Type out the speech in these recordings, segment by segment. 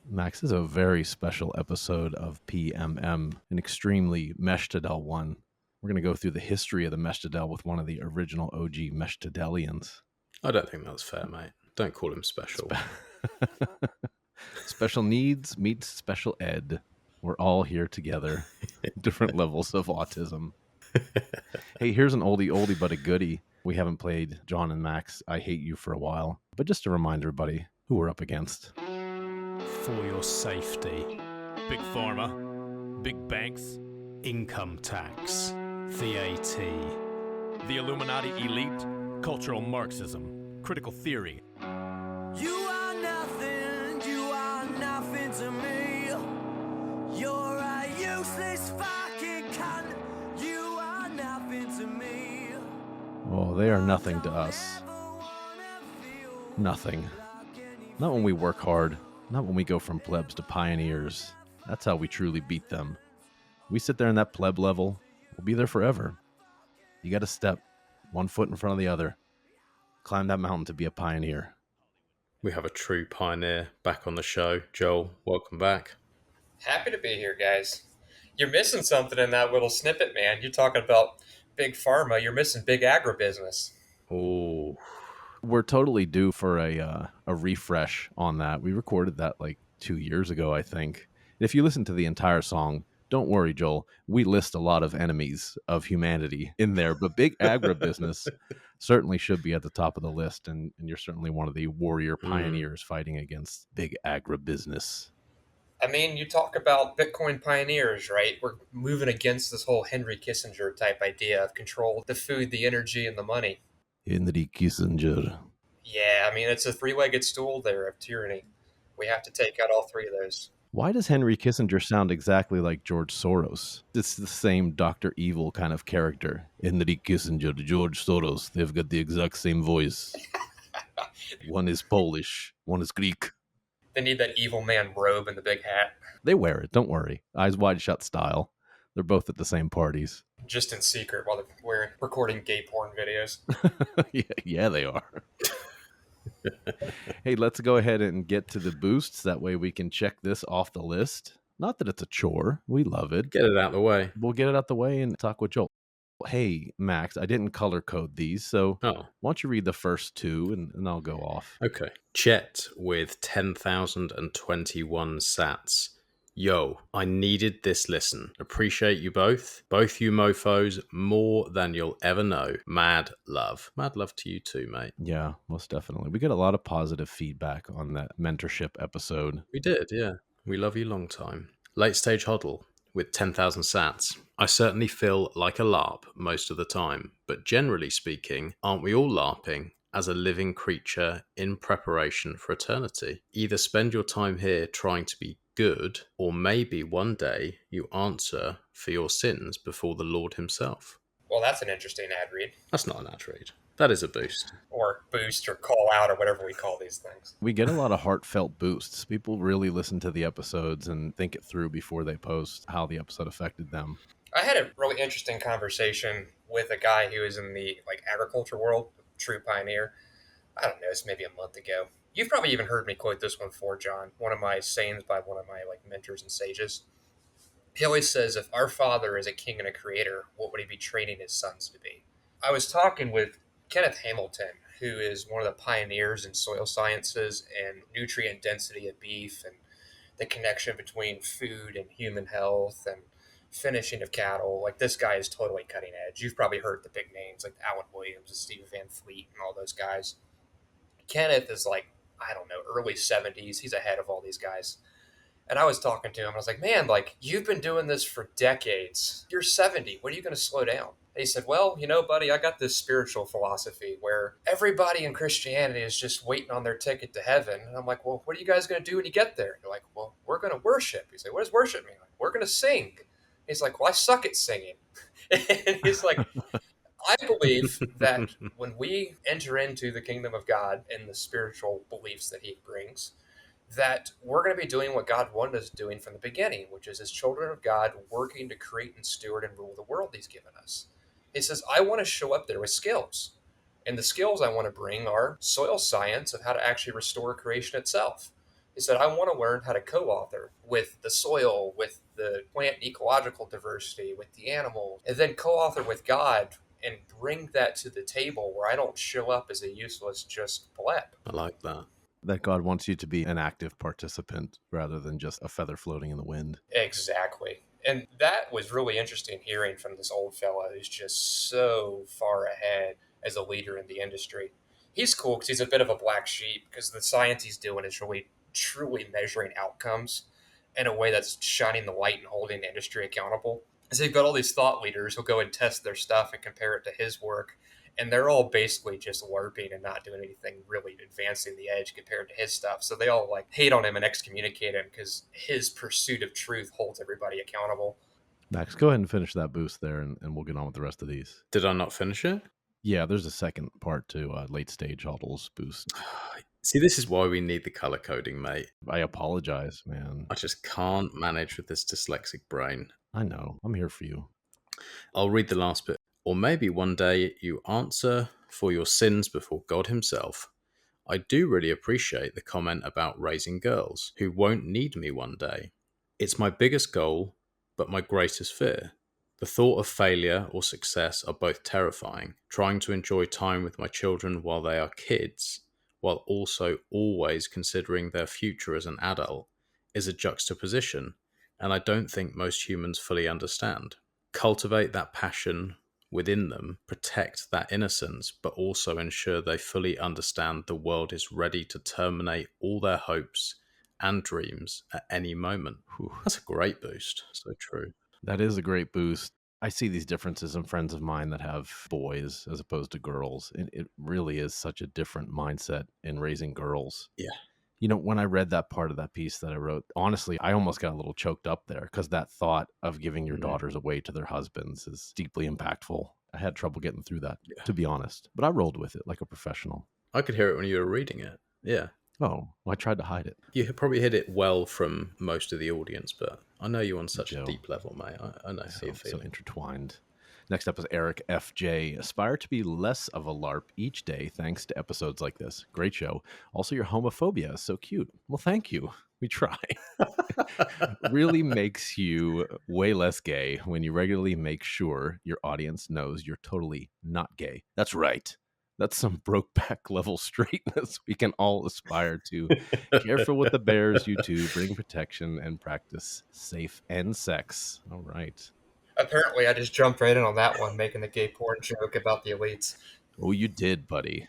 Max, this is a very special episode of P.M.M, an extremely Meshtadel one. We're going to go through the history of the Meshtadel with one of the original OG Meshtadelians. I don't think that's fair, mate. Don't call him special. Special needs meets special ed. We're all here together. Different levels of autism. Hey, here's an oldie but a goodie. We haven't played Jon and Max, I Hate You for a while. But just to remind everybody who we're up against. For your safety. Big Pharma, big banks, income tax, VAT, the Illuminati elite, cultural Marxism, critical theory. You are nothing to me. You're a useless fucking cunt. You are nothing to me. Oh, they are nothing to us. Nothing. Not when we work hard. Not when we go from plebs to pioneers. That's how we truly beat them. We sit there in that pleb level, we'll be there forever. You got to step one foot in front of the other. Climb that mountain to be a pioneer. We have a true pioneer back on the show. Joel, welcome back. Happy to be here, guys. You're missing something in that little snippet, man. You're talking about big pharma. You're missing big agribusiness. Oh, We're totally due for a refresh on that. We recorded that like 2 years ago, I think. If you listen to the entire song, don't worry, Joel. We list a lot of enemies of humanity in there, but big agribusiness certainly should be at the top of the list, and you're certainly one of the warrior pioneers fighting against big agribusiness. I mean, you talk about Bitcoin pioneers, right? We're moving against this whole Henry Kissinger type idea of control, the food, the energy, and the money. Henry Kissinger. Yeah, I mean, it's a three-legged stool there of tyranny. We have to take out all three of those. Why does Henry Kissinger sound exactly like George Soros? It's the same Dr. Evil kind of character. Henry Kissinger, George Soros, they've got the exact same voice. One is Polish, one is Greek. They need that evil man robe and the big hat. They wear it, don't worry. Eyes wide shut style. They're both at the same parties. Just in secret while we're recording gay porn videos. Yeah, they are. Hey, let's go ahead and get to the boosts. That way we can check this off the list. Not that it's a chore. We love it. get it out of the way. We'll get it out the way and talk with Joel. Hey, Max, I didn't color code these, so Oh, why don't you read the first two and I'll go off. okay. Chet with 10,021 sats. Yo, I needed this listen. Appreciate you both. Both you mofos more than you'll ever know. Mad love. Mad love to you too, mate. Yeah, most definitely. We get a lot of positive feedback on that mentorship episode. We did, yeah. We love you long time. Late stage hodl with 10,000 sats. I certainly feel like a LARP most of the time, but generally speaking, aren't we all LARPing as a living creature in preparation for eternity? Either spend your time here trying to be good, or maybe one day you answer for your sins before the Lord himself. Well, that's an interesting ad read. That's not an ad read. That is a boost. Or boost or call out or whatever we call these things. We get a lot of heartfelt boosts. People really listen to the episodes and think it through before they post how the episode affected them. I had a really interesting conversation with a guy who is in the agriculture world, true pioneer. I don't know, it's maybe a month ago. You've probably even heard me quote this one before, John. One of my sayings by one of my mentors and sages. He always says, if our father is a king and a creator, what would he be training his sons to be? I was talking with Kenneth Hamilton, who is one of the pioneers in soil sciences and nutrient density of beef and the connection between food and human health and finishing of cattle. Like, this guy is totally cutting edge. You've probably heard the big names like Alan Williams and Steve Van Fleet and all those guys. Kenneth is I don't know, early 70s. He's ahead of all these guys. And I was talking to him. I was like, man, you've been doing this for decades. You're 70. When are you going to slow down? And he said, well, buddy, I got this spiritual philosophy where everybody in Christianity is just waiting on their ticket to heaven. And I'm like, well, what are you guys going to do when you get there? And they're like, well, we're going to worship. He's like, what does worship mean? Like, we're going to sing. He's like, well, I suck at singing. And he's like, I believe that when we enter into the kingdom of God and the spiritual beliefs that he brings, that we're going to be doing what God wanted us doing from the beginning, which is as children of God working to create and steward and rule the world he's given us. He says, I want to show up there with skills. And the skills I want to bring are soil science of how to actually restore creation itself. He said, I want to learn how to co-author with the soil, with the plant ecological diversity, with the animals, and then co-author with God and bring that to the table where I don't show up as a useless just pleb. I like that. That God wants you to be an active participant rather than just a feather floating in the wind. Exactly. And that was really interesting hearing from this old fella who's just so far ahead as a leader in the industry. He's cool because he's a bit of a black sheep because the science he's doing is really truly measuring outcomes in a way that's shining the light and holding the industry accountable. So you've got all these thought leaders who'll go and test their stuff and compare it to his work. And they're all basically just LARPing and not doing anything really advancing the edge compared to his stuff. So they all like hate on him and excommunicate him because his pursuit of truth holds everybody accountable. Max, go ahead and finish that boost there, and we'll get on with the rest of these. Did I not finish it? Yeah, there's a second part to late stage huddles boost. See, this is why we need the color coding, mate. I apologize, man. I just can't manage with this dyslexic brain. I know. I'm here for you. I'll read the last bit. Or maybe one day you answer for your sins before God himself. I do really appreciate the comment about raising girls who won't need me one day. It's my biggest goal, but my greatest fear. The thought of failure or success are both terrifying. Trying to enjoy time with my children while they are kids, while also always considering their future as an adult, is a juxtaposition, and I don't think most humans fully understand. Cultivate that passion within them, protect that innocence, but also ensure they fully understand the world is ready to terminate all their hopes and dreams at any moment. Whew. That's a great boost. So true. That is a great boost. I see these differences in friends of mine that have boys as opposed to girls. It really is such a different mindset in raising girls. Yeah. You know, when I read that part of that piece that I wrote, honestly, I almost got a little choked up there because that thought of giving your daughters away to their husbands is deeply impactful. I had trouble getting through that, to be honest, but I rolled with it like a professional. I could hear it when you were reading it. Yeah. Oh, well, I tried to hide it. You probably hit it well from most of the audience, but I know you on such Joe. a deep level, mate. I know how you feel. So intertwined. Next up is Eric FJ. Aspire to be less of a LARP each day thanks to episodes like this. Great show. Also, your homophobia is so cute. Well, thank you. We try. Really makes you way less gay when you regularly make sure your audience knows you're totally not gay. That's right. That's some Brokeback level straightness we can all aspire to. Careful with the bears, you two. Bring protection and practice safe and sex. All right. Apparently, I just jumped right in on that one, making the gay porn joke about the elites. Oh, you did, buddy.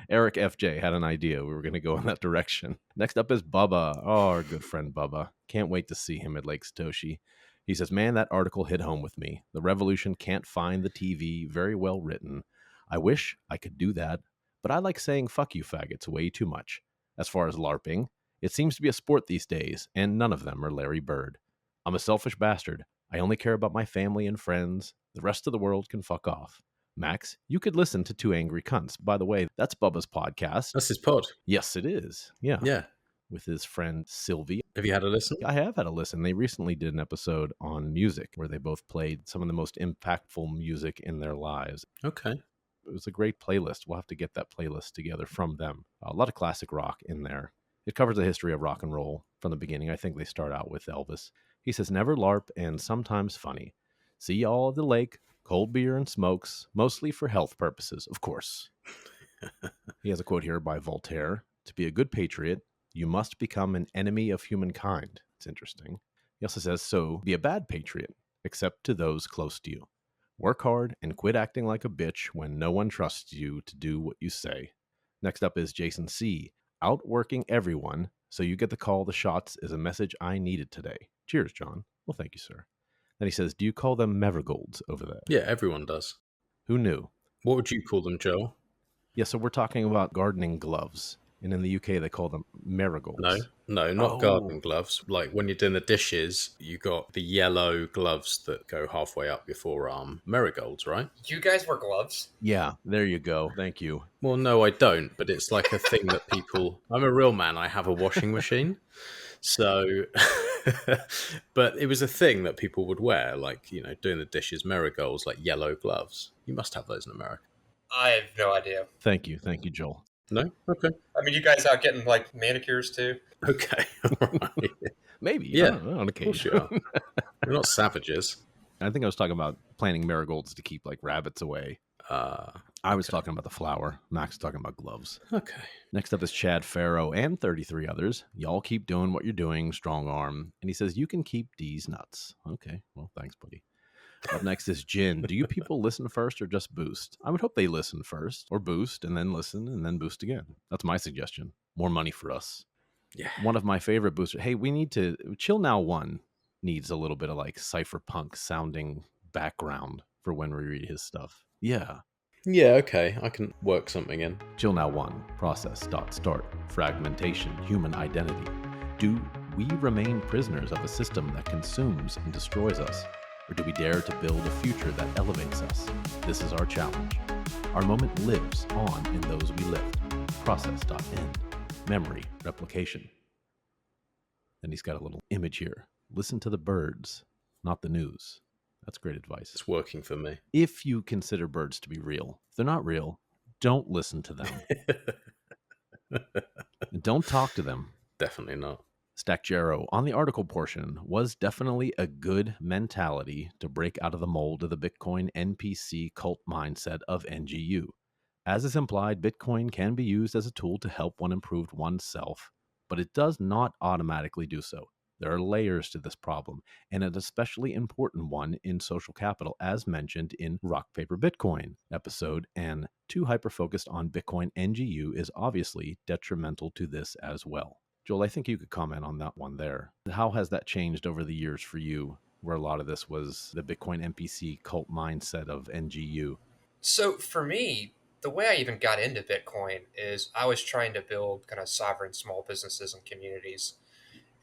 Eric FJ had an idea. We were going to go in that direction. Next up is Bubba. Oh, our good friend Bubba. Can't wait to see him at Lake Satoshi. He says, man, that article hit home with me. The revolution can't find the TV. Very well written. I wish I could do that, but I like saying fuck you faggots way too much. As far as LARPing, it seems to be a sport these days, and none of them are Larry Bird. I'm a selfish bastard. I only care about my family and friends. The rest of the world can fuck off. Max, you could listen to Two Angry Cunts. By the way, that's Bubba's podcast. That's his pod. Yes, it is. Yeah. Yeah. With his friend Sylvie. Have you had a listen? I have had a listen. They recently did an episode on music where they both played some of the most impactful music in their lives. Okay. It was a great playlist. We'll have to get that playlist together from them. A lot of classic rock in there. It covers the history of rock and roll from the beginning. I think they start out with Elvis. He says, never LARP and sometimes funny. See y'all at the lake, cold beer and smokes, mostly for health purposes, of course. He has a quote here by Voltaire. To be a good patriot, you must become an enemy of humankind. It's interesting. He also says, so be a bad patriot, except to those close to you. Work hard and quit acting like a bitch when no one trusts you to do what you say. Next up is Jason C. Outworking everyone, so you get to call the shots is a message I needed today. Cheers, John. Well, thank you, sir. Then he says, do you call them marigolds over there? Yeah, everyone does. Who knew? What would you call them, Joel? Yeah, so we're talking about gardening gloves. And in the UK, they call them marigolds. No, not gardening gloves. Like when you're doing the dishes, you got the yellow gloves that go halfway up your forearm. Marigolds, right? You guys wear gloves? Yeah, there you go. Thank you. Well, no, I don't. But it's like a thing that people... I'm a real man. I have a washing machine. So... but it was a thing that people would wear, like, you know, doing the dishes, marigolds, like yellow gloves. You must have those in America. I have no idea. Thank you, Joel. No? Okay. I mean, you guys out getting like manicures too? Okay. All right. Maybe Yeah, on of course occasion. you are. We're not savages. I think I was talking about planting marigolds to keep like rabbits away. I was talking about the flower. Max was talking about gloves. Okay. Next up is Chad Farrow and 33 others. Y'all keep doing what you're doing, strong arm. And he says, you can keep D's nuts. Okay, well, thanks, buddy. Up next is Jin. Do you people listen first or just boost? I would hope they listen first or boost and then listen and then boost again. That's my suggestion. More money for us. Yeah. One of my favorite boosters. Hey, we need to Chill Now One needs a little bit of like cypherpunk sounding background for when we read his stuff. Yeah. Yeah, okay. I can work something in. Chill Now 1, process, start, fragmentation, human identity. Do we remain prisoners of a system that consumes and destroys us? Or do we dare to build a future that elevates us? This is our challenge. Our moment lives on in those we lift. Process.end. Memory, replication. Then he's got a little image here. Listen to the birds, not the news. That's great advice. It's working for me. If you consider birds to be real, if they're not real, don't listen to them. Don't talk to them. Definitely not. Stack Jarrow on the article portion was definitely a good mentality to break out of the mold of the Bitcoin NPC cult mindset of NGU. As is implied, Bitcoin can be used as a tool to help one improve oneself, but it does not automatically do so. There are layers to this problem, and an especially important one in social capital, as mentioned in Rock Paper Bitcoin episode, and too hyper-focused on Bitcoin NGU is obviously detrimental to this as well. Joel, I think you could comment on that one there. How has that changed over the years for you, where a lot of this was the Bitcoin NPC cult mindset of NGU? So for me, the way I even got into Bitcoin is I was trying to build kind of sovereign small businesses and communities.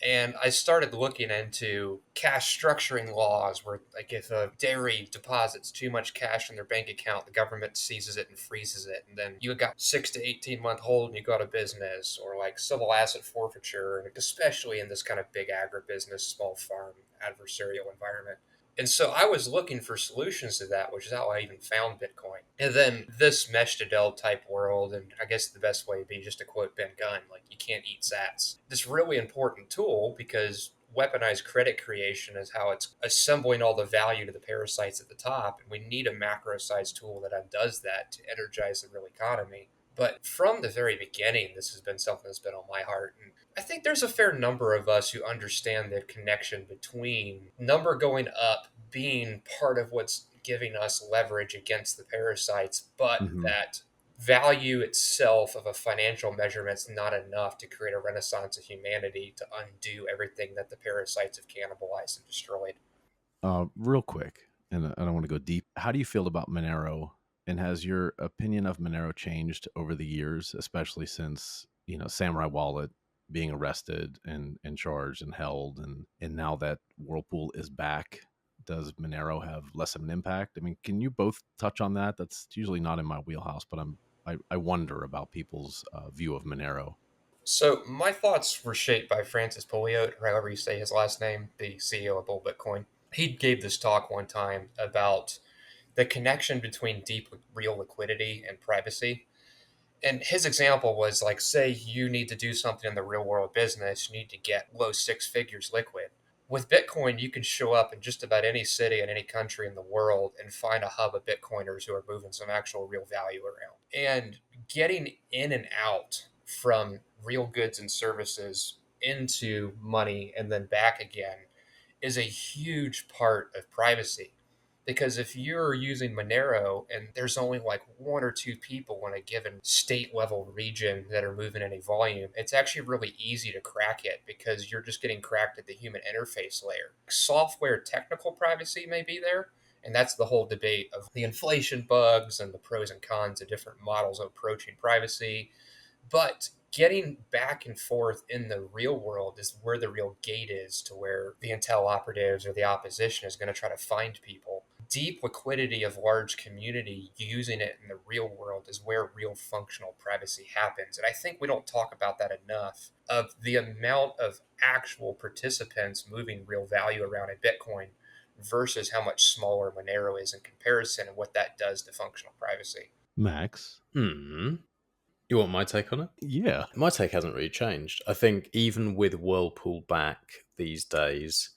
And I started looking into cash structuring laws where, like, if a dairy deposits too much cash in their bank account, the government seizes it and freezes it. And then you got 6 to 18 month hold and you go out of business, or like civil asset forfeiture, and especially in this kind of big agribusiness, small farm adversarial environment. And so I was looking for solutions to that, which is how I even found Bitcoin. And then this mesh to Dell type world, and I guess the best way would be just to quote Ben Gunn, like, you can't eat sats. This really important tool because weaponized credit creation is how it's assembling all the value to the parasites at the top. And we need a macro sized tool that undoes that to energize the real economy. But from the very beginning, this has been something that's been on my heart. And I think there's a fair number of us who understand the connection between number going up being part of what's giving us leverage against the parasites, but that value itself of a financial measurement is not enough to create a renaissance of humanity to undo everything that the parasites have cannibalized and destroyed. Real quick, and I don't want to go deep. How do you feel about Monero? And has your opinion of Monero changed over the years, especially since, Samurai Wallet being arrested and charged and held, and now that Whirlpool is back, does Monero have less of an impact? I mean, can you both touch on that? That's usually not in my wheelhouse, but I wonder about people's view of Monero. So my thoughts were shaped by Francis Pouliot, or however you say his last name, the CEO of Bull Bitcoin. He gave this talk one time about the connection between deep real liquidity and privacy. And his example was like, say you need to do something in the real world business, you need to get low six figures liquid. With Bitcoin, you can show up in just about any city in any country in the world and find a hub of Bitcoiners who are moving some actual real value around. And getting in and out from real goods and services into money and then back again is a huge part of privacy. Because if you're using Monero and there's only like one or two people in a given state level region that are moving any volume, it's actually really easy to crack it because you're just getting cracked at the human interface layer. Software technical privacy may be there. And that's the whole debate of the inflation bugs and the pros and cons of different models of approaching privacy. But getting back and forth in the real world is where the real gate is to where the intel operatives or the opposition is going to try to find people. Deep liquidity of large community using it in the real world is where real functional privacy happens. And I think we don't talk about that enough, of the amount of actual participants moving real value around in Bitcoin versus how much smaller Monero is in comparison and what that does to functional privacy. Max, You want my take on it? Yeah. My take hasn't really changed. I think even with Whirlpool back these days,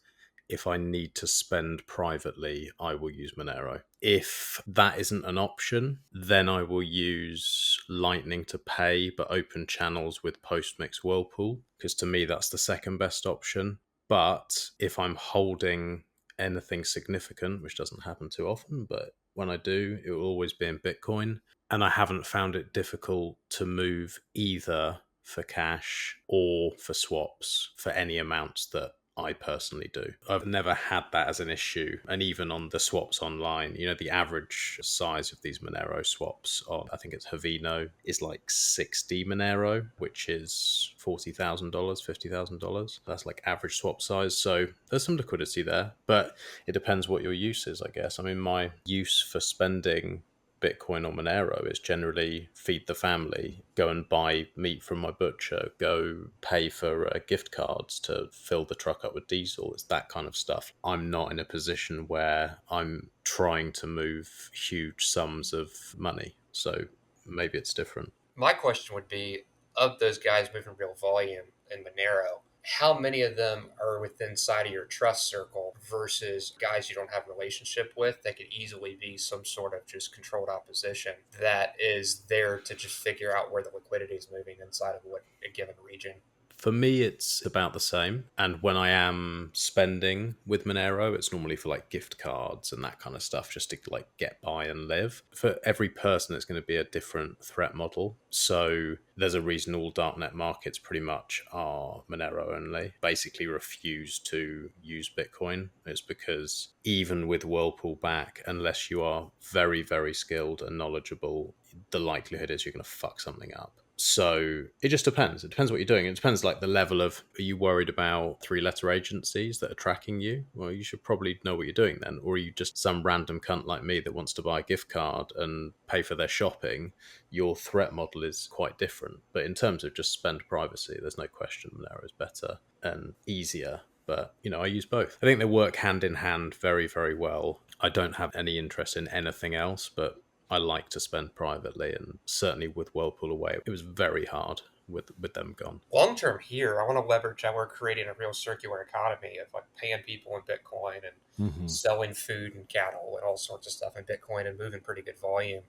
if I need to spend privately, I will use Monero. If that isn't an option, then I will use Lightning to pay, but open channels with Postmix Whirlpool, because to me, that's the second best option. But if I'm holding anything significant, which doesn't happen too often, but when I do, it will always be in Bitcoin. And I haven't found it difficult to move either for cash or for swaps for any amounts that I personally do. I've never had that as an issue. And even on the swaps online, the average size of these Monero swaps on, I think it's Havino, is like 60 Monero, which is $40,000, $50,000. That's like average swap size. So there's some liquidity there, but it depends what your use is, I guess. I mean, my use for spending Bitcoin or Monero is generally feed the family, go and buy meat from my butcher, go pay for gift cards to fill the truck up with diesel. It's that kind of stuff. I'm not in a position where I'm trying to move huge sums of money. So maybe it's different. My question would be, of those guys moving real volume in Monero, how many of them are within side of your trust circle versus guys you don't have a relationship with that could easily be some sort of just controlled opposition that is there to just figure out where the liquidity is moving inside of what a given region? For me, it's about the same. And when I am spending with Monero, it's normally for like gift cards and that kind of stuff, just to like get by and live. For every person, it's going to be a different threat model. So there's a reason all darknet markets pretty much are Monero only, basically refuse to use Bitcoin. It's because even with Whirlpool back, unless you are very, very skilled and knowledgeable, the likelihood is you're going to fuck something up. So it just depends. It depends what you're doing. It depends like the level of, are you worried about 3-letter agencies that are tracking you? Well, you should probably know what you're doing then. Or are you just some random cunt like me that wants to buy a gift card and pay for their shopping? Your threat model is quite different. But in terms of just spend privacy, there's no question Monero is better and easier. But, I use both. I think they work hand in hand very, very well. I don't have any interest in anything else, but I like to spend privately, and certainly with Whirlpool away, it was very hard with them gone. Long term here, I want to leverage how we're creating a real circular economy of like paying people in Bitcoin and selling food and cattle and all sorts of stuff in Bitcoin and moving pretty good volume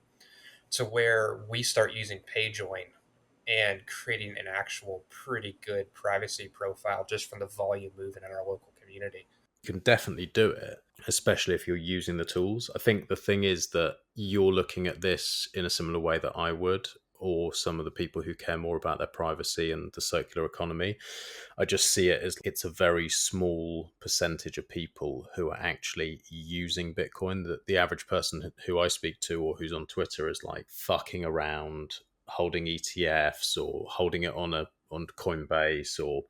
to where we start using PayJoin and creating an actual pretty good privacy profile just from the volume moving in our local community. You can definitely do it, especially if you're using the tools. I think the thing is that you're looking at this in a similar way that I would, or some of the people who care more about their privacy and the circular economy. I just see it as it's a very small percentage of people who are actually using Bitcoin. The average person who I speak to or who's on Twitter is like fucking around, holding ETFs or holding it on Coinbase, or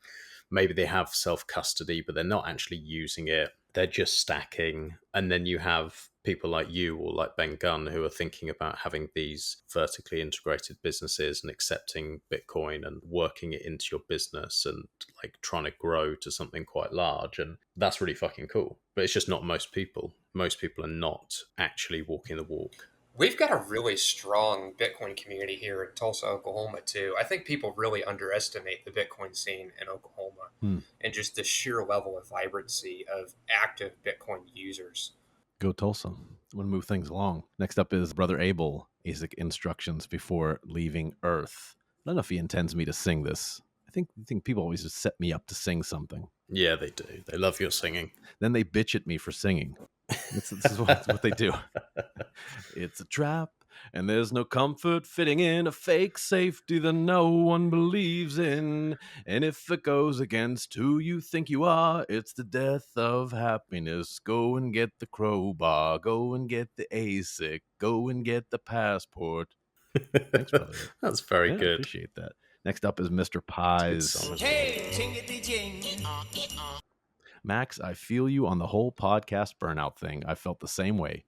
maybe they have self-custody, but they're not actually using it. They're just stacking. And then you have people like you or like Ben Gunn who are thinking about having these vertically integrated businesses and accepting Bitcoin and working it into your business and like trying to grow to something quite large. And that's really fucking cool. But it's just not most people. Most people are not actually walking the walk. We've got a really strong Bitcoin community here in Tulsa, Oklahoma, too. I think people really underestimate the Bitcoin scene in Oklahoma and just the sheer level of vibrancy of active Bitcoin users. Go Tulsa. I want to move things along. Next up is Brother Abel, ASIC instructions before leaving Earth. I don't know if he intends me to sing this. I think people always just set me up to sing something. Yeah, they do. They love your singing. Then they bitch at me for singing. This is what they do. It's a trap, and there's no comfort fitting in a fake safety that no one believes in. And if it goes against who you think you are, it's the death of happiness. Go and get the crowbar. Go and get the ASIC. Go and get the passport. Thanks, brother. That's very good. Appreciate that. Next up is Mr. Pies. Max, I feel you on the whole podcast burnout thing. I felt the same way.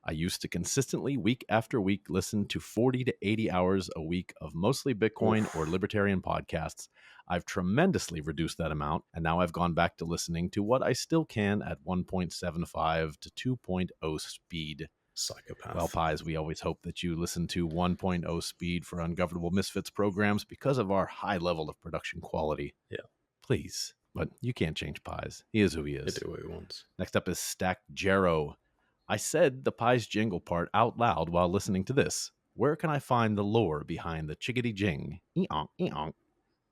I used to consistently, week after week, listen to 40 to 80 hours a week of mostly Bitcoin or libertarian podcasts. I've tremendously reduced that amount, and now I've gone back to listening to what I still can at 1.75 to 2.0 speed. Psychopath. Well, Pies, we always hope that you listen to 1.0 speed for Ungovernable Misfits programs because of our high level of production quality. Yeah. Please. But you can't change Pies. He is who he He is. do what he wants. Next up is Stacked Jarrow. I said the Pies jingle part out loud while listening to this. Where can I find the lore behind the chickadee jing? Eonk, eonk.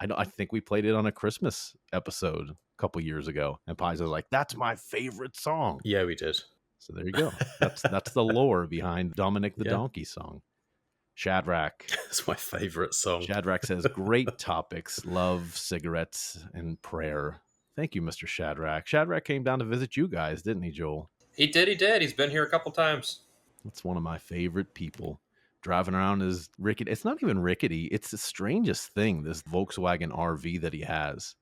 I think we played it on a Christmas episode a couple years ago, and Pies was like, "That's my favorite song." Yeah, we did. So there you go. That's the lore behind Dominic the Yeah. Donkey song. Shadrach. It's my favorite song. Shadrach says, "Great topics: love, cigarettes, and prayer." Thank you, Mr. Shadrach. Shadrach came down to visit you guys, didn't he, Joel? He did. He's been here a couple times. That's one of my favorite people. Driving around his rickety. It's not even rickety. It's the strangest thing, this Volkswagen RV that he has.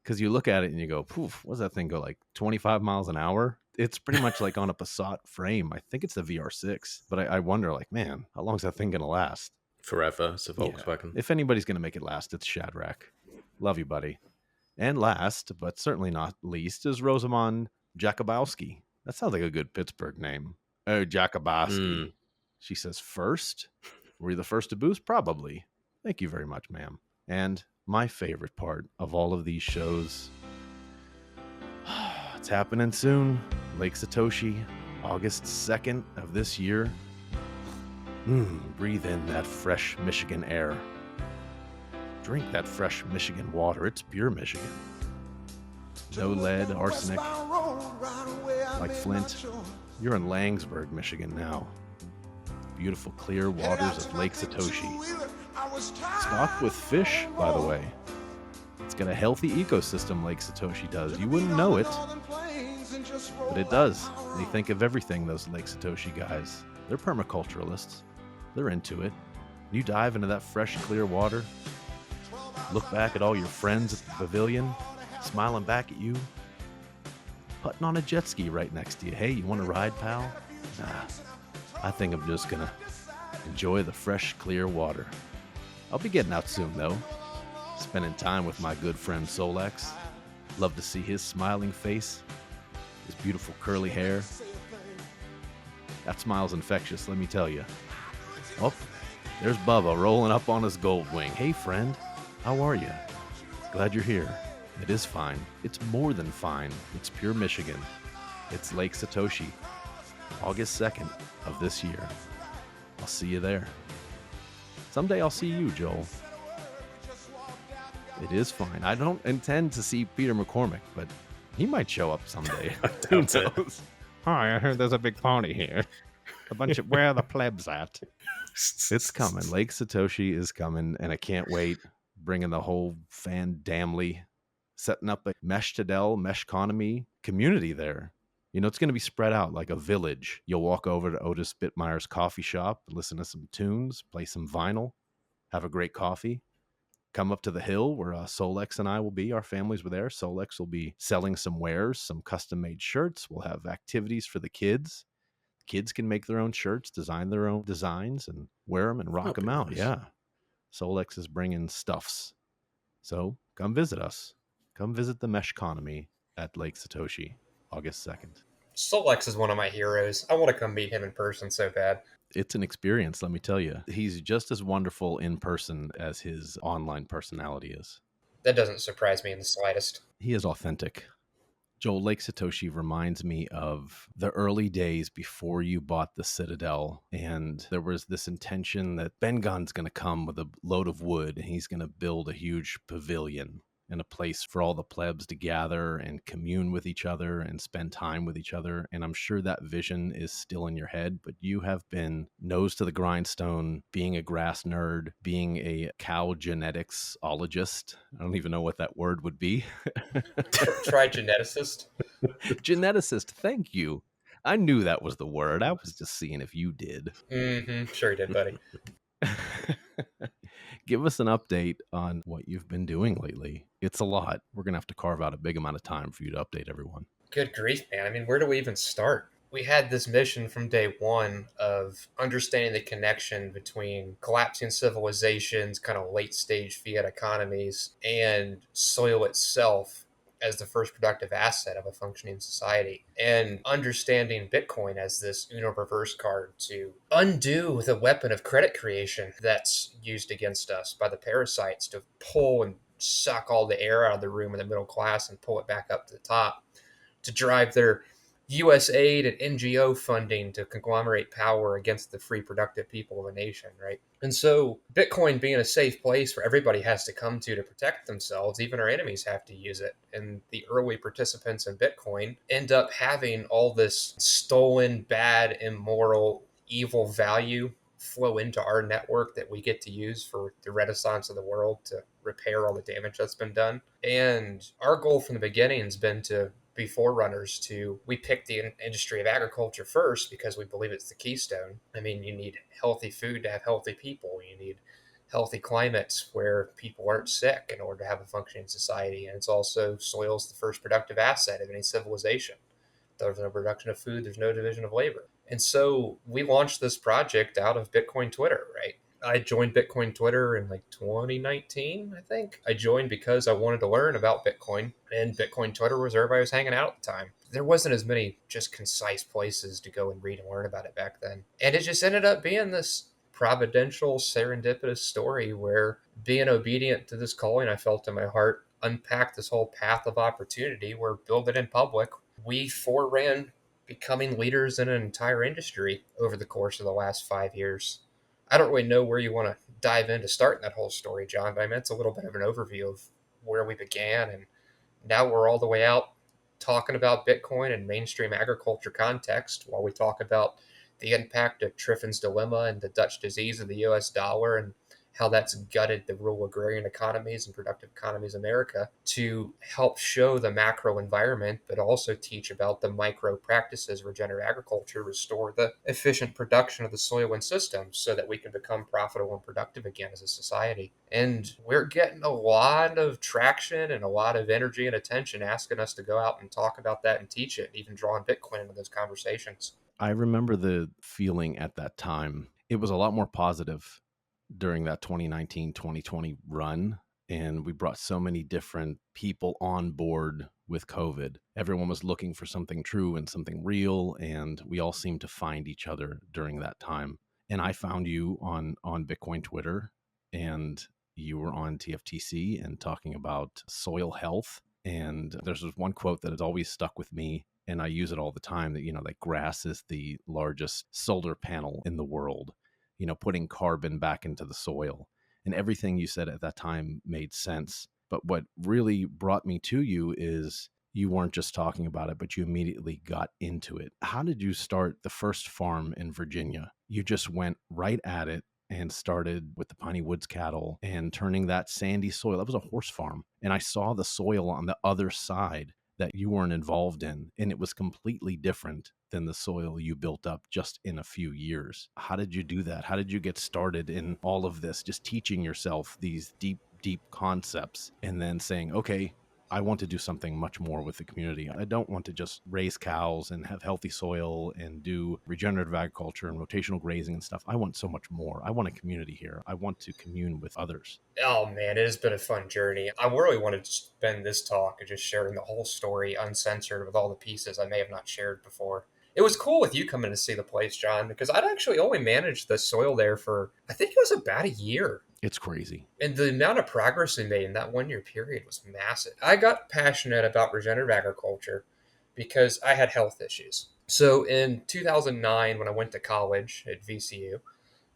Because you look at it and you go, poof, what does that thing go, like 25 miles an hour? It's pretty much like on a Passat frame. I think it's the VR6. But I wonder, like, man, how long is that thing going to last? Forever. It's a Yeah. Volkswagen. If anybody's going to make it last, it's Shadrach. Love you, buddy. And last, but certainly not least, is Rosamond Jakubowski. That sounds like a good Pittsburgh name. Oh, Jakubowski. She says, first? Were you the first to boost? Probably. Thank you very much, ma'am. And my favorite part of all of these shows, it's happening soon. Lake Satoshi, August 2nd of this year. Breathe in that fresh Michigan air. Drink that fresh Michigan water. It's pure Michigan. No lead, arsenic, like Flint. You're in Langsburg, Michigan now. Beautiful clear waters of Lake Satoshi. Stocked with fish, by the way. It's got a healthy ecosystem, Lake Satoshi does. You wouldn't know it, but it does. They think of everything, those Lake Satoshi guys. They're permaculturalists. They're into it. You dive into that fresh, clear water, look back at all your friends at the pavilion, smiling back at you, putting on a jet ski right next to you. Hey, you want to ride, pal? Nah, I think I'm just gonna enjoy the fresh, clear water. I'll be getting out soon, though. Spending time with my good friend Solex. Love to see his smiling face, his beautiful curly hair. That smile's infectious, let me tell you. Oh, there's Bubba rolling up on his gold wing. Hey, friend, how are you? Glad you're here. It is fine. It's more than fine. It's pure Michigan. It's Lake Satoshi, August 2nd of this year. I'll see you there. Someday I'll see you, Joel. It is fine. I don't intend to see Peter McCormick, but he might show up someday. Who knows? Hi, I heard there's a big party here. A bunch of where are the plebs at? It's coming. Lake Satoshi is coming, and I can't wait. Bringing the whole fandamly, setting up a mesh economy community there. You know, it's going to be spread out like a village. You'll walk over to Otis Bittmeyer's coffee shop, listen to some tunes, play some vinyl, have a great coffee. Come up to the hill where Solex and I will be. Our families were there. Solex will be selling some wares, some custom-made shirts. We'll have activities for the kids. Kids can make their own shirts, design their own designs, and wear them and rock them out. Nice. Yeah. Solex is bringing stuffs. So come visit us. Come visit the Mesh Economy at Lake Satoshi, August 2nd. Solex is one of my heroes. I want to come meet him in person so bad. It's an experience, let me tell you. He's just as wonderful in person as his online personality is. That doesn't surprise me in the slightest. He is authentic. Joel, Lake Satoshi reminds me of the early days before you bought the Citadel. And there was this intention that Ben Gunn's going to come with a load of wood and he's going to build a huge pavilion and a place for all the plebs to gather and commune with each other and spend time with each other. And I'm sure that vision is still in your head, but you have been nose to the grindstone, being a grass nerd, being a cow genetics-ologist. I don't even know what that word would be. Try geneticist. Geneticist, thank you. I knew that was the word. I was just seeing if you did. Mm-hmm. Sure you did, buddy. Give us an update on what you've been doing lately. It's a lot. We're going to have to carve out a big amount of time for you to update everyone. Good grief, man. I mean, where do we even start? We had this mission from day one of understanding the connection between collapsing civilizations, kind of late stage fiat economies, and soil itself as the first productive asset of a functioning society, and understanding Bitcoin as this Uno reverse card to undo the weapon of credit creation that's used against us by the parasites to pull and suck all the air out of the room of the middle class and pull it back up to the top, to drive their U.S. aid and NGO funding to conglomerate power against the free, productive people of a nation, right? And so Bitcoin being a safe place where everybody has to come to protect themselves, even our enemies have to use it. And the early participants in Bitcoin end up having all this stolen, bad, immoral, evil value flow into our network that we get to use for the renaissance of the world to repair all the damage that's been done. And our goal from the beginning has been to be forerunners to, we picked the industry of agriculture first because we believe it's the keystone. I mean, you need healthy food to have healthy people. You need healthy climates where people aren't sick in order to have a functioning society. And it's also, soil's the first productive asset of any civilization. There's no production of food, there's no division of labor. And so we launched this project out of Bitcoin Twitter, right? I joined Bitcoin Twitter in like 2019, I think. I joined because I wanted to learn about Bitcoin, and Bitcoin Twitter was where everybody was hanging out at the time. There wasn't as many just concise places to go and read and learn about it back then. And it just ended up being this providential, serendipitous story where, being obedient to this calling I felt in my heart, unpacked this whole path of opportunity where Build It in Public, we foreran becoming leaders in an entire industry over the course of the last 5 years. I don't really know where you want to dive into starting that whole story, John, but I mean, it's a little bit of an overview of where we began. And now we're all the way out talking about Bitcoin in mainstream agriculture context while we talk about the impact of Triffin's dilemma and the Dutch disease of the US dollar and how that's gutted the rural agrarian economies and productive economies of America, to help show the macro environment, but also teach about the micro practices of regenerative agriculture, restore the efficient production of the soil and systems so that we can become profitable and productive again as a society. And we're getting a lot of traction and a lot of energy and attention asking us to go out and talk about that and teach it, even drawing Bitcoin into those conversations. I remember the feeling at that time. It was a lot more positive during that 2019-2020 run. And we brought so many different people on board with COVID. Everyone was looking for something true and something real. And we all seemed to find each other during that time. And I found you on Bitcoin Twitter, and you were on TFTC and talking about soil health. And there's this one quote that has always stuck with me, and I use it all the time, that, that grass is the largest solar panel in the world, putting carbon back into the soil. And everything you said at that time made sense. But what really brought me to you is you weren't just talking about it, but you immediately got into it. How did you start the first farm in Virginia? You just went right at it and started with the Piney Woods cattle and turning that sandy soil. That was a horse farm. And I saw the soil on the other side that you weren't involved in, and it was completely different than the soil you built up just in a few years. How did you do that? How did you get started in all of this, just teaching yourself these deep concepts and then saying, okay, I want to do something much more with the community. I don't want to just raise cows and have healthy soil and do regenerative agriculture and rotational grazing and stuff. I want so much more. I want a community here. I want to commune with others. Oh man, it has been a fun journey. I really wanted to spend this talk just sharing the whole story uncensored with all the pieces I may have not shared before. It was cool with you coming to see the place, John, because I'd actually only managed the soil there for, I think it was about a year. It's crazy. And the amount of progress we made in that 1 year period was massive. I got passionate about regenerative agriculture because I had health issues. So in 2009, when I went to college at VCU,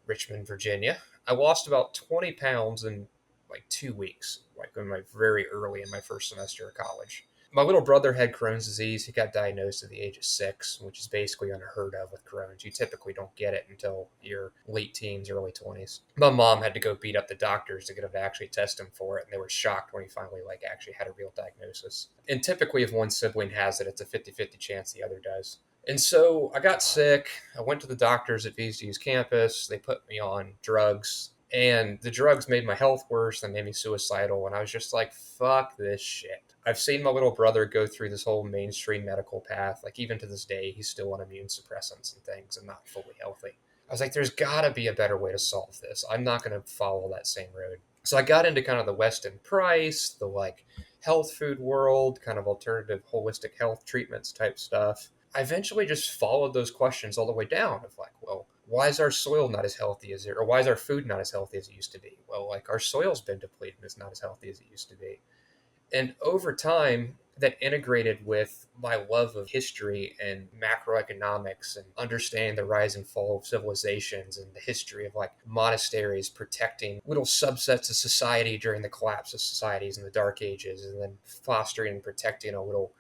Richmond, Virginia, I lost about 20 pounds in like 2 weeks, like very early in my first semester of college. My little brother had Crohn's disease. He got diagnosed at the age of 6, which is basically unheard of with Crohn's. You typically don't get it until your late teens, early 20s. My mom had to go beat up the doctors to get him to actually test him for it, and they were shocked when he finally actually had a real diagnosis. And typically if one sibling has it, it's a 50-50 chance the other does. And so I got sick. I went to the doctors at VCU's campus. They put me on drugs. And the drugs made my health worse. They made me suicidal. And I was just like, fuck this shit. I've seen my little brother go through this whole mainstream medical path. Like, even to this day, he's still on immune suppressants and things and not fully healthy. I was like, there's got to be a better way to solve this. I'm not going to follow that same road. So I got into kind of the Weston Price, the health food world, kind of alternative holistic health treatments type stuff. I eventually just followed those questions all the way down of like, well, why is our soil not as healthy as it, or why is our food not as healthy as it used to be? Well, like our soil's been depleted and it's not as healthy as it used to be. And over time, that integrated with my love of history and macroeconomics and understanding the rise and fall of civilizations and the history of like monasteries protecting little subsets of society during the collapse of societies in the Dark Ages, and then fostering and protecting a little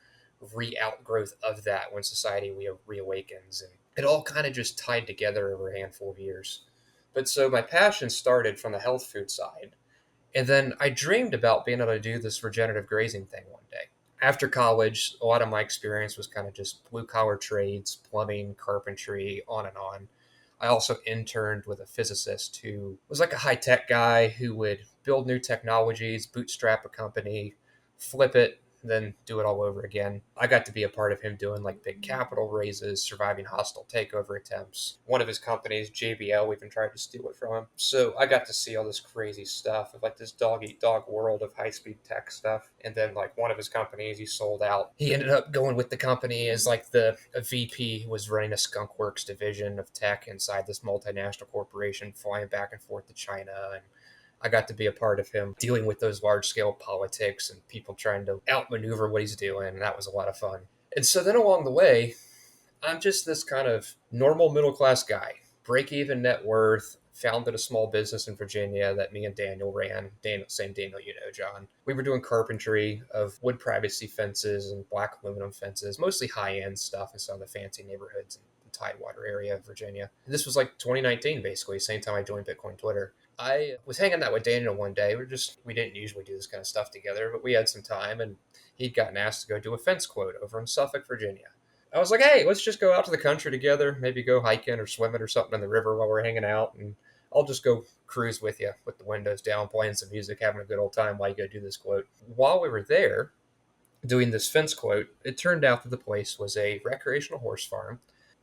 re-outgrowth of that when society reawakens. And it all kind of just tied together over a handful of years. But so my passion started from the health food side, and then I dreamed about being able to do this regenerative grazing thing one day. After college, a lot of my experience was kind of just blue collar trades, plumbing, carpentry, on and on. I also interned with a physicist who was like a high tech guy who would build new technologies, bootstrap a company, flip it, then do it all over again. I got to be a part of him doing like big capital raises, surviving hostile takeover attempts. One of his companies, JBL, even tried to steal it from him. So I got to see all this crazy stuff of like this dog eat dog world of high speed tech stuff. And then like one of his companies, he sold out. He ended up going with the company as like a VP who was running a Skunk Works division of tech inside this multinational corporation, flying back and forth to China. And I got to be a part of him dealing with those large scale politics and people trying to outmaneuver what he's doing. And that was a lot of fun. And so then along the way, I'm just this kind of normal middle class guy, break even net worth, founded a small business in Virginia that me and Daniel ran. Same Daniel, you know, John. We were doing carpentry of wood privacy fences and black aluminum fences, mostly high end stuff in some of the fancy neighborhoods in the Tidewater area of Virginia. And this was like 2019, basically, same time I joined Bitcoin Twitter. I was hanging out with Daniel one day. We didn't usually do this kind of stuff together, but we had some time, and he'd gotten asked to go do a fence quote over in Suffolk, Virginia. I was like, hey, let's just go out to the country together, maybe go hiking or swimming or something in the river while we're hanging out, and I'll just go cruise with you with the windows down, playing some music, having a good old time while you go do this quote. While we were there doing this fence quote, it turned out that the place was a recreational horse farm,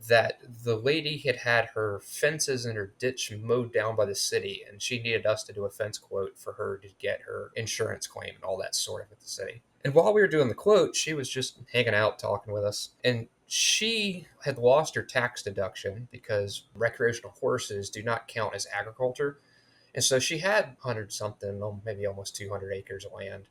that the lady had her fences in her ditch mowed down by the city, and she needed us to do a fence quote for her to get her insurance claim and all that sort of at the city. And while we were doing the quote, she was just hanging out talking with us, and she had lost her tax deduction because recreational horses do not count as agriculture. And so she had 100 something, maybe almost 200 acres of land,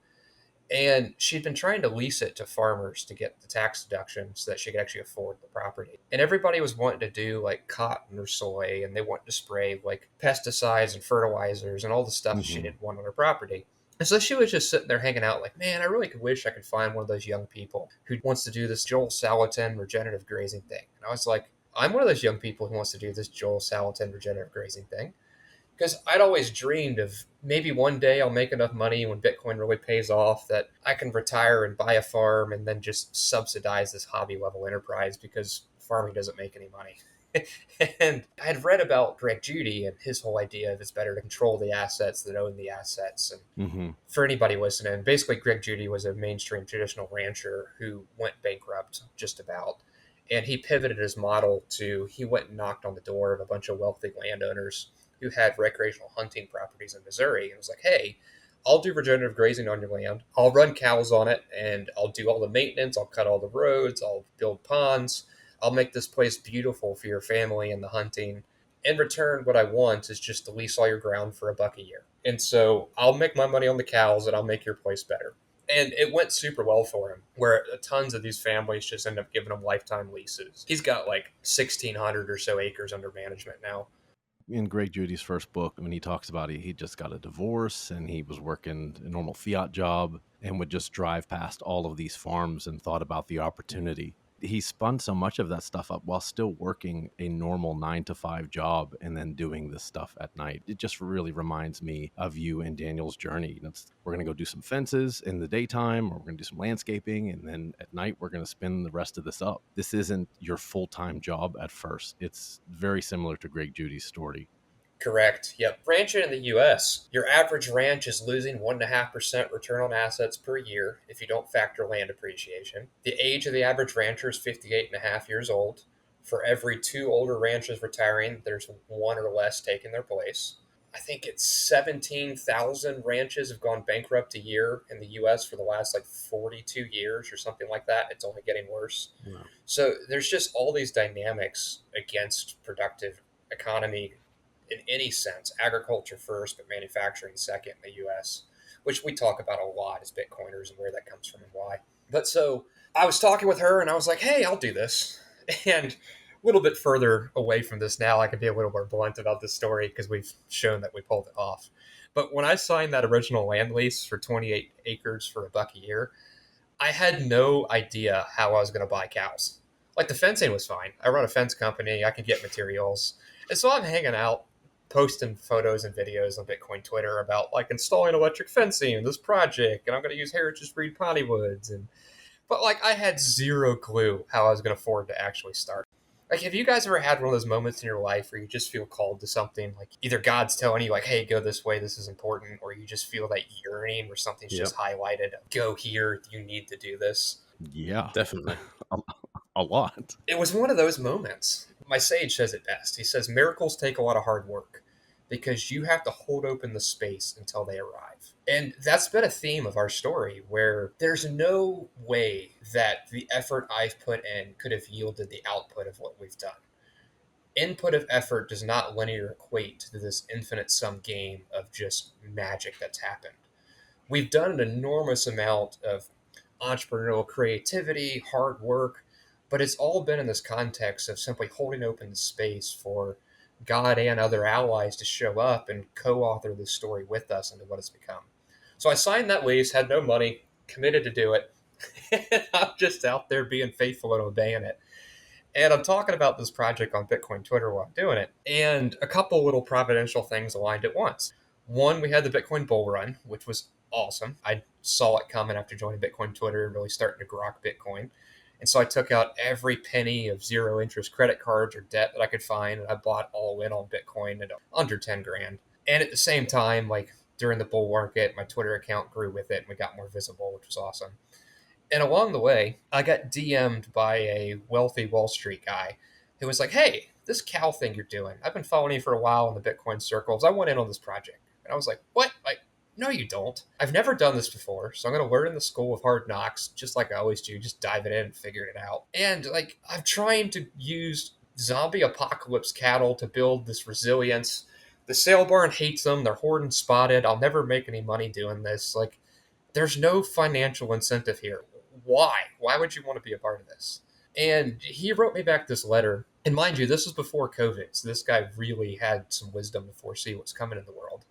and she'd been trying to lease it to farmers to get the tax deduction so that she could actually afford the property. And everybody was wanting to do like cotton or soy, and they wanted to spray like pesticides and fertilizers and all the stuff that she didn't want on her property. And so she was just sitting there hanging out like, man, I really could wish I could find one of those young people who wants to do this Joel Salatin regenerative grazing thing. And I was like, I'm one of those young people who wants to do this Joel Salatin regenerative grazing thing. Because I'd always dreamed of maybe one day I'll make enough money when Bitcoin really pays off that I can retire and buy a farm and then just subsidize this hobby level enterprise, because farming doesn't make any money. And I had read about Greg Judy and his whole idea of it's better to control the assets than own the assets. And for anybody listening, basically Greg Judy was a mainstream traditional rancher who went bankrupt just about. And he pivoted his model to, he went and knocked on the door of a bunch of wealthy landowners who had recreational hunting properties in Missouri, and was like, hey, I'll do regenerative grazing on your land. I'll run cows on it, and I'll do all the maintenance. I'll cut all the roads. I'll build ponds. I'll make this place beautiful for your family and the hunting. In return, what I want is just to lease all your ground for $1 a year. And so I'll make my money on the cows, and I'll make your place better. And it went super well for him, where tons of these families just end up giving him lifetime leases. He's got like 1,600 or so acres under management now. In Greg Judy's first book, when he talks about it, he just got a divorce and he was working a normal fiat job and would just drive past all of these farms and thought about the opportunity. He spun so much of that stuff up while still working a normal 9-to-5 job and then doing this stuff at night. It just really reminds me of you and Daniel's journey. We're going to go do some fences in the daytime, or we're going to do some landscaping, and then at night we're going to spin the rest of this up. This isn't your full-time job at first. It's very similar to Greg Judy's story. Correct. Yep. Ranching in the U.S., your average ranch is losing 1.5% return on assets per year if you don't factor land appreciation. The age of the average rancher is 58.5 years old. For every 2 older ranchers retiring, there's 1 or less taking their place. I think it's 17,000 ranches have gone bankrupt a year in the US for the last like 42 years or something like that. It's only getting worse. Wow. So there's just all these dynamics against productive economy in any sense, agriculture first, but manufacturing second in the US, which we talk about a lot as Bitcoiners and where that comes from and why. But so I was talking with her and I was like, hey, I'll do this. And a little bit further away from this now, I can be a little more blunt about this story because we've shown that we pulled it off. But when I signed that original land lease for 28 acres for $1 a year, I had no idea how I was going to buy cows. Like the fencing was fine. I run a fence company. I can get materials. And so I'm hanging out, posting photos and videos on Bitcoin Twitter about like installing electric fencing in this project. And I'm going to use heritage breed potty woods. But like I had zero clue how I was going to afford to actually start. Like, have you guys ever had one of those moments in your life where you just feel called to something? Like either God's telling you, like, hey, go this way, this is important, or you just feel that yearning where something's Yep. just highlighted, go here, you need to do this. Yeah, Definitely. a lot. It was one of those moments. My sage says it best. He says, miracles take a lot of hard work because you have to hold open the space until they arrive. And that's been a theme of our story where there's no way that the effort I've put in could have yielded the output of what we've done. Input of effort does not linear equate to this infinite sum game of just magic that's happened. We've done an enormous amount of entrepreneurial creativity, hard work, but it's all been in this context of simply holding open the space for God and other allies to show up and co-author this story with us into what it's become. So I signed that lease, had no money, committed to do it. I'm just out there being faithful and obeying it. And I'm talking about this project on Bitcoin Twitter while I'm doing it. And a couple little providential things aligned at once. One, we had the Bitcoin bull run, which was awesome. I saw it coming after joining Bitcoin Twitter and really starting to grok Bitcoin. And so I took out every penny of zero interest credit cards or debt that I could find, and I bought all in on Bitcoin at under 10 grand. And at the same time, like during the bull market, my Twitter account grew with it and we got more visible, which was awesome. And along the way, I got DM'd by a wealthy Wall Street guy who was like, hey, this cow thing you're doing, I've been following you for a while in the Bitcoin circles. I went in on this project. And I was like, what? Like, no, you don't. I've never done this before. So I'm going to learn in the school of hard knocks, just like I always do, just diving in and figuring it out. And like, I'm trying to use zombie apocalypse cattle to build this resilience. The sale barn hates them. They're hoarding spotted. I'll never make any money doing this. Like, there's no financial incentive here. Why? Why would you want to be a part of this? And he wrote me back this letter. And mind you, this was before COVID. So this guy really had some wisdom to foresee what's coming in the world.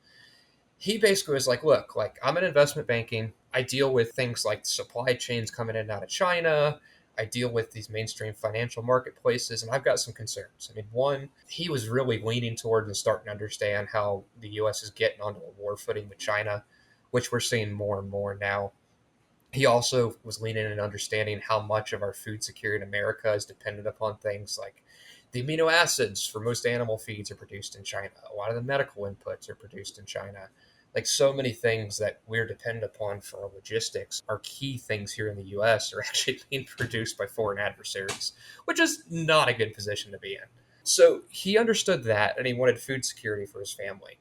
He basically was like, look, like I'm in investment banking. I deal with things like supply chains coming in and out of China. I deal with these mainstream financial marketplaces, and I've got some concerns. I mean, one, he was really leaning toward and starting to understand how the U.S. is getting onto a war footing with China, which we're seeing more and more now. He also was leaning in understanding how much of our food security in America is dependent upon things like the amino acids for most animal feeds are produced in China. A lot of the medical inputs are produced in China. Like so many things that we're dependent upon for our logistics, our key things here in the US are actually being produced by foreign adversaries, which is not a good position to be in. So he understood that and he wanted food security for his family.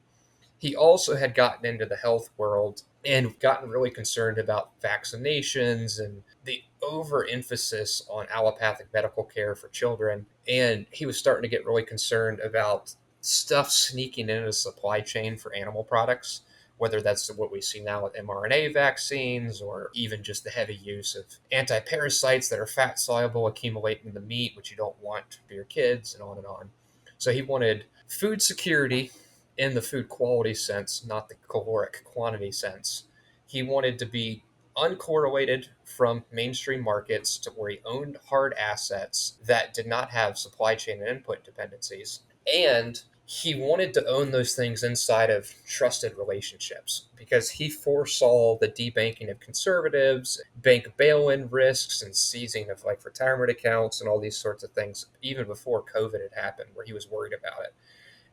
He also had gotten into the health world and gotten really concerned about vaccinations and the overemphasis on allopathic medical care for children. And he was starting to get really concerned about stuff sneaking into the supply chain for animal products, whether that's what we see now with mRNA vaccines or even just the heavy use of anti-parasites that are fat soluble accumulating in the meat, which you don't want for your kids, and on and on. So he wanted food security in the food quality sense, not the caloric quantity sense. He wanted to be uncorrelated from mainstream markets to where he owned hard assets that did not have supply chain and input dependencies. And he wanted to own those things inside of trusted relationships because he foresaw the debanking of conservatives, bank bail-in risks, and seizing of like retirement accounts and all these sorts of things even before COVID had happened, where he was worried about it.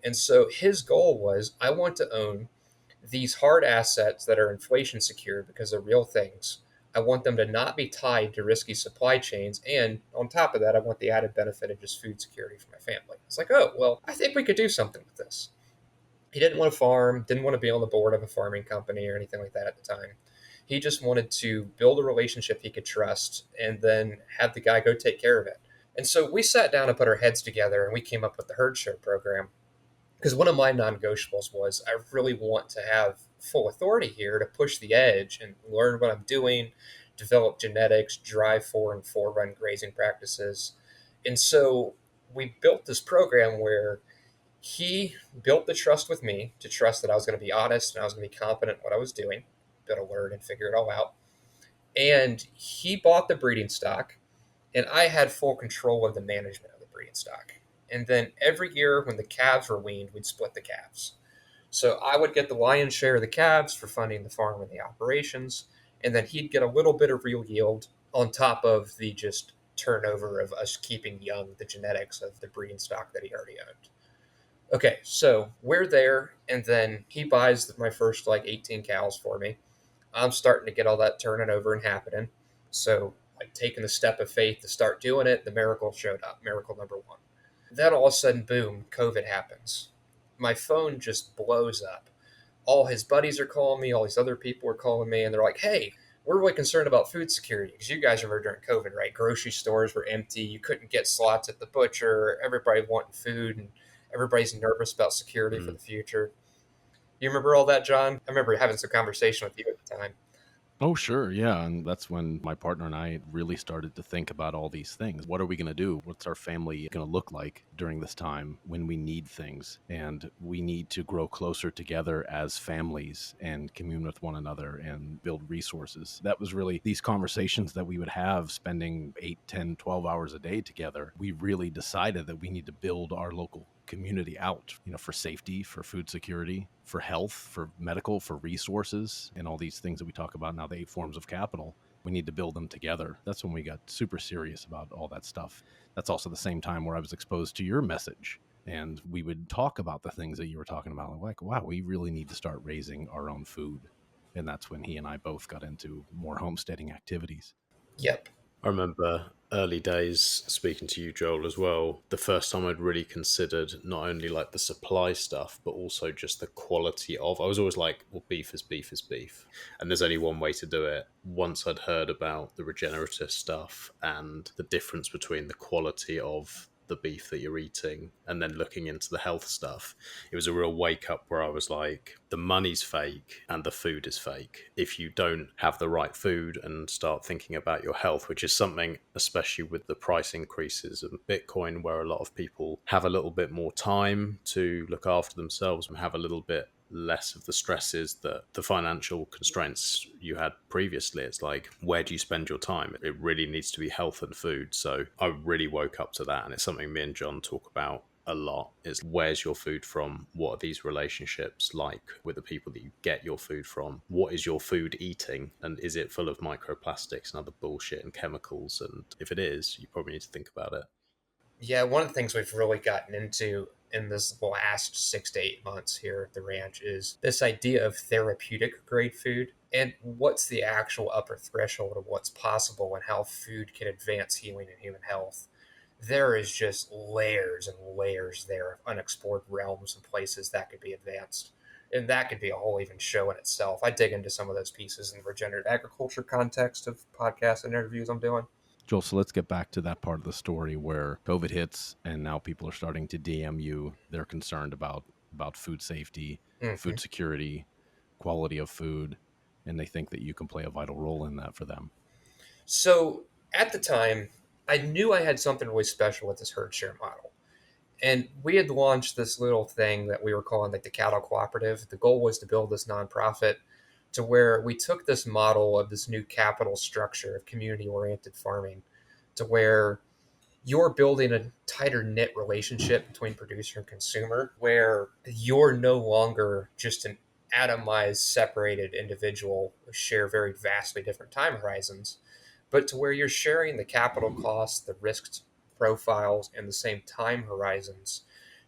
And so his goal was, I want to own these hard assets that are inflation secured because they're real things. I want them to not be tied to risky supply chains. And on top of that, I want the added benefit of just food security for my family. It's like, oh, well, I think we could do something with this. He didn't want to farm, didn't want to be on the board of a farming company or anything like that at the time. He just wanted to build a relationship he could trust and then have the guy go take care of it. And so we sat down and put our heads together and we came up with the herd share program. Because one of my non-negotiables was I really want to have full authority here to push the edge and learn what I'm doing, develop genetics, drive for and run grazing practices. And so we built this program where he built the trust with me to trust that I was going to be honest and I was going to be competent in what I was doing, be able to learn and figure it all out. And he bought the breeding stock, and I had full control of the management of the breeding stock. And then every year when the calves were weaned, we'd split the calves. So I would get the lion's share of the calves for funding the farm and the operations, and then he'd get a little bit of real yield on top of the just turnover of us keeping young the genetics of the breeding stock that he already owned. Okay, so we're there, and then he buys my first like 18 cows for me. I'm starting to get all that turning over and happening. So, like, taking the step of faith to start doing it, the miracle showed up, miracle number one. Then all of a sudden, boom, COVID happens. My phone just blows up. All his buddies are calling me, all these other people are calling me, and they're like, hey, we're really concerned about food security because you guys remember during COVID, right? Grocery stores were empty. You couldn't get slots at the butcher. Everybody wanting food, and everybody's nervous about security for the future. You remember all that, John? I remember having some conversation with you at the time. Oh, sure. Yeah. And that's when my partner and I really started to think about all these things. What are we going to do? What's our family going to look like during this time when we need things? And we need to grow closer together as families and commune with one another and build resources. That was really these conversations that we would have spending 8, 10, 12 hours a day together. We really decided that we need to build our local community out, for safety, for food security, for health, for medical, for resources, and all these things that we talk about now, the 8 forms of capital. We need to build them together. That's when we got super serious about all that stuff. That's also the same time where I was exposed to your message. And we would talk about the things that you were talking about. Like, wow, we really need to start raising our own food. And that's when he and I both got into more homesteading activities. Yep. I remember early days speaking to you, Joel, as well. The first time I'd really considered not only like the supply stuff, but also just the quality of. I was always like, well, beef is beef is beef. And there's only one way to do it. Once I'd heard about the regenerative stuff and the difference between the quality of the beef that you're eating and then looking into the health stuff, it was a real wake up where I was like, the money's fake and the food is fake if you don't have the right food and start thinking about your health, which is something, especially with the price increases of Bitcoin, where a lot of people have a little bit more time to look after themselves and have a little bit less of the stresses, that the financial constraints you had previously. It's like, where do you spend your time? It really needs to be health and food. So I really woke up to that, and it's something me and John talk about a lot, is where's your food from? What are these relationships like with the people that you get your food from? What is your food eating? And is it full of microplastics and other bullshit and chemicals? And if it is, you probably need to think about it. Yeah, one of the things we've really gotten into in this last 6 to 8 months here at the ranch is this idea of therapeutic grade food and what's the actual upper threshold of what's possible and how food can advance healing and human health. There is just layers and layers there of unexplored realms and places that could be advanced. And that could be a whole even show in itself. I dig into some of those pieces in the regenerative agriculture context of podcasts and interviews I'm doing. Joel, so let's get back to that part of the story where COVID hits and now people are starting to DM you. They're concerned about food safety, food security, quality of food, and they think that you can play a vital role in that for them. So at the time, I knew I had something really special with this herd share model. And we had launched this little thing that we were calling like the Cattle Cooperative. The goal was to build this nonprofit to where we took this model of this new capital structure of community-oriented farming to where you're building a tighter knit relationship between producer and consumer, where you're no longer just an atomized, separated individual who share very vastly different time horizons, but to where you're sharing the capital costs, the risk profiles, and the same time horizons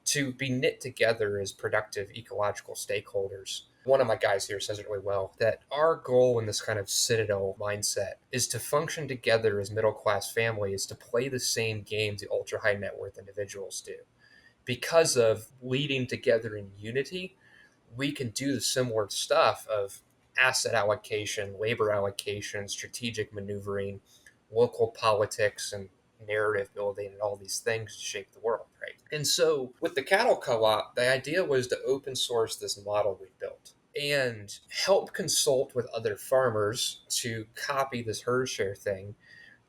to be knit together as productive ecological stakeholders. One of my guys here says it really well, that our goal in this kind of citadel mindset is to function together as middle-class families, to play the same games the ultra-high net worth individuals do. Because of leading together in unity, we can do the similar stuff of asset allocation, labor allocation, strategic maneuvering, local politics, and narrative building, and all these things to shape the world, right? And so with the cattle co-op, the idea was to open source this model we built and help consult with other farmers to copy this herd share thing,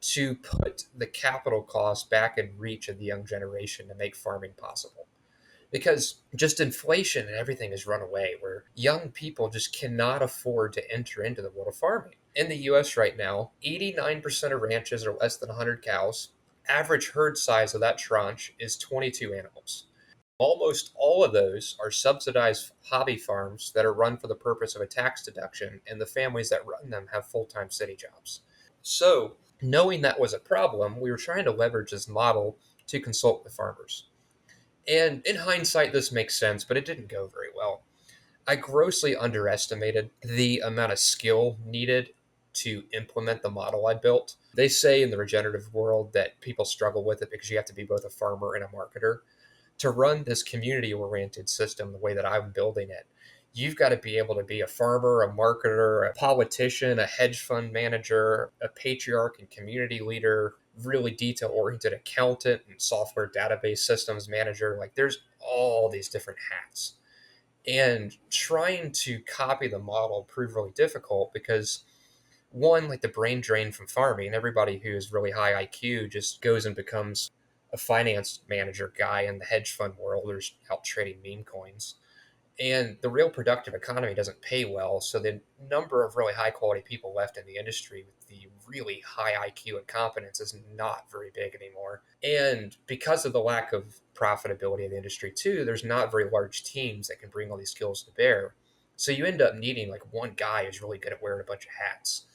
to put the capital cost back in reach of the young generation to make farming possible. Because just inflation and everything has run away, where young people just cannot afford to enter into the world of farming. In the US right now, 89% of ranches are less than 100 cows. Average herd size of that tranche is 22 animals. Almost all of those are subsidized hobby farms that are run for the purpose of a tax deduction, and the families that run them have full time city jobs. So, knowing that was a problem, we were trying to leverage this model to consult with farmers. And in hindsight, this makes sense, but it didn't go very well. I grossly underestimated the amount of skill needed to implement the model I built. They say in the regenerative world that people struggle with it because you have to be both a farmer and a marketer. To run this community oriented system the way that I'm building it, you've got to be able to be a farmer, a marketer, a politician, a hedge fund manager, a patriarch and community leader, really detail oriented accountant and software database systems manager. Like there's all these different hats. And trying to copy the model proved really difficult because one, like the brain drain from farming, everybody who's really high IQ just goes and becomes a finance manager guy in the hedge fund world or out trading meme coins. And the real productive economy doesn't pay well. So the number of really high quality people left in the industry with the really high IQ and competence is not very big anymore. And because of the lack of profitability of the industry, too, there's not very large teams that can bring all these skills to bear. So you end up needing like one guy who's really good at wearing a bunch of hats.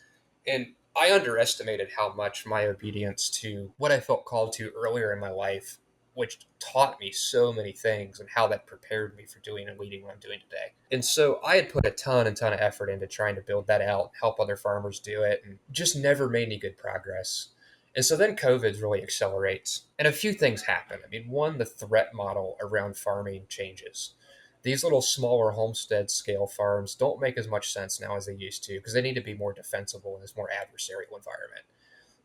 And I underestimated how much my obedience to what I felt called to earlier in my life, which taught me so many things and how that prepared me for doing and leading what I'm doing today. And so I had put a ton of effort into trying to build that out, help other farmers do it, and just never made any good progress. And so then COVID really accelerates, and a few things happen. I mean, one, the threat model around farming changes. These little smaller homestead scale farms don't make as much sense now as they used to because they need to be more defensible in this more adversarial environment.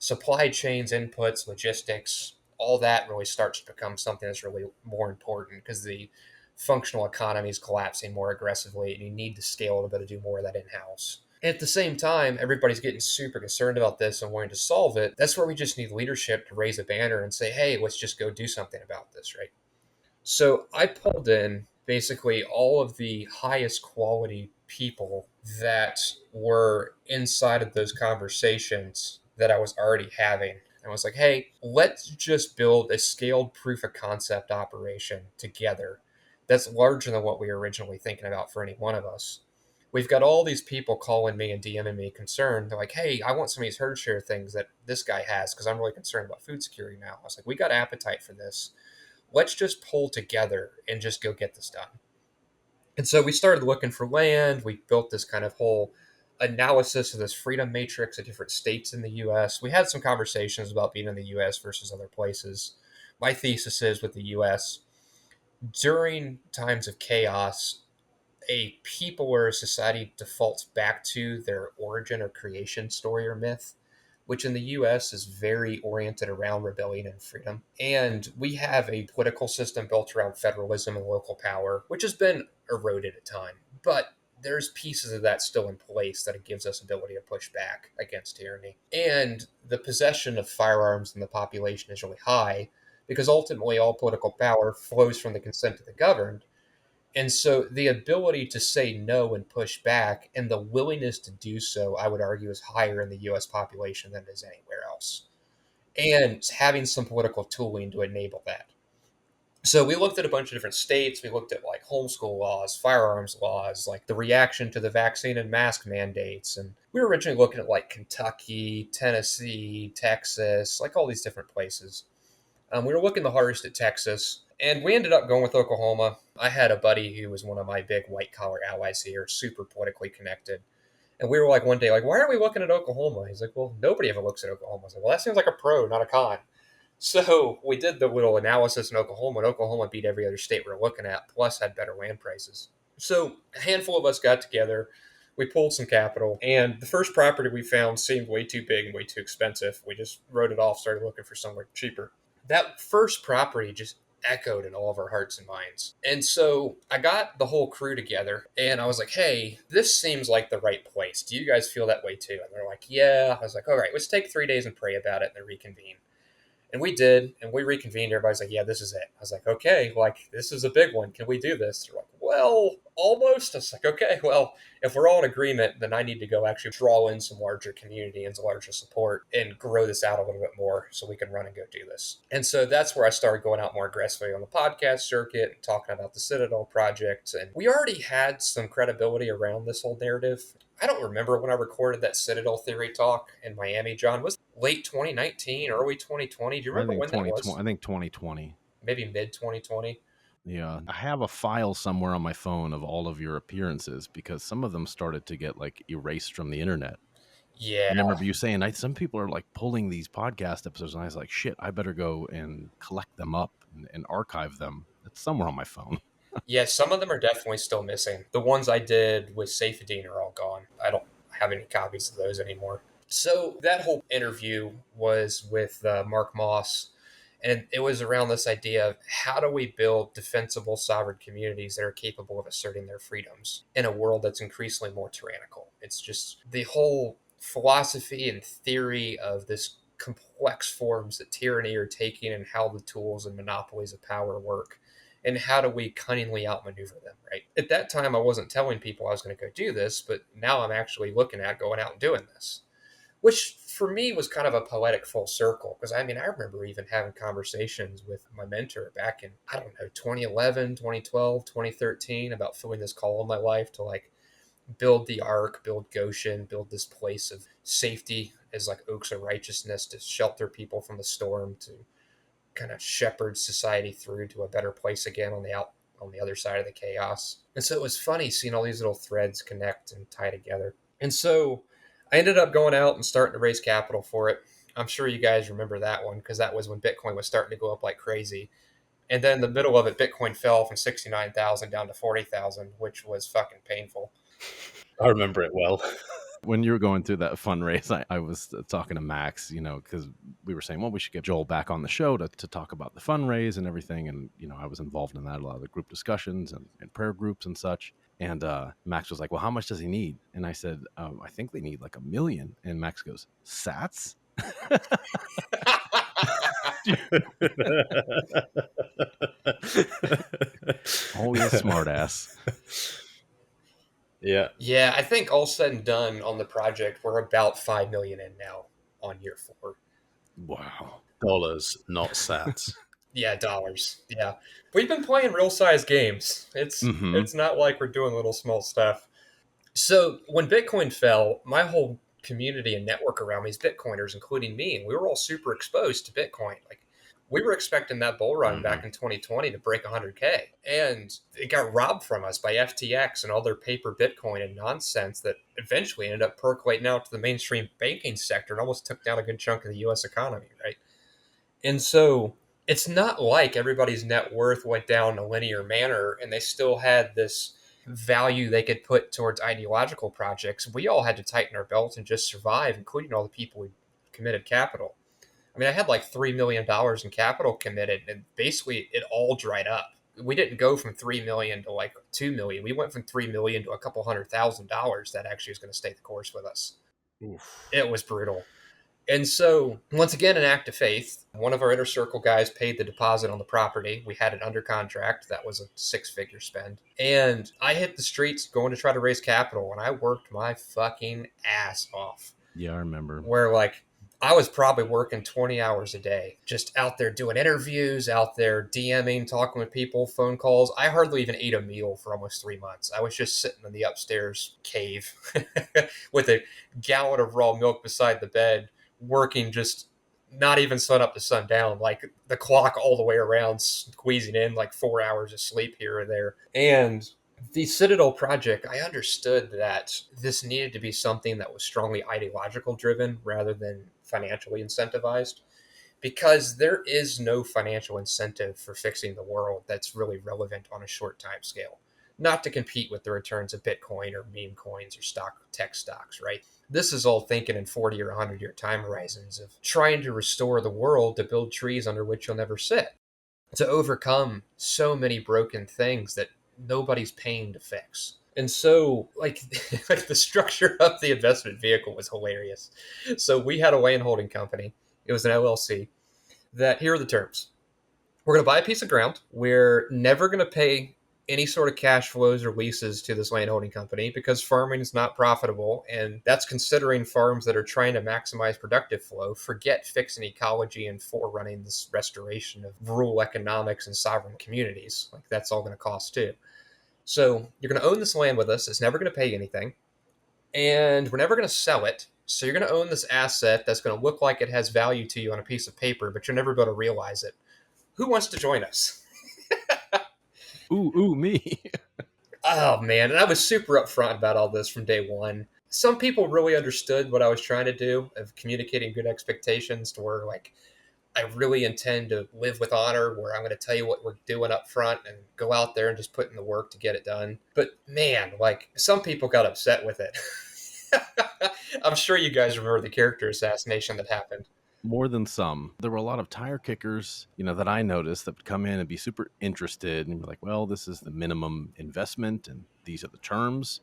Supply chains, inputs, logistics, all that really starts to become something that's really more important because the functional economy is collapsing more aggressively and you need to scale a little bit to do more of that in-house. And at the same time, everybody's getting super concerned about this and wanting to solve it. That's where we just need leadership to raise a banner and say, hey, let's just go do something about this, right? So I pulled in basically all of the highest quality people that were inside of those conversations that I was already having. I was like, hey, let's just build a scaled proof of concept operation together that's larger than what we were originally thinking about for any one of us. We've got all these people calling me and DMing me concerned. They're like, hey, I want some of these herd share things that this guy has because I'm really concerned about food security now. I was like, we got appetite for this. Let's just pull together and just go get this done. And so we started looking for land. We built this kind of whole analysis of this freedom matrix of different states in the US. We had some conversations about being in the US versus other places. My thesis is with the US, during times of chaos, a people or a society defaults back to their origin or creation story or myth, which in the US is very oriented around rebellion and freedom. And we have a political system built around federalism and local power, which has been eroded at time. But there's pieces of that still in place that it gives us ability to push back against tyranny. And the possession of firearms in the population is really high because ultimately all political power flows from the consent of the governed. And so the ability to say no and push back and the willingness to do so, I would argue, is higher in the US population than it is anywhere else. And having some political tooling to enable that. So we looked at a bunch of different states. We looked at like homeschool laws, firearms laws, like the reaction to the vaccine and mask mandates. And we were originally looking at like Kentucky, Tennessee, Texas, like all these different places. We were looking the hardest at Texas, and we ended up going with Oklahoma. I had a buddy who was one of my big white collar allies here, super politically connected. And we were like one day, like, why aren't we looking at Oklahoma? He's like, well, nobody ever looks at Oklahoma. I was like, well, that seems like a pro, not a con. So we did the little analysis in Oklahoma, and Oklahoma beat every other state we were looking at, plus had better land prices. So a handful of us got together. We pulled some capital, and the first property we found seemed way too big and way too expensive. We just wrote it off, started looking for somewhere cheaper. That first property just echoed in all of our hearts and minds. And so I got the whole crew together and I was like, hey, this seems like the right place. Do you guys feel that way too? And they're like, yeah. I was like, all right, let's take 3 days and pray about it and then reconvene. And we did, and we reconvened. Everybody's like, yeah, this is it. I was like, okay, like, this is a big one. Can we do this? They're like, well, almost. I was like, okay, well, if we're all in agreement, then I need to go actually draw in some larger community and some larger support and grow this out a little bit more so we can run and go do this. And so that's where I started going out more aggressively on the podcast circuit and talking about the Citadel project. And we already had some credibility around this whole narrative. I don't remember when I recorded that Citadel theory talk in Miami, John. Was it late 2019, early 2020? Do you I remember think when that 2020. was? I think 2020. Maybe mid 2020. Yeah, I have a file somewhere on my phone of all of your appearances because some of them started to get like erased from the internet. Yeah. And I remember you saying, some people are like pulling these podcast episodes, and I was like, shit, I better go and collect them up and archive them. It's somewhere on my phone. Yeah, some of them are definitely still missing. The ones I did with Safedine are all gone. I don't have any copies of those anymore. So that whole interview was with Mark Moss, and it was around this idea of how do we build defensible sovereign communities that are capable of asserting their freedoms in a world that's increasingly more tyrannical. It's just the whole philosophy and theory of this complex forms that tyranny are taking and how the tools and monopolies of power work and how do we cunningly outmaneuver them, right? At that time, I wasn't telling people I was going to go do this, but now I'm actually looking at going out and doing this, which for me was kind of a poetic full circle. Because I mean, I remember even having conversations with my mentor back in, I don't know, 2011, 2012, 2013 about feeling this call in my life to like build the Ark, build Goshen, build this place of safety as like oaks of righteousness to shelter people from the storm, to kind of shepherd society through to a better place again on the other side of the chaos. And so it was funny seeing all these little threads connect and tie together. And so I ended up going out and starting to raise capital for it. I'm sure you guys remember that one because that was when Bitcoin was starting to go up like crazy. And then in the middle of it, Bitcoin fell from 69,000 down to 40,000, which was fucking painful. I remember it well. When you were going through that fundraise, I was talking to Max, because we were saying, well, we should get Joel back on the show to talk about the fundraise and everything. And, I was involved in that, a lot of the group discussions and prayer groups and such. And Max was like, well, how much does he need? And I said, I think they need like $1 million. And Max goes, Sats? Always a smart ass. Yeah. Yeah, I think all said and done on the project, we're about 5 million in now on year 4. Wow. Dollars, not sats. Yeah, dollars. Yeah. We've been playing real size games. Mhm. It's not like we're doing little small stuff. So when Bitcoin fell, my whole community and network around me is Bitcoiners, including me, and we were all super exposed to Bitcoin. Like we were expecting that bull run back in 2020 to break 100K, and it got robbed from us by FTX and all their paper Bitcoin and nonsense that eventually ended up percolating out to the mainstream banking sector and almost took down a good chunk of the U.S. economy, right? And so it's not like everybody's net worth went down in a linear manner and they still had this value they could put towards ideological projects. We all had to tighten our belts and just survive, including all the people who committed capital. I mean, I had like $3 million in capital committed, and basically it all dried up. We didn't go from 3 million to like 2 million. We went from 3 million to a couple $100,000 that actually is going to stay the course with us. Oof. It was brutal. And so, once again, an act of faith. One of our inner circle guys paid the deposit on the property. We had it under contract. That was a 6-figure spend. And I hit the streets going to try to raise capital, and I worked my fucking ass off. Yeah, I remember. Where, like, I was probably working 20 hours a day, just out there doing interviews, out there DMing, talking with people, phone calls. I hardly even ate a meal for almost 3 months. I was just sitting in the upstairs cave with a gallon of raw milk beside the bed, working just not even sun up to sun down, like the clock all the way around, squeezing in like 4 hours of sleep here or there. And the Citadel project, I understood that this needed to be something that was strongly ideological driven rather than financially incentivized, because there is no financial incentive for fixing the world that's really relevant on a short time scale. not to compete with the returns of Bitcoin or meme coins or tech stocks, right? This is all thinking in 40 or 100-year time horizons of trying to restore the world to build trees under which you'll never sit, to overcome so many broken things that nobody's paying to fix. And so, like, like the structure of the investment vehicle was hilarious. So we had a land holding company. It was an LLC. That here are the terms: we're going to buy a piece of ground. We're never going to pay any sort of cash flows or leases to this land holding company because farming is not profitable. And that's considering farms that are trying to maximize productive flow, forget fixing ecology and forerunning this restoration of rural economics and sovereign communities. Like, that's all going to cost too. So you're going to own this land with us. It's never going to pay anything. And we're never going to sell it. So you're going to own this asset that's going to look like it has value to you on a piece of paper, but you'll never be able to realize it. Who wants to join us? Ooh, me. Oh, man. And I was super upfront about all this from day one. Some people really understood what I was trying to do of communicating good expectations to where, like, I really intend to live with honor, where I'm going to tell you what we're doing up front and go out there and just put in the work to get it done. But man, like, some people got upset with it. I'm sure you guys remember the character assassination that happened. More than some. There were a lot of tire kickers, that I noticed that would come in and be super interested and be like, well, this is the minimum investment and these are the terms.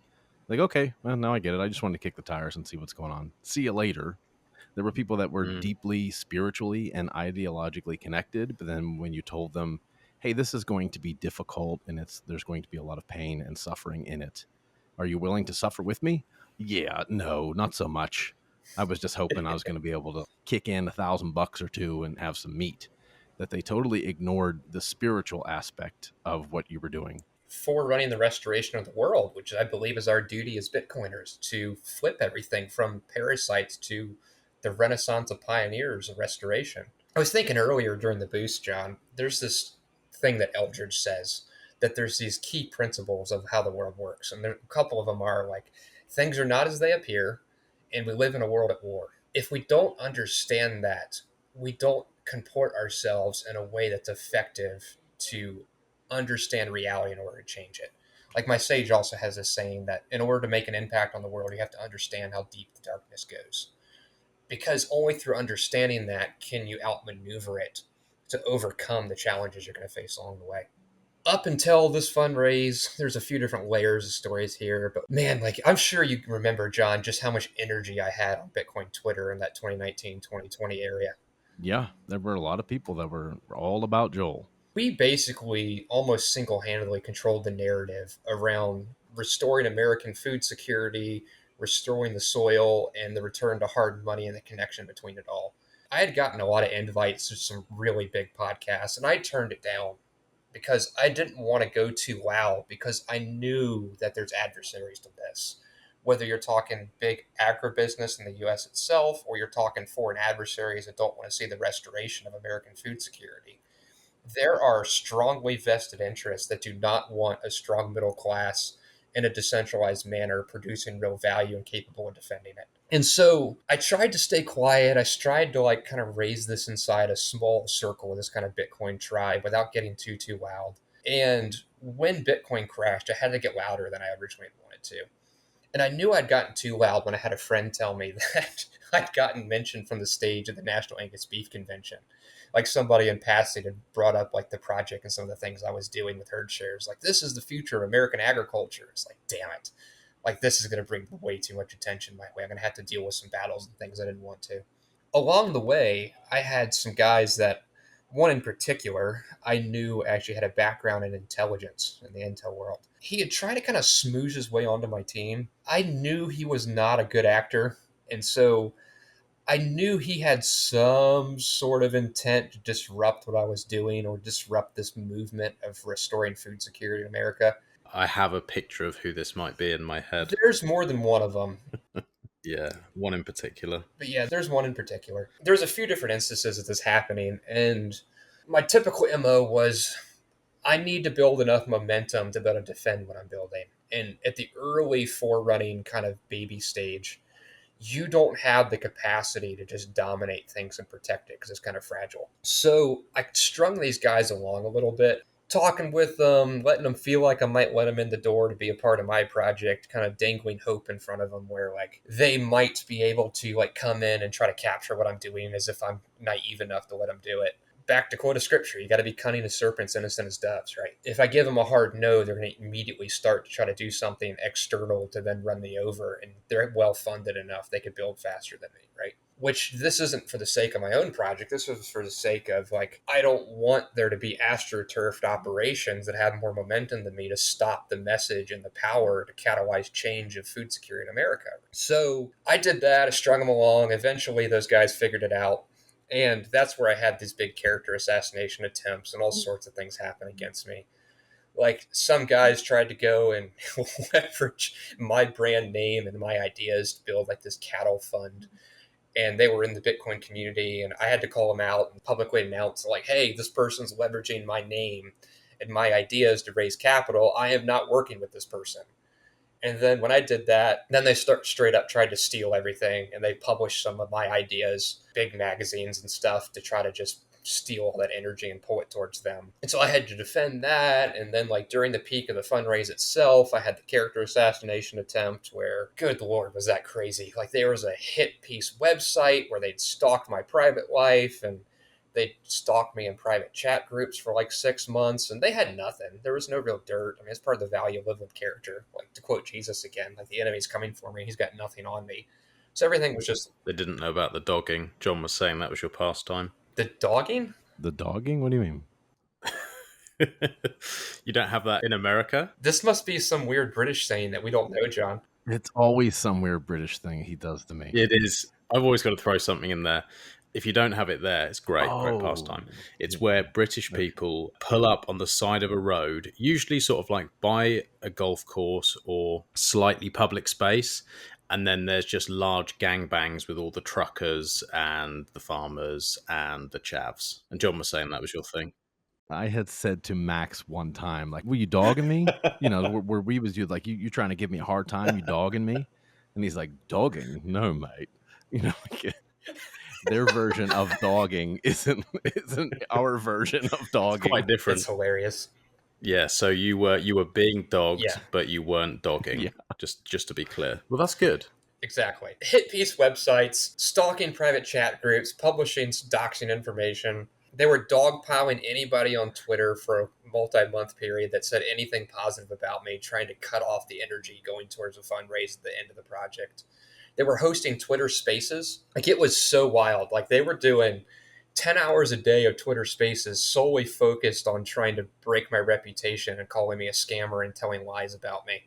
Like, okay, well, now I get it. I just wanted to kick the tires and see what's going on. See you later. There were people that were deeply spiritually and ideologically connected, but then when you told them, hey, this is going to be difficult and there's going to be a lot of pain and suffering in it. Are you willing to suffer with me? Yeah, no, not so much. I was just hoping I was going to be able to kick in $1,000 or two and have some meat. That they totally ignored the spiritual aspect of what you were doing. For running the restoration of the world, which I believe is our duty as Bitcoiners, to flip everything from parasites to the renaissance of pioneers of restoration. I was thinking earlier during the boost, John, there's this thing that Eldridge says, that there's these key principles of how the world works. And a couple of them are like, things are not as they appear, and we live in a world at war. If we don't understand that, we don't comport ourselves in a way that's effective to understand reality in order to change it. Like, my sage also has this saying that in order to make an impact on the world, you have to understand how deep the darkness goes. Because only through understanding that can you outmaneuver it to overcome the challenges you're going to face along the way. Up until this fundraise, there's a few different layers of stories here, but man, like, I'm sure you remember, John, just how much energy I had on Bitcoin Twitter in that 2019, 2020 area. Yeah, there were a lot of people that were all about Joel. We basically almost single-handedly controlled the narrative around restoring American food security, restoring the soil, and the return to hard money and the connection between it all. I had gotten a lot of invites to some really big podcasts, and I turned it down because I didn't want to go too loud, because I knew that there's adversaries to this. Whether you're talking big agribusiness in the U.S. itself, or you're talking foreign adversaries that don't want to see the restoration of American food security, there are strongly vested interests that do not want a strong middle class in a decentralized manner producing real value and capable of defending it. And so I tried to stay quiet. I tried to, like, kind of raise this inside a small circle of this kind of Bitcoin tribe without getting too loud. And when Bitcoin crashed, I had to get louder than I originally wanted to. And I knew I'd gotten too loud when I had a friend tell me that I'd gotten mentioned from the stage at the National Angus Beef Convention. Like, somebody in passing had brought up, like, the project and some of the things I was doing with herd shares. Like, this is the future of American agriculture. It's like, damn it. Like, this is going to bring way too much attention my way. I'm going to have to deal with some battles and things I didn't want to. Along the way, I had some guys that, one in particular, I knew actually had a background in intelligence in the intel world. He had tried to kind of smooze his way onto my team. I knew he was not a good actor, and so I knew he had some sort of intent to disrupt what I was doing or disrupt this movement of restoring food security in America. I have a picture of who this might be in my head. There's more than one of them. Yeah, one in particular. But yeah, there's one in particular. There's a few different instances of this happening, and my typical MO was, I need to build enough momentum to be able to defend what I'm building. And at the early forerunning kind of baby stage, you don't have the capacity to just dominate things and protect it because it's kind of fragile. So I strung these guys along a little bit talking with them, letting them feel like I might let them in the door to be a part of my project, kind of dangling hope in front of them where like they might be able to like come in and try to capture what I'm doing as if I'm naive enough to let them do it. Back to quote of scripture, you got to be cunning as serpents, innocent as doves, right? If I give them a hard no, they're going to immediately start to try to do something external to then run me over, and they're well funded enough they could build faster than me, right? Which this isn't for the sake of my own project. This was for the sake of like, I don't want there to be astroturfed operations that have more momentum than me to stop the message and the power to catalyze change of food security in America. So I did that. I strung them along. Eventually those guys figured it out. And that's where I had these big character assassination attempts and all sorts of things happen against me. Like some guys tried to go and leverage my brand name and my ideas to build like this cattle fund. And they were in the Bitcoin community, and I had to call them out and publicly announce like, hey, this person's leveraging my name and my ideas to raise capital. I am not working with this person. And then when I did that, then they straight up tried to steal everything, and they published some of my ideas, big magazines and stuff, to try to just steal all that energy and pull it towards them. And so I had to defend that. And then like during the peak of the fundraise itself, I had the character assassination attempt where, good Lord, was that crazy. Like there was a hit piece website where they'd stalked my private life, and they stalked me in private chat groups for like 6 months, and they had nothing. There was no real dirt. I mean, it's part of the value of living with character. Like to quote Jesus again, like the enemy's coming for me. He's got nothing on me. So everything was just They didn't know about the dogging. Jon was saying that was your pastime. the dogging. The dogging? What do you mean? You don't have that in America? This must be some weird British saying that we don't know, John. It's always some weird British thing he does to me. It is. I've always got to throw something in there. If you don't have it there, it's great pastime. It's where British people pull up on the side of a road, usually sort of like by a golf course or slightly public space, and then there's just large gangbangs with all the truckers and the farmers and the chavs. And Jon was saying that was your thing. I had said to Max one time, like, "Were you dogging me?" You know, where we was you like, you trying to give me a hard time? You dogging me? And he's like, "Dogging? No, mate." You know, like, their version of dogging isn't our version of dogging. Quite different. It's hilarious. Yeah, so you were being dogged, Yeah. but you weren't dogging. Yeah. Just to be clear. Well, that's good. Exactly. Hit piece websites, stalking private chat groups, publishing doxing information. They were dogpiling anybody on Twitter for a multi-month period that said anything positive about me, trying to cut off the energy going towards a fundraise at the end of the project. They were hosting Twitter spaces. Like it was so wild. Like they were doing 10 hours a day of Twitter spaces solely focused on trying to break my reputation and calling me a scammer and telling lies about me.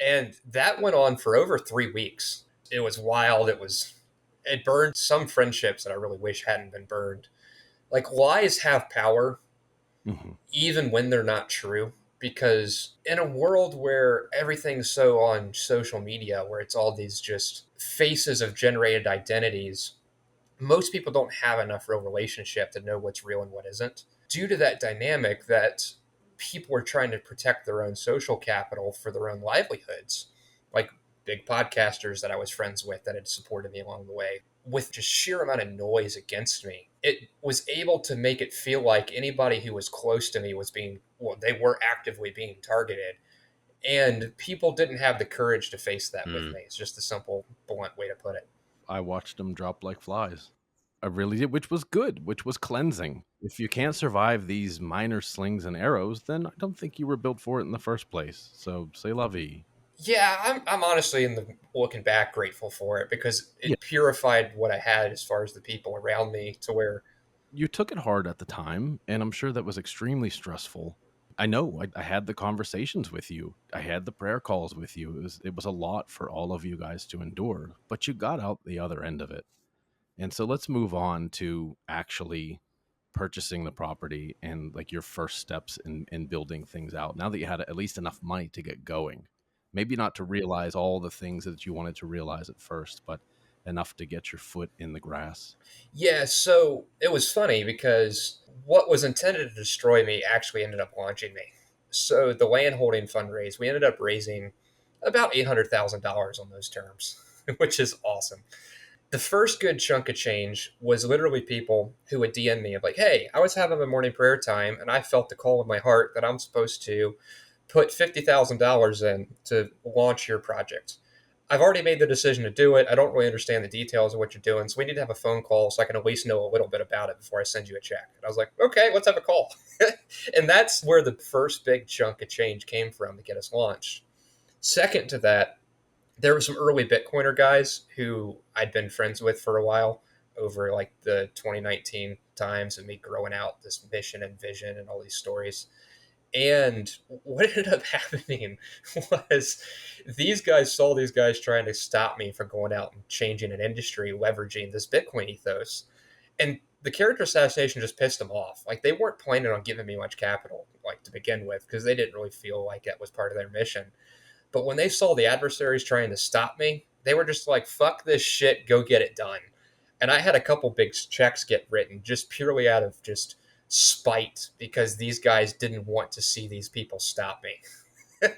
And that went on for over 3 weeks. It was wild. It burned some friendships that I really wish hadn't been burned. Like lies have power, even when they're not true. Because in a world where everything's so on social media, where it's all these just faces of generated identities, most people don't have enough real relationship to know what's real and what isn't. Due to that dynamic that people are trying to protect their own social capital for their own livelihoods, like big podcasters that I was friends with that had supported me along the way, with just sheer amount of noise against me, it was able to make it feel like anybody who was close to me was they were actively being targeted. And people didn't have the courage to face that with me. It's just a simple, blunt way to put it. I watched them drop like flies. I really did, which was good, which was cleansing. If you can't survive these minor slings and arrows, then I don't think you were built for it in the first place. So, c'est la vie. Yeah, I'm honestly, looking back, grateful for it because it purified what I had as far as the people around me to where... You took it hard at the time, and I'm sure that was extremely stressful. I know. I had the conversations with you. I had the prayer calls with you. It was a lot for all of you guys to endure, but you got out the other end of it. And so let's move on to actually purchasing the property and like your first steps in building things out. Now that you had at least enough money to get going, maybe not to realize all the things that you wanted to realize at first, but enough to get your foot in the grass. Yeah, so it was funny because what was intended to destroy me actually ended up launching me. So the land holding fundraise, we ended up raising about $800,000 on those terms, which is awesome. The first good chunk of change was literally people who would DM me of like, hey, I was having a morning prayer time and I felt the call in my heart that I'm supposed to put $50,000 in to launch your project. I've already made the decision to do it. I don't really understand the details of what you're doing. So we need to have a phone call so I can at least know a little bit about it before I send you a check. And I was like, okay, let's have a call. And that's where the first big chunk of change came from to get us launched. Second to that, there were some early Bitcoiner guys who I'd been friends with for a while over like the 2019 times and me growing out this mission and vision and all these stories. And what ended up happening was these guys saw these guys trying to stop me from going out and changing an industry, leveraging this Bitcoin ethos. And the character assassination just pissed them off. Like they weren't planning on giving me much capital, like to begin with, because they didn't really feel like it was part of their mission. But when they saw the adversaries trying to stop me, they were just like, fuck this shit, go get it done. And I had a couple big checks get written just purely out of just spite because these guys didn't want to see these people stop me,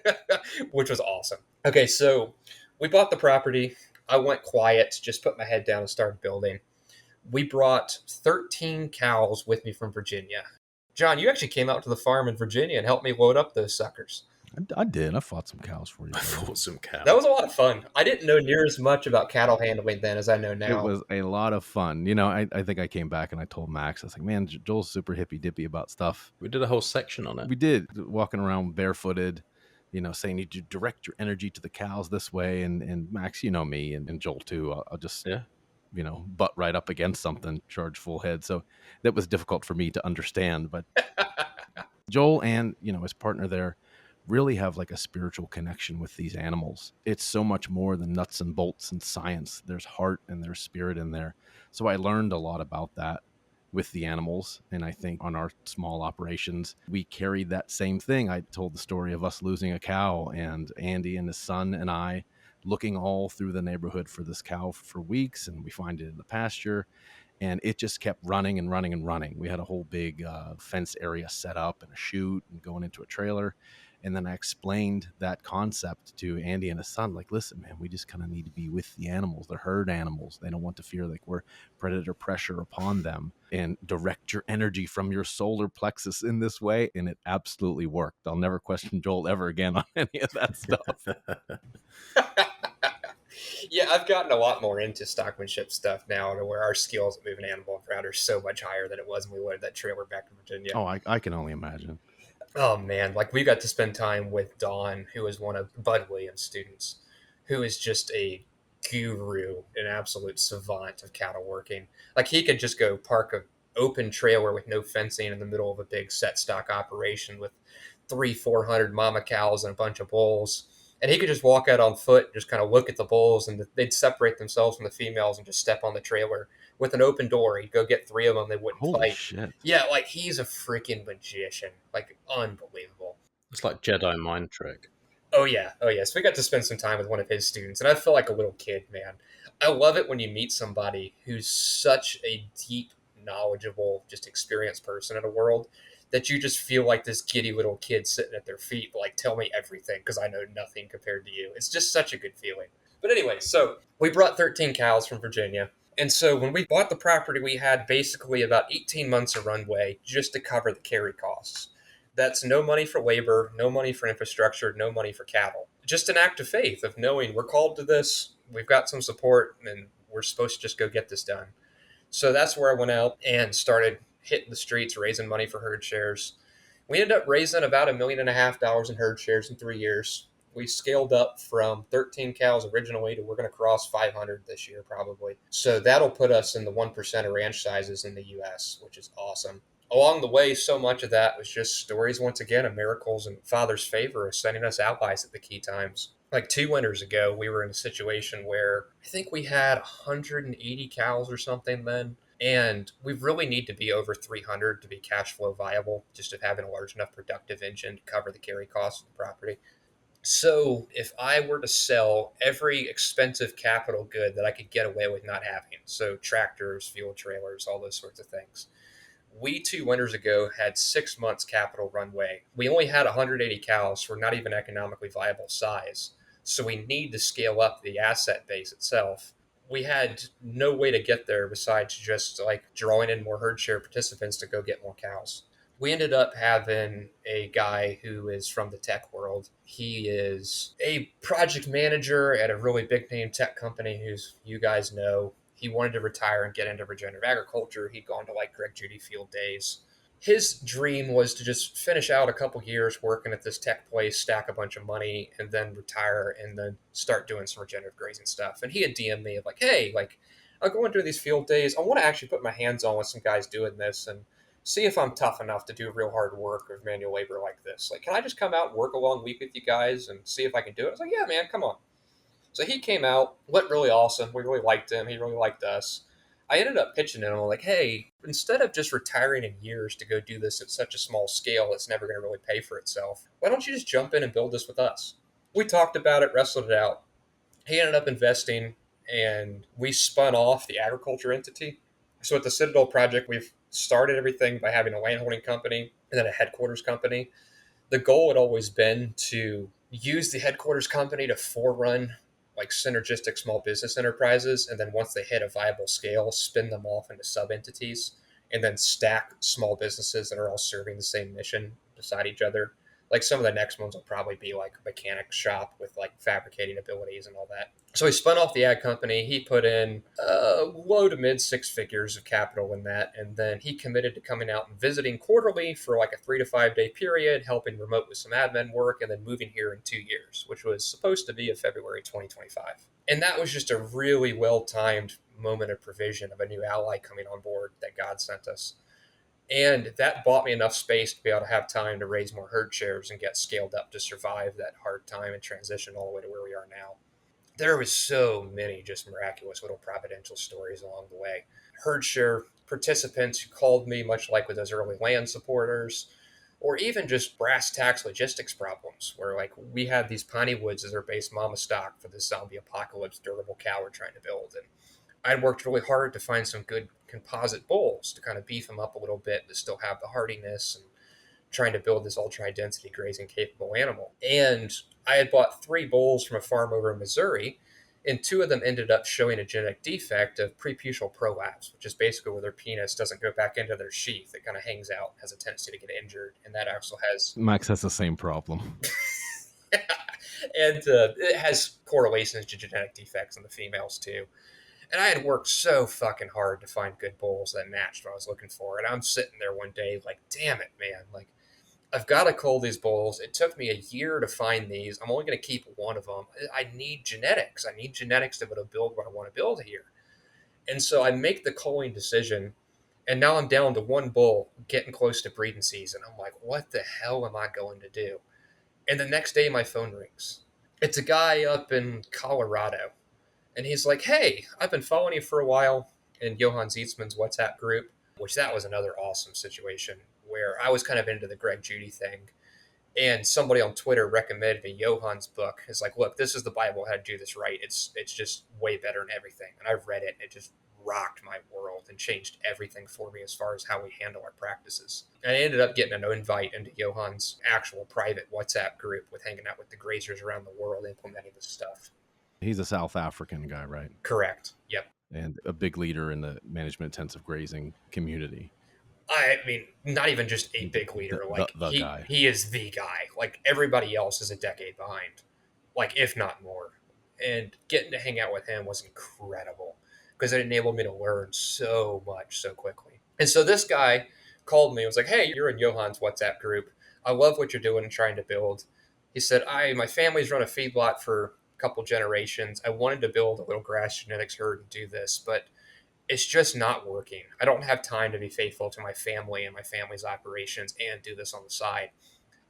which was awesome. Okay, so we bought the property. I went quiet, just put my head down and started building. We brought 13 cows with me from Virginia. John, you actually came out to the farm in Virginia and helped me load up those suckers. I did. I fought some cows for you. I fought some cows. That was a lot of fun. I didn't know near as much about cattle handling then as I know now. It was a lot of fun. I think I came back and I told Max, I was like, man, Joel's super hippy dippy about stuff. We did a whole section on it. We did, walking around barefooted, saying you direct your energy to the cows this way. And Max, you know me and Joel too. I'll just, butt right up against something, charge full head. So that was difficult for me to understand. But Joel and, his partner there really have like a spiritual connection with these animals. It's so much more than nuts and bolts and science. There's heart and there's spirit in there. So I learned a lot about that with the animals. And I think on our small operations, we carried that same thing. I told the story of us losing a cow and Andy and his son and I looking all through the neighborhood for this cow for weeks. And we find it in the pasture. And it just kept running and running and running. We had a whole big fence area set up and a chute and going into a trailer. And then I explained that concept to Andy and his son, like, listen, man, we just kind of need to be with the animals. They're herd animals. They don't want to feel like we're predator pressure upon them, and direct your energy from your solar plexus in this way. And it absolutely worked. I'll never question Joel ever again on any of that stuff. Yeah, I've gotten a lot more into stockmanship stuff now to where our skills at moving animal around are so much higher than it was when we loaded that trailer back in Virginia. Oh, I can only imagine. Oh, man. Like, we got to spend time with Don, who is one of Bud Williams' students, who is just a guru, an absolute savant of cattle working. Like, he could just go park a open trailer with no fencing in the middle of a big set stock operation with 400 mama cows and a bunch of bulls. And he could just walk out on foot and just kind of look at the bulls, and they'd separate themselves from the females and just step on the trailer with an open door. He'd go get 3 of them. They wouldn't Holy fight. shit. Yeah, like he's a freaking magician. Like unbelievable. It's like Jedi mind trick. Oh yeah. So we got to spend some time with one of his students, and I felt like a little kid, man. I love it when you meet somebody who's such a deep, knowledgeable, just experienced person in a world that you just feel like this giddy little kid sitting at their feet, like, tell me everything because I know nothing compared to you. It's just such a good feeling. But anyway, so we brought 13 cows from Virginia. And so when we bought the property, we had basically about 18 months of runway just to cover the carry costs. That's no money for labor, no money for infrastructure, no money for cattle. Just an act of faith of knowing we're called to this, we've got some support, and we're supposed to just go get this done. So that's where I went out and started hitting the streets, raising money for herd shares. We ended up raising about $1.5 million in herd shares in 3 years. We scaled up from 13 cows originally to we're going to cross 500 this year probably. So that'll put us in the 1% of ranch sizes in the U.S., which is awesome. Along the way, so much of that was just stories, once again, of miracles and Father's favor of sending us allies at the key times. Like 2 winters ago, we were in a situation where I think we had 180 cows or something then. And we really need to be over 300 to be cash flow viable, just of having a large enough productive engine to cover the carry costs of the property. So if I were to sell every expensive capital good that I could get away with not having, so tractors, fuel trailers, all those sorts of things, we 2 winters ago had 6 months capital runway. We only had 180 cows for not even economically viable size. So we need to scale up the asset base itself. we had no way to get there besides just like drawing in more herd share participants to go get more cows. We ended up having a guy who is from the tech world. He is a project manager at a really big name tech company who's you guys know. He wanted to retire and get into regenerative agriculture. He'd gone to like Greg Judy field days. His dream was to just finish out a couple years working at this tech place, stack a bunch of money, and then retire and then start doing some regenerative grazing stuff. And he had DM'd me of like, hey, like, I'm going through these field days. I want to actually put my hands on with some guys doing this and see if I'm tough enough to do real hard work of manual labor like this. Like, can I just come out and work a long week with you guys and see if I can do it? I was like, yeah, man, come on. So he came out, went really awesome. We really liked him. He really liked us. I ended up pitching him. I'm like, hey, instead of just retiring in years to go do this at such a small scale, it's never going to really pay for itself. Why don't you just jump in and build this with us? We talked about it, wrestled it out. He ended up investing, and we spun off the agriculture entity. So at the Citadel project, we've started everything by having a landholding company and then a headquarters company. The goal had always been to use the headquarters company to forerun like synergistic small business enterprises. And then once they hit a viable scale, spin them off into sub entities and then stack small businesses that are all serving the same mission beside each other. Like some of the next ones will probably be like a mechanic shop with like fabricating abilities and all that. So he spun off the ag company. He put in low to mid six figures of capital in that. And then he committed to coming out and visiting quarterly for like a 3 to 5 day period, helping remote with some admin work, and then moving here in 2 years, which was supposed to be in February 2025. And that was just a really well timed moment of provision of a new ally coming on board that God sent us. And that bought me enough space to be able to have time to raise more herd shares and get scaled up to survive that hard time and transition all the way to where we are now. There was so many just miraculous little providential stories along the way. Herd share participants who called me, much like with those early land supporters, or even just brass tacks logistics problems where like we had these piney woods as our base mama stock for this zombie apocalypse durable cow we're trying to build. And I'd worked really hard to find some good composite bulls to kind of beef them up a little bit to still have the hardiness and trying to build this ultra high density grazing capable animal. And I had bought 3 bulls from a farm over in Missouri, and 2 of them ended up showing a genetic defect of preputial prolapse, which is basically where their penis doesn't go back into their sheath. It kind of hangs out, has a tendency to get injured, and that also has Max has the same problem. and it has correlations to genetic defects in the females too. And I had worked so fucking hard to find good bulls that matched what I was looking for. And I'm sitting there one day like, damn it, man. Like, I've got to cull these bulls. It took me a year to find these. I'm only going to keep one of them. I need genetics. I need genetics to be able to build what I want to build here. And so I make the culling decision. And now I'm down to 1 bull getting close to breeding season. I'm like, what the hell am I going to do? And the next day my phone rings. It's a guy up in Colorado. And he's like, hey, I've been following you for a while in Johann Zietzmann's WhatsApp group, which that was another awesome situation where I was kind of into the Greg Judy thing. And somebody on Twitter recommended me Johann's book. It's like, look, this is the Bible, how to do this right. It's just way better than everything. And I've read it, and it just rocked my world and changed everything for me as far as how we handle our practices. And I ended up getting an invite into Johann's actual private WhatsApp group with hanging out with the grazers around the world implementing this stuff. He's a South African guy, right? Correct. Yep. And a big leader in the management intensive grazing community. I mean, not even just a big leader. The guy. He is the guy. Like, everybody else is a decade behind, like, if not more. And getting to hang out with him was incredible because it enabled me to learn so much so quickly. And so this guy called me and was like, hey, you're in Johann's WhatsApp group. I love what you're doing and trying to build. He said, my family's run a feedlot for couple generations. I wanted to build a little grass genetics herd and do this, but it's just not working. I don't have time to be faithful to my family and my family's operations and do this on the side.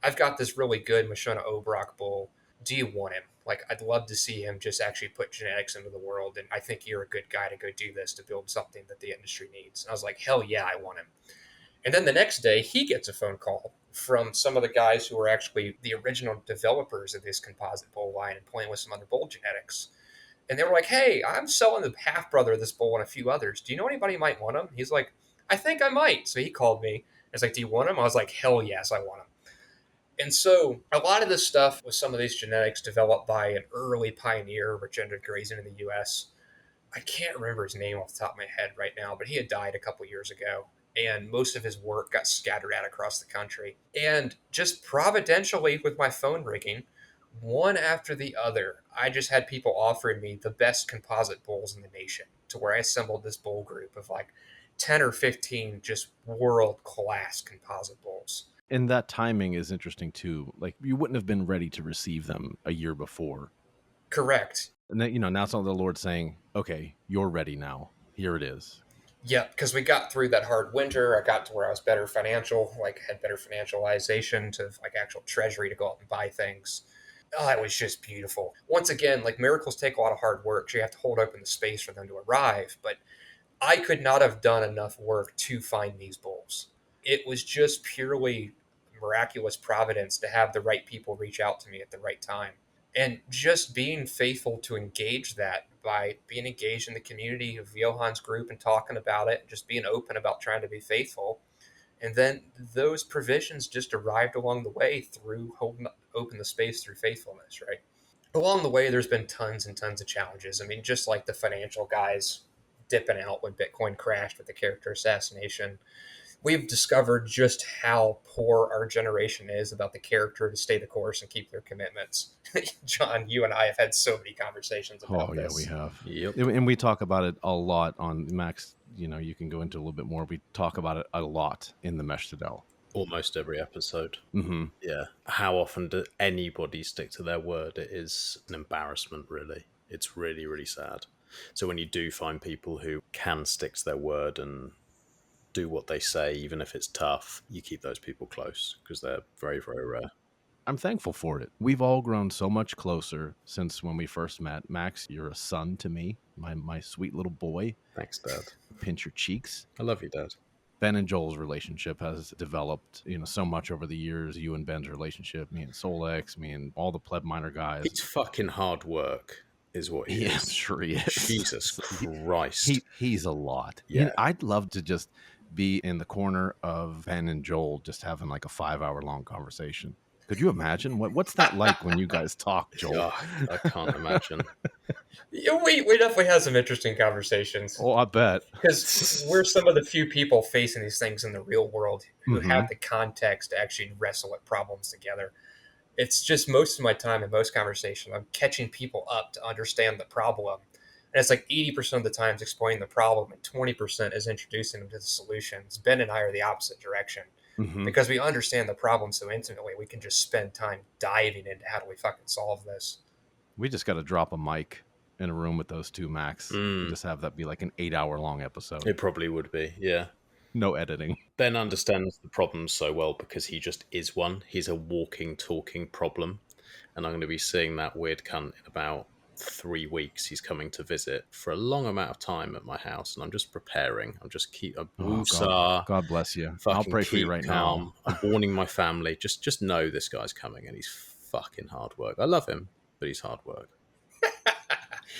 I've got this really good Mashona Obrock bull. Do you want him? Like, I'd love to see him just actually put genetics into the world, and I think you're a good guy to go do this to build something that the industry needs. And I was like, hell yeah, I want him. And then the next day, he gets a phone call from some of the guys who were actually the original developers of this composite bull line and playing with some other bull genetics. And they were like, hey, I'm selling the half-brother of this bull and a few others. Do you know anybody who might want him? He's like, I think I might. So he called me. I was like, do you want him? I was like, hell yes, I want him. And so a lot of this stuff was some of these genetics developed by an early pioneer of regenerative grazing in the U.S. I can't remember his name off the top of my head right now, but he had died a couple years ago. And most of his work got scattered out across the country. And just providentially, with my phone ringing, one after the other, I just had people offering me the best composite bowls in the nation, to where I assembled this bowl group of like 10 or 15 just world class composite bowls. And that timing is interesting too. Like, you wouldn't have been ready to receive them a year before. Correct. And then, now it's all the Lord saying, okay, you're ready now. Here it is. Yeah, because we got through that hard winter. I got to where I was better financial, like had better financialization to like actual treasury to go out and buy things. Oh, it was just beautiful. Once again, like miracles take a lot of hard work. So you have to hold open the space for them to arrive. But I could not have done enough work to find these bowls. It was just purely miraculous providence to have the right people reach out to me at the right time. And just being faithful to engage that by being engaged in the community of Johan's group and talking about it, just being open about trying to be faithful. And then those provisions just arrived along the way through holding open the space through faithfulness, right? Along the way, there's been tons and tons of challenges. I mean, just like the financial guys dipping out when Bitcoin crashed with the character assassination, we've discovered just how poor our generation is about the character to stay the course and keep their commitments. John, you and I have had so many conversations about this. Yeah, we have. Yep. And we talk about it a lot on Max. You can go into a little bit more. We talk about it a lot in the Mesh Citadel. Almost every episode. Mm-hmm. Yeah. How often do anybody stick to their word? It is an embarrassment, really. It's really, really sad. So when you do find people who can stick to their word and do what they say, even if it's tough, you keep those people close because they're very, very rare. I'm thankful for it. We've all grown so much closer since when we first met. Max, you're a son to me, my sweet little boy. Thanks, Dad. Pinch your cheeks. I love you, Dad. Ben and Joel's relationship has developed, so much over the years. You and Ben's relationship, me and Solex, me and all the pleb minor guys. It's fucking hard work, is what he is. I'm sure he is. Jesus Christ. He's a lot. Yeah. I'd love to just be in the corner of Ben and Joel, just having like a 5-hour long conversation. Could you imagine? What's that like when you guys talk, Joel? Oh, I can't imagine. Yeah, we definitely had some interesting conversations. Oh, I bet. Because we're some of the few people facing these things in the real world who have the context to actually wrestle with problems together. It's just most of my time in most conversations, I'm catching people up to understand the problem. And it's like 80% of the times explaining the problem and 20% is introducing them to the solutions. Ben and I are the opposite direction. Because we understand the problem so intimately, we can just spend time diving into how do we fucking solve this. We just got to drop a mic in a room with those two, Max. And just have that be like an 8-hour long episode. It probably would be, yeah. No editing. Ben understands the problems so well because he just is one. He's a walking, talking problem. And I'm going to be seeing that weird cunt in about 3 weeks. He's coming to visit for a long amount of time at my house, and I'm just preparing. I'm just God bless you. I'll pray for you right now. I'm warning my family. Just know this guy's coming, and he's fucking hard work. I love him, but he's hard work.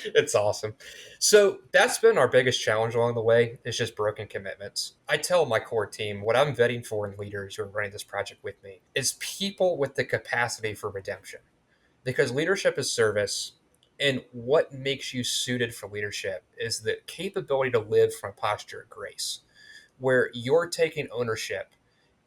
It's awesome. So that's been our biggest challenge along the way, is just broken commitments. I tell my core team what I'm vetting for in leaders who are running this project with me is people with the capacity for redemption. Because leadership is service, and what makes you suited for leadership is the capability to live from a posture of grace, where you're taking ownership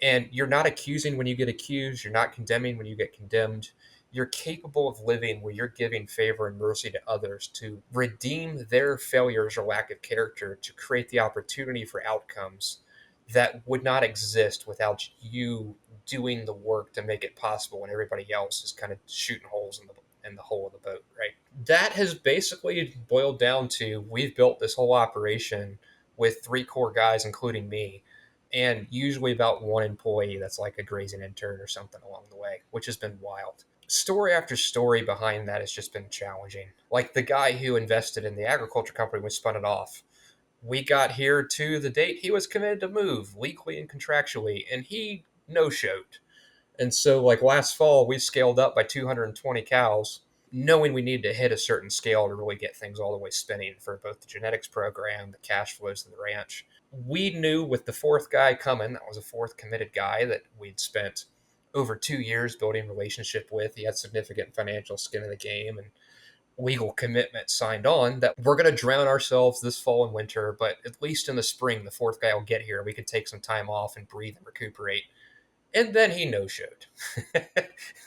and you're not accusing when you get accused, you're not condemning when you get condemned. You're capable of living where you're giving favor and mercy to others to redeem their failures or lack of character to create the opportunity for outcomes that would not exist without you doing the work to make it possible when everybody else is kind of shooting holes in the hull of the boat, right? That has basically boiled down to we've built this whole operation with 3 core guys, including me, and usually about 1 employee that's like a grazing intern or something along the way, which has been wild. Story after story behind that has just been challenging. Like the guy who invested in the agriculture company, we spun it off. We got here to the date he was committed to move legally and contractually, and he no-showed. And so like last fall, we scaled up by 220 cows, knowing we needed to hit a certain scale to really get things all the way spinning for both the genetics program, the cash flows of the ranch. We knew with the 4th guy coming, that was a 4th committed guy that we'd spent over 2 years building relationship with. He had significant financial skin in the game, and legal commitment signed on that we're going to drown ourselves this fall and winter, but at least in the spring, the fourth guy will get here. We can take some time off and breathe and recuperate. And then he no-showed.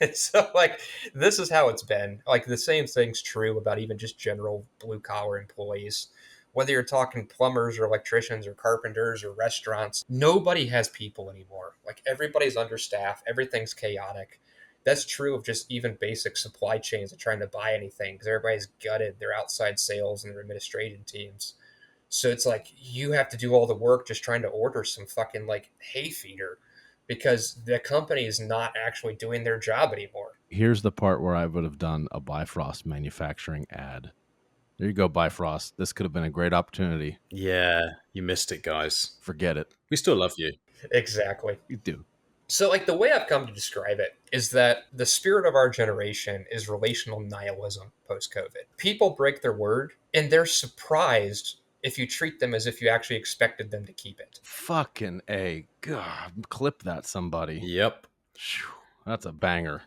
And so, like, this is how it's been. Like, the same thing's true about even just general blue-collar employees. Whether you're talking plumbers or electricians or carpenters or restaurants, nobody has people anymore. Like, everybody's understaffed. Everything's chaotic. That's true of just even basic supply chains of trying to buy anything because everybody's gutted their outside sales and their administrative teams. So it's like you have to do all the work just trying to order some fucking like hay feeder because the company is not actually doing their job anymore. Here's the part where I would have done a Bifrost manufacturing ad. There you go, Bifrost. This could have been a great opportunity. Yeah, you missed it, guys. Forget it. We still love you. Exactly. You do. So, like, the way I've come to describe it is that the spirit of our generation is relational nihilism post COVID. People break their word and they're surprised if you treat them as if you actually expected them to keep it. Fucking A. God, clip that, somebody. Yep. That's a banger.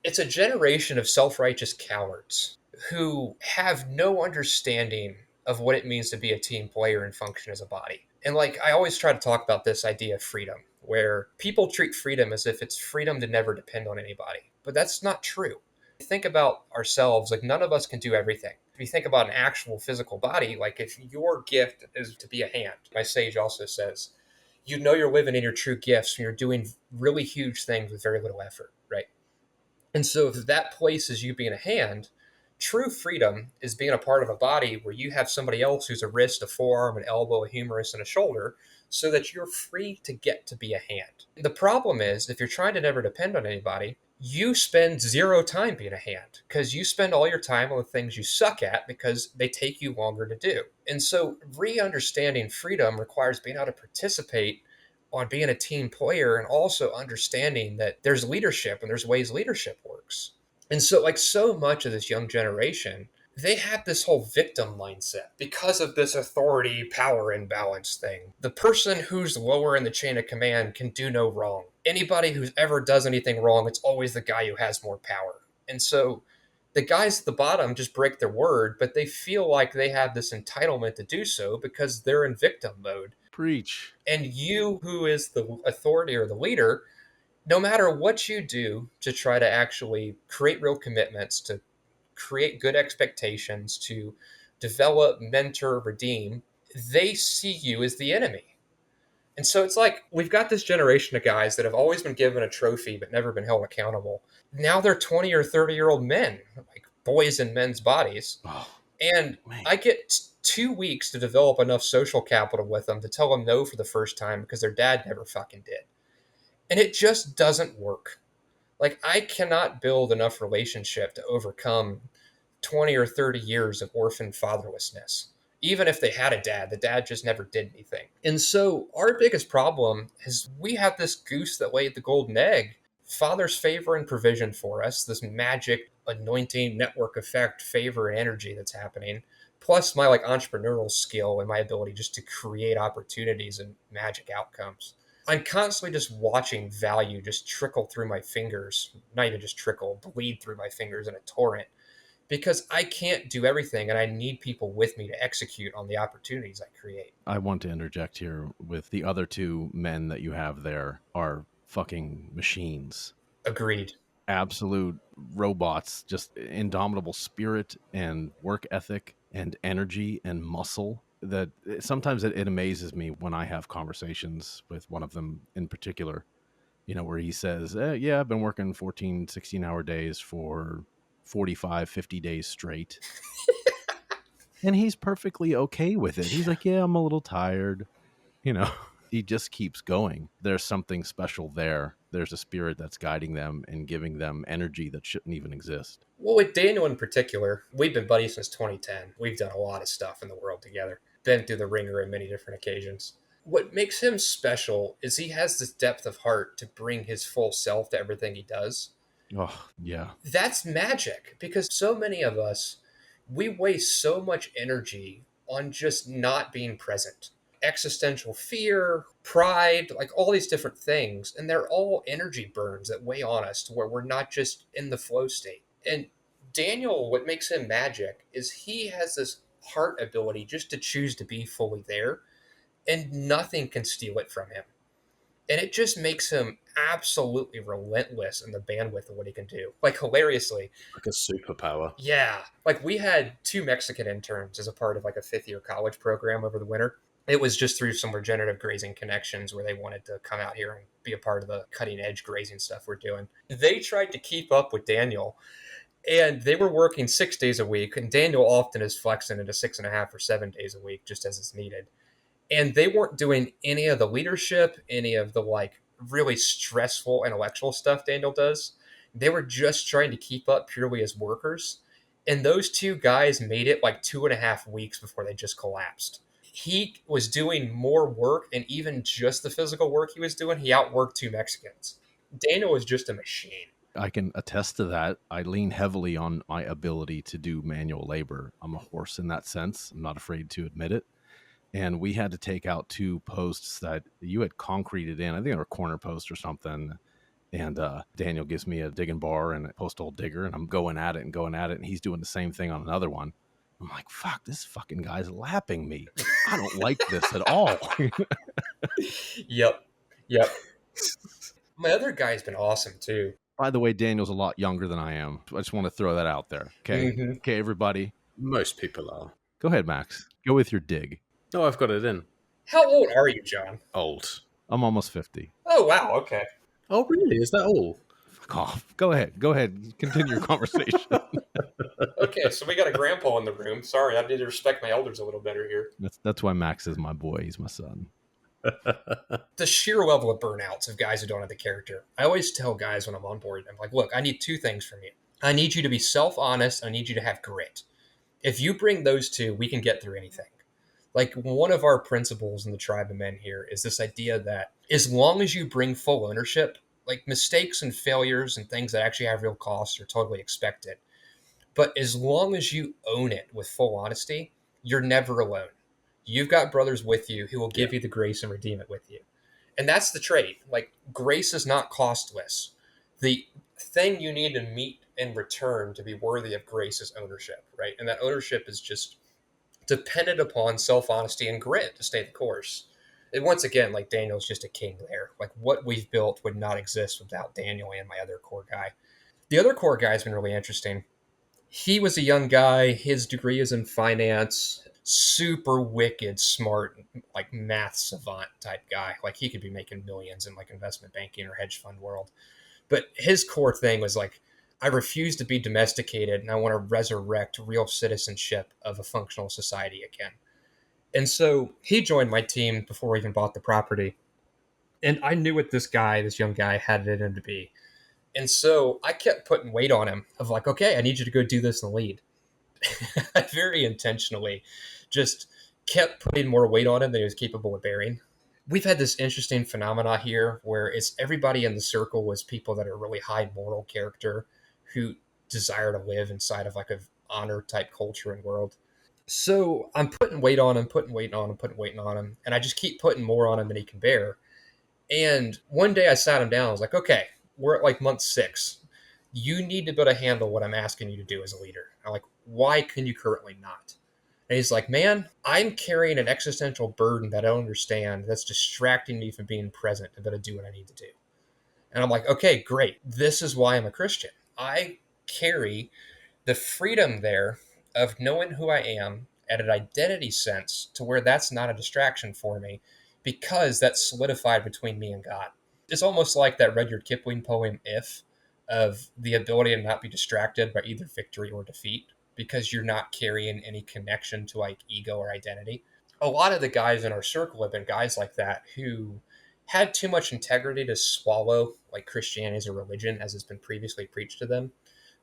It's a generation of self-righteous cowards who have no understanding of what it means to be a team player and function as a body. And like I always try to talk about this idea of freedom, where people treat freedom as if it's freedom to never depend on anybody. But that's not true. Think about ourselves, like none of us can do everything. If you think about an actual physical body, like if your gift is to be a hand, my sage also says, you know you're living in your true gifts when you're doing really huge things with very little effort, right? And so if that place is you being a hand, true freedom is being a part of a body where you have somebody else who's a wrist, a forearm, an elbow, a humerus, and a shoulder, so that you're free to get to be a hand. The problem is, if you're trying to never depend on anybody, you spend zero time being a hand because you spend all your time on the things you suck at because they take you longer to do. And so re-understanding freedom requires being able to participate on being a team player and also understanding that there's leadership and there's ways leadership works. And so, like so much of this young generation, they have this whole victim mindset because of this authority power imbalance thing. The person who's lower in the chain of command can do no wrong. Anybody who's ever does anything wrong, it's always the guy who has more power. And so the guys at the bottom just break their word, but they feel like they have this entitlement to do so because they're in victim mode. Preach. And you, who is the authority or the leader, no matter what you do to try to actually create real commitments, to create good expectations, to develop, mentor, redeem, they see you as the enemy. And so it's like we've got this generation of guys that have always been given a trophy but never been held accountable. Now they're 20 or 30-year-old men, like boys in men's bodies. Oh, and man. I get 2 weeks to develop enough social capital with them to tell them no for the first time because their dad never fucking did. And it just doesn't work. Like, I cannot build enough relationship to overcome 20 or 30 years of orphan fatherlessness. Even if they had a dad, the dad just never did anything. And so our biggest problem is we have this goose that laid the golden egg, Father's favor and provision for us, this magic anointing network effect, favor and energy that's happening, plus my like entrepreneurial skill and my ability just to create opportunities and magic outcomes. I'm constantly just watching value just trickle through my fingers, not even just trickle, bleed through my fingers in a torrent, because I can't do everything and I need people with me to execute on the opportunities I create. I want to interject here with the other two men that you have there are fucking machines. Agreed. Absolute robots, just indomitable spirit and work ethic and energy and muscle. That sometimes it amazes me when I have conversations with one of them in particular, you know, where he says, yeah, I've been working 14, 16-hour days for 45, 50 days straight. And he's perfectly okay with it. He's like, yeah, I'm a little tired. You know, he just keeps going. There's something special there. There's a spirit that's guiding them and giving them energy that shouldn't even exist. Well, with Daniel in particular, we've been buddies since 2010. We've done a lot of stuff in the world together, been through the ringer on many different occasions. What makes him special is he has this depth of heart to bring his full self to everything he does. Oh, yeah. That's magic because so many of us, we waste so much energy on just not being present. Existential fear, pride, like all these different things. And they're all energy burns that weigh on us to where we're not just in the flow state. And Daniel, what makes him magic is he has this heart ability just to choose to be fully there, and nothing can steal it from him. And it just makes him absolutely relentless in the bandwidth of what he can do. Like, hilariously, Like a superpower. yeah. Like, we had 2 Mexican interns as a part of like a 5th-year college program over the winter. It was just through some regenerative grazing connections where they wanted to come out here and be a part of the cutting edge grazing stuff we're doing. They tried to keep up with Daniel, and they were working 6 days a week. And Daniel often is flexing into 6.5 or 7 days a week just as it's needed. And they weren't doing any of the leadership, any of the like really stressful intellectual stuff Daniel does. They were just trying to keep up purely as workers. And those 2 guys made it like 2.5 weeks before they just collapsed. He was doing more work, and even just the physical work he was doing, he outworked 2 Mexicans. Daniel was just a machine. I can attest to that. I lean heavily on my ability to do manual labor. I'm a horse in that sense. I'm not afraid to admit it. And we had to take out 2 posts that you had concreted in. I think they were corner posts or something. And Daniel gives me a digging bar and a post hole digger, and I'm going at it. And he's doing the same thing on another one. I'm like, fuck, this fucking guy's lapping me. I don't like this at all. Yep. Yep. My other guy's been awesome too. By the way, Daniel's a lot younger than I am. I just want to throw that out there. Okay. Mhm. Okay, everybody. Most people are. Go ahead, Max. Go with your dig. Oh, I've got it in. How old are you, John? Old. I'm almost 50. Oh, wow. Okay. Oh, really? Is that all? Fuck off. Go ahead. Go ahead. Continue your conversation. Okay, so we got a grandpa in the room. Sorry, I need to respect my elders a little better here. That's why Max is my boy. He's my son. The sheer level of burnouts of guys who don't have the character. I always tell guys when I'm on board, I'm like, look, I need 2 things from you. I need you to be self-honest. I need you to have grit. If you bring those 2, we can get through anything. Like, one of our principles in the tribe of men here is this idea that as long as you bring full ownership, like mistakes and failures and things that actually have real costs are totally expected. But as long as you own it with full honesty, you're never alone. You've got brothers with you who will give you the grace and redeem it with you. And that's the trade. Like, grace is not costless. The thing you need to meet in return to be worthy of grace is ownership, right? And that ownership is just dependent upon self-honesty and grit to stay the course. And once again, like, Daniel's just a king there. Like, what we've built would not exist without Daniel and my other core guy. The other core guy has been really interesting. He was a young guy. His degree is in finance. Super wicked, smart, like math savant type guy. Like, he could be making millions in like investment banking or hedge fund world. But his core thing was like, I refuse to be domesticated, and I want to resurrect real citizenship of a functional society again. And so he joined my team before we even bought the property. And I knew what this young guy, had it in him to be. And so I kept putting weight on him of like, okay, I need you to go do this in the lead. I very intentionally just kept putting more weight on him than he was capable of bearing. We've had this interesting phenomena here where it's everybody in the circle was people that are really high moral character who desire to live inside of like a honor type culture and world. So I'm putting weight on him, putting weight on him, and I just keep putting more on him than he can bear. And one day I sat him down. I was like, okay, we're at like month 6. You need to be able to handle what I'm asking you to do as a leader. I'm like, why can you currently not? And he's like, man, I'm carrying an existential burden that I don't understand that's distracting me from being present and be able to do what I need to do. And I'm like, okay, great. This is why I'm a Christian. I carry the freedom there of knowing who I am at an identity sense to where that's not a distraction for me because that's solidified between me and God. It's almost like that Rudyard Kipling poem, If, of the ability to not be distracted by either victory or defeat because you're not carrying any connection to like ego or identity. A lot of the guys in our circle have been guys like that who had too much integrity to swallow like Christianity as a religion as it's been previously preached to them.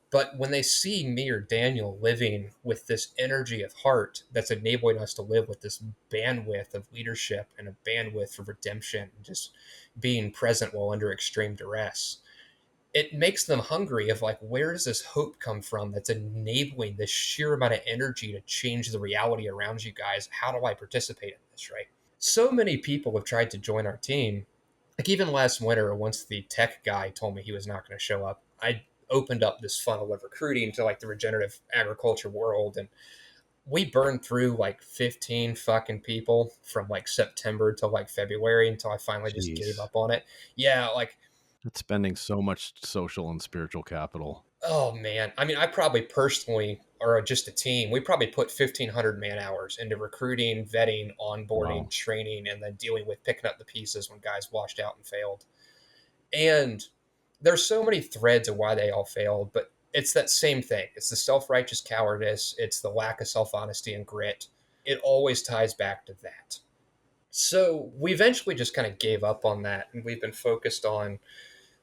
But when they see me or Daniel living with this energy of heart that's enabling us to live with this bandwidth of leadership and a bandwidth for redemption and just being present while under extreme duress, it makes them hungry of like, where does this hope come from that's enabling this sheer amount of energy to change the reality around you guys? How do I participate in this, right? So many people have tried to join our team. Like, even last winter, once the tech guy told me he was not going to show up, opened up this funnel of recruiting to like the regenerative agriculture world. And we burned through like 15 fucking people from like September to like February until I finally just gave Jeez. up on it. Yeah, like, It's spending so much social and spiritual capital. oh man. I mean, I probably personally, or just a team, we probably put 1,500 man hours into recruiting, vetting, onboarding, Wow. training, and then dealing with picking up the pieces when guys washed out and failed. And there's so many threads of why they all failed, but it's that same thing. It's the self-righteous cowardice. It's the lack of self-honesty and grit. It always ties back to that. So we eventually just kind of gave up on that, and we've been focused on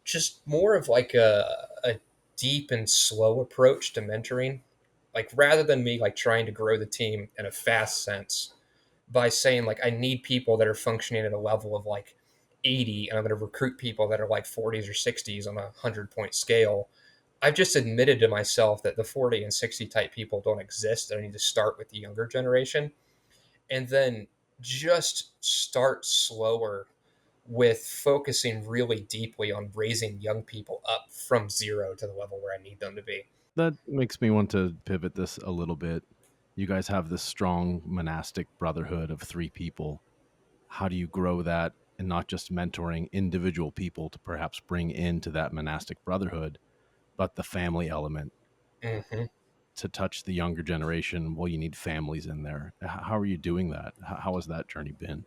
just more of like a deep and slow approach to mentoring. Like rather than me like trying to grow the team in a fast sense by saying like I need people that are functioning at a level of like 80 and I'm going to recruit people that are like 40s or 60s on a 100-point scale. I've just admitted to myself that the 40 and 60 type people don't exist. I need to start with the younger generation and then just start slower with focusing really deeply on raising young people up from zero to the level where I need them to be. That makes me want to pivot this a little bit. You guys have this strong monastic brotherhood of 3 people. How do you grow that and not just mentoring individual people to perhaps bring into that monastic brotherhood, but the family element Mm-hmm. to touch the younger generation? Well, you need families in there. How are you doing that? How has that journey been?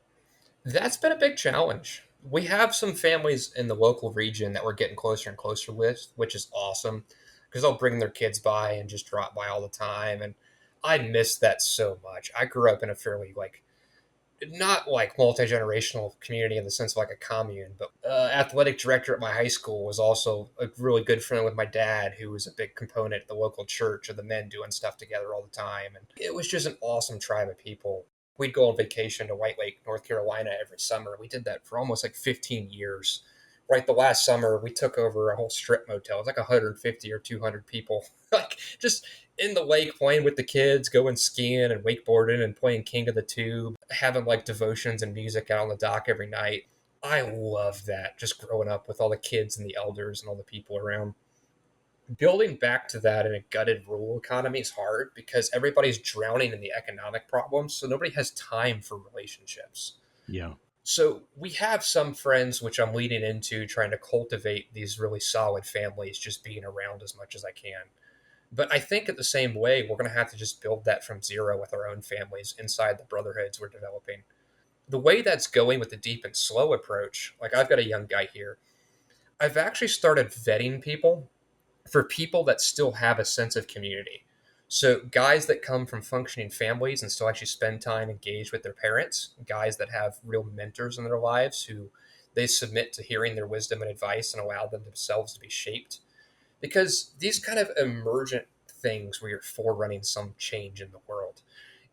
That's been a big challenge. We have some families in the local region that we're getting closer and closer with, which is awesome because they'll bring their kids by and just drop by all the time. And I miss that so much. I grew up in a fairly like not like multi-generational community in the sense of like a commune, but athletic director at my high school was also a really good friend with my dad, who was a big component at the local church of the men doing stuff together all the time. And it was just an awesome tribe of people. We'd go on vacation to White Lake, North Carolina every summer. We did that for almost like 15 years. Right, the last summer we took over a whole strip motel. It was like 150 or 200 people, like just in the lake playing with the kids, going skiing and wakeboarding and playing King of the Tube, having like devotions and music out on the dock every night. I love that, just growing up with all the kids and the elders and all the people around. Building back to that in a gutted rural economy is hard because everybody's drowning in the economic problems, so nobody has time for relationships. Yeah. So we have some friends, which I'm leading into, trying to cultivate these really solid families, just being around as much as I can. But I think at the same way, we're going to have to just build that from zero with our own families inside the brotherhoods we're developing. The way that's going with the deep and slow approach, like I've got a young guy here, I've actually started vetting people for people that still have a sense of community. So, guys that come from functioning families and still actually spend time engaged with their parents, guys that have real mentors in their lives who they submit to hearing their wisdom and advice and allow them themselves to be shaped. Because these kind of emergent things where you're forerunning some change in the world,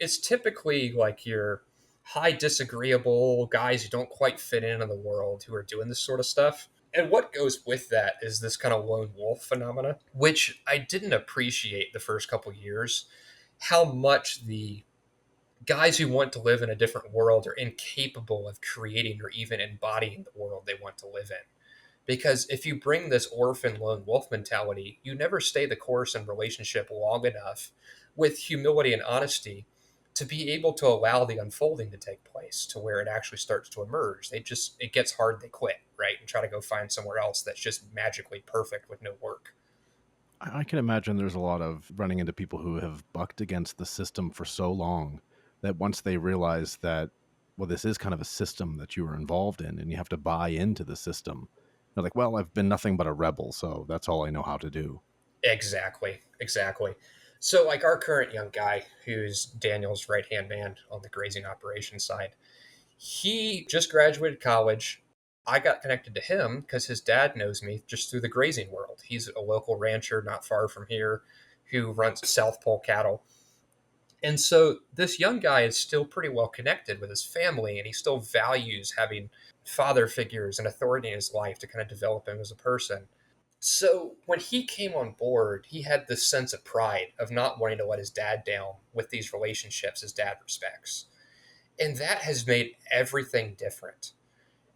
it's typically like your high disagreeable guys who don't quite fit in the world who are doing this sort of stuff. And what goes with that is this kind of lone wolf phenomena, which I didn't appreciate the first couple years, how much the guys who want to live in a different world are incapable of creating or even embodying the world they want to live in. Because if you bring this orphan lone wolf mentality, you never stay the course in relationship long enough with humility and honesty to be able to allow the unfolding to take place to where it actually starts to emerge. It gets hard, they quit, right? And try to go find somewhere else that's just magically perfect with no work. I can imagine there's a lot of running into people who have bucked against the system for so long that once they realize that, well, this is kind of a system that you are involved in and you have to buy into the system, they're like, well, I've been nothing but a rebel, so that's all I know how to do. Exactly, exactly. So, like our current young guy, who's Daniel's right hand man on the grazing operations side, he just graduated college. I got connected to him because his dad knows me just through the grazing world. He's a local rancher not far from here who runs South Pole cattle. And so this young guy is still pretty well connected with his family, and he still values having father figures and authority in his life to kind of develop him as a person. So when he came on board, he had this sense of pride of not wanting to let his dad down with these relationships his dad respects. And that has made everything different.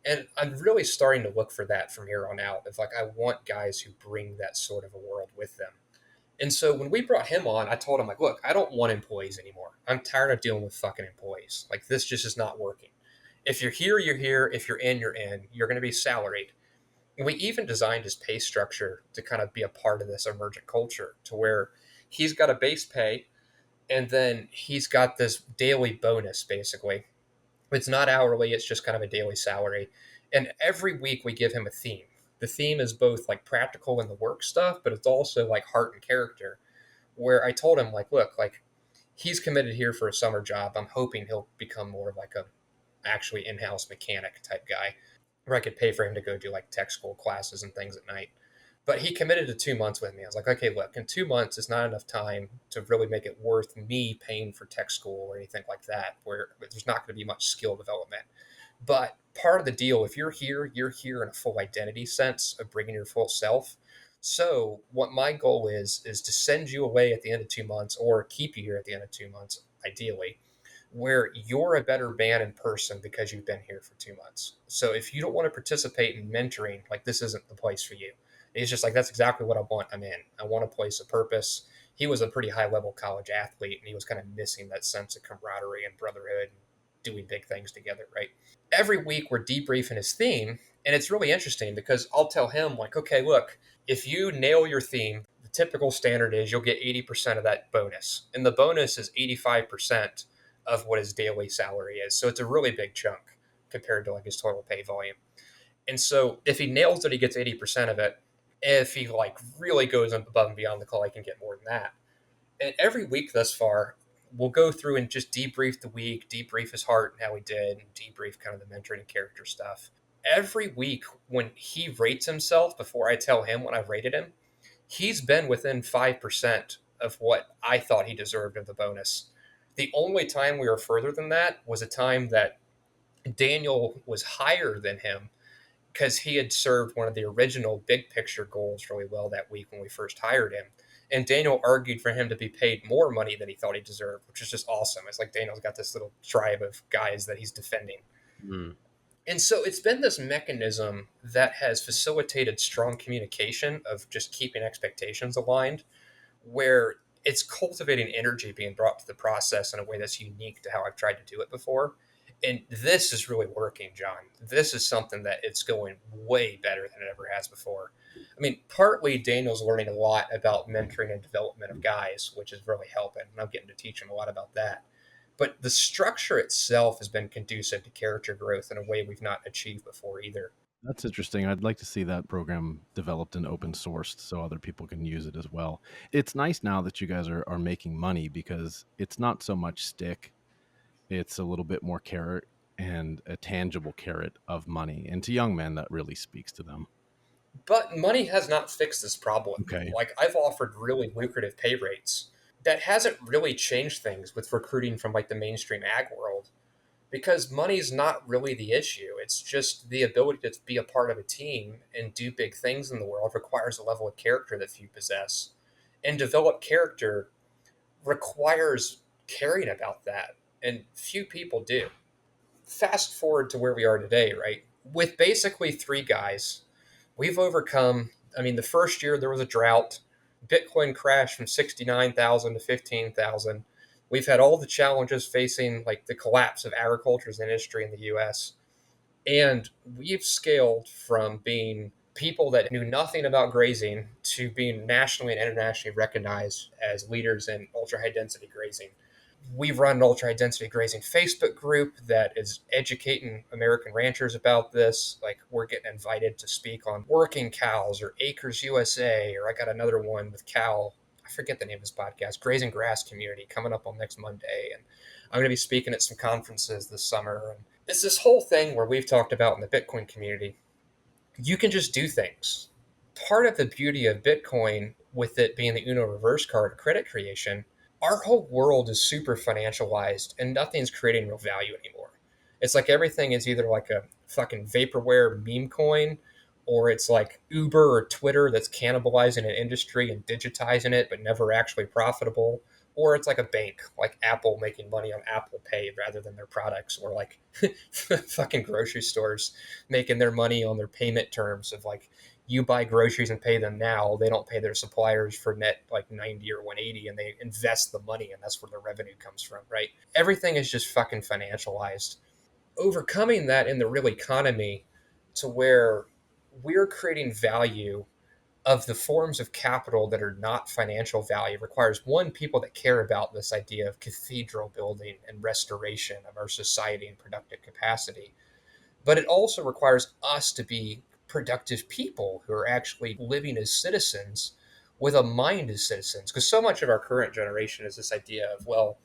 And I'm really starting to look for that from here on out. Of like, I want guys who bring that sort of a world with them. And so when we brought him on, I told him, like, look, I don't want employees anymore. I'm tired of dealing with fucking employees. Like, this just is not working. If you're here, you're here. If you're in, you're in. You're going to be salaried. And we even designed his pay structure to kind of be a part of this emergent culture, to where he's got a base pay and then he's got this daily bonus, basically. It's not hourly, it's just kind of a daily salary. And every week we give him a theme. The theme is both like practical and the work stuff, but it's also like heart and character. Where I told him, like, look, like, he's committed here for a summer job. I'm hoping he'll become more of like a actually in-house mechanic type guy, where I could pay for him to go do like tech school classes and things at night. But he committed to 2 months with me. I was like, okay, look, in 2 months is not enough time to really make it worth me paying for tech school or anything like that, where there's not going to be much skill development. But part of the deal, if you're here in a full identity sense of bringing your full self. So what my goal is to send you away at the end of 2 months, or keep you here at the end of 2 months, ideally, where you're a better man in person because you've been here for 2 months. So if you don't want to participate in mentoring, like, this isn't the place for you. He's just like, that's exactly what I want. I'm in. I want a place of purpose. He was a pretty high level college athlete, and he was kind of missing that sense of camaraderie and brotherhood and doing big things together, right? Every week we're debriefing his theme, and it's really interesting because I'll tell him, like, okay, look, if you nail your theme, the typical standard is you'll get 80% of that bonus. And the bonus is 85% of what his daily salary is. So it's a really big chunk compared to like his total pay volume. And so if he nails it, he gets 80% of it. If he like really goes above and beyond the call, he can get more than that. And every week thus far, we'll go through and just debrief the week, debrief his heart and how he did, and debrief kind of the mentoring and character stuff. Every week when he rates himself, before I tell him when I've rated him, he's been within 5% of what I thought he deserved of the bonus. The only time we were further than that was a time that Daniel was higher than him, because he had served one of the original big picture goals really well that week when we first hired him. And Daniel argued for him to be paid more money than he thought he deserved, which is just awesome. It's like Daniel's got this little tribe of guys that he's defending. Mm. And so it's been this mechanism that has facilitated strong communication of just keeping expectations aligned, where it's cultivating energy being brought to the process in a way that's unique to how I've tried to do it before. And this is really working, John. This is something that it's going way better than it ever has before. I mean, partly Daniel's learning a lot about mentoring and development of guys, which is really helping. And I'm getting to teach him a lot about that. But the structure itself has been conducive to character growth in a way we've not achieved before either. That's interesting. I'd like to see that program developed and open sourced so other people can use it as well. It's nice now that you guys are making money, because it's not so much stick. It's a little bit more carrot, and a tangible carrot of money. And to young men, that really speaks to them. But money has not fixed this problem. Okay. Like, I've offered really lucrative pay rates. That hasn't really changed things with recruiting from like the mainstream ag world, because money's not really the issue. It's just the ability to be a part of a team and do big things in the world requires a level of character that few possess. And develop character requires caring about that, and few people do. Fast forward to where we are today, right? With basically three guys, we've overcome, I mean, the first year there was a drought. Bitcoin crashed from 69,000 to 15,000. We've had all the challenges facing like the collapse of agriculture as an industry in the US. And we've scaled from being people that knew nothing about grazing to being nationally and internationally recognized as leaders in ultra high density grazing. We run an ultra high density grazing Facebook group that is educating American ranchers about this. Like, we're getting invited to speak on Working Cows or Acres USA, or I got another one with Cal. I forget the name of his podcast, Grazing Grass Community, coming up on next Monday. And I'm going to be speaking at some conferences this summer. And it's this whole thing where we've talked about in the Bitcoin community. You can just do things. Part of the beauty of Bitcoin, with it being the Uno reverse card of credit creation, our whole world is super financialized and nothing's creating real value anymore. It's like everything is either like a fucking vaporware meme coin, or it's like Uber or Twitter that's cannibalizing an industry and digitizing it, but never actually profitable, Or it's like a bank, like Apple making money on Apple Pay rather than their products, or like fucking grocery stores making their money on their payment terms of like, you buy groceries and pay them now. They don't pay their suppliers for net like 90 or 180, and they invest the money, and that's where the revenue comes from, right? Everything is just fucking financialized. Overcoming that in the real economy to where we're creating value of the forms of capital that are not financial value requires, one, people that care about this idea of cathedral building and restoration of our society and productive capacity. But it also requires us to be productive people who are actually living as citizens with a mind as citizens. Because so much of our current generation is this idea of, well,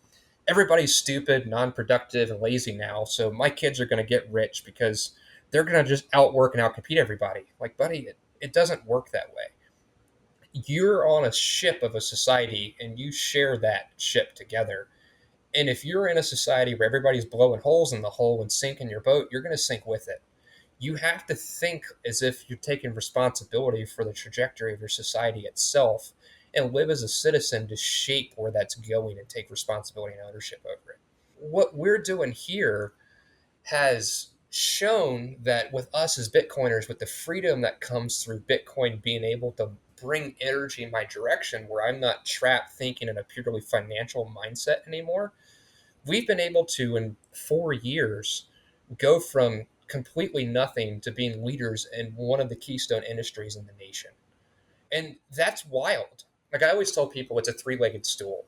everybody's stupid, non-productive, and lazy now, so my kids are going to get rich because they're going to just outwork and outcompete everybody. Like, buddy, it doesn't work that way. You're on a ship of a society, and you share that ship together. And if you're in a society where everybody's blowing holes in the hull and sinking your boat, you're going to sink with it. You have to think as if you're taking responsibility for the trajectory of your society itself, and live as a citizen to shape where that's going and take responsibility and ownership over it. What we're doing here has shown that with us as Bitcoiners, with the freedom that comes through Bitcoin being able to bring energy in my direction where I'm not trapped thinking in a purely financial mindset anymore, we've been able to, in 4 years, go from completely nothing to being leaders in one of the keystone industries in the nation. And that's wild. Like I always tell people, it's a three-legged stool.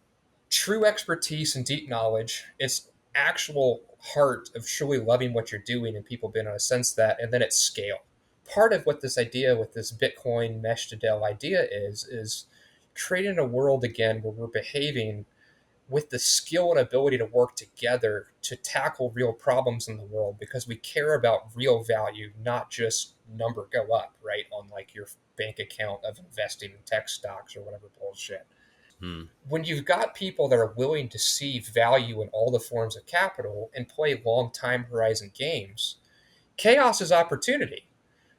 True expertise and deep knowledge, it's actual heart of truly loving what you're doing and people being able to sense that, and then it's scale. Part of what this idea with this Bitcoin mesh to Dell idea is creating a world again where we're behaving with the skill and ability to work together to tackle real problems in the world, because we care about real value, not just number go up, right? On like your bank account of investing in tech stocks or whatever bullshit. Hmm. When you've got people that are willing to see value in all the forms of capital and play long time horizon games, chaos is opportunity.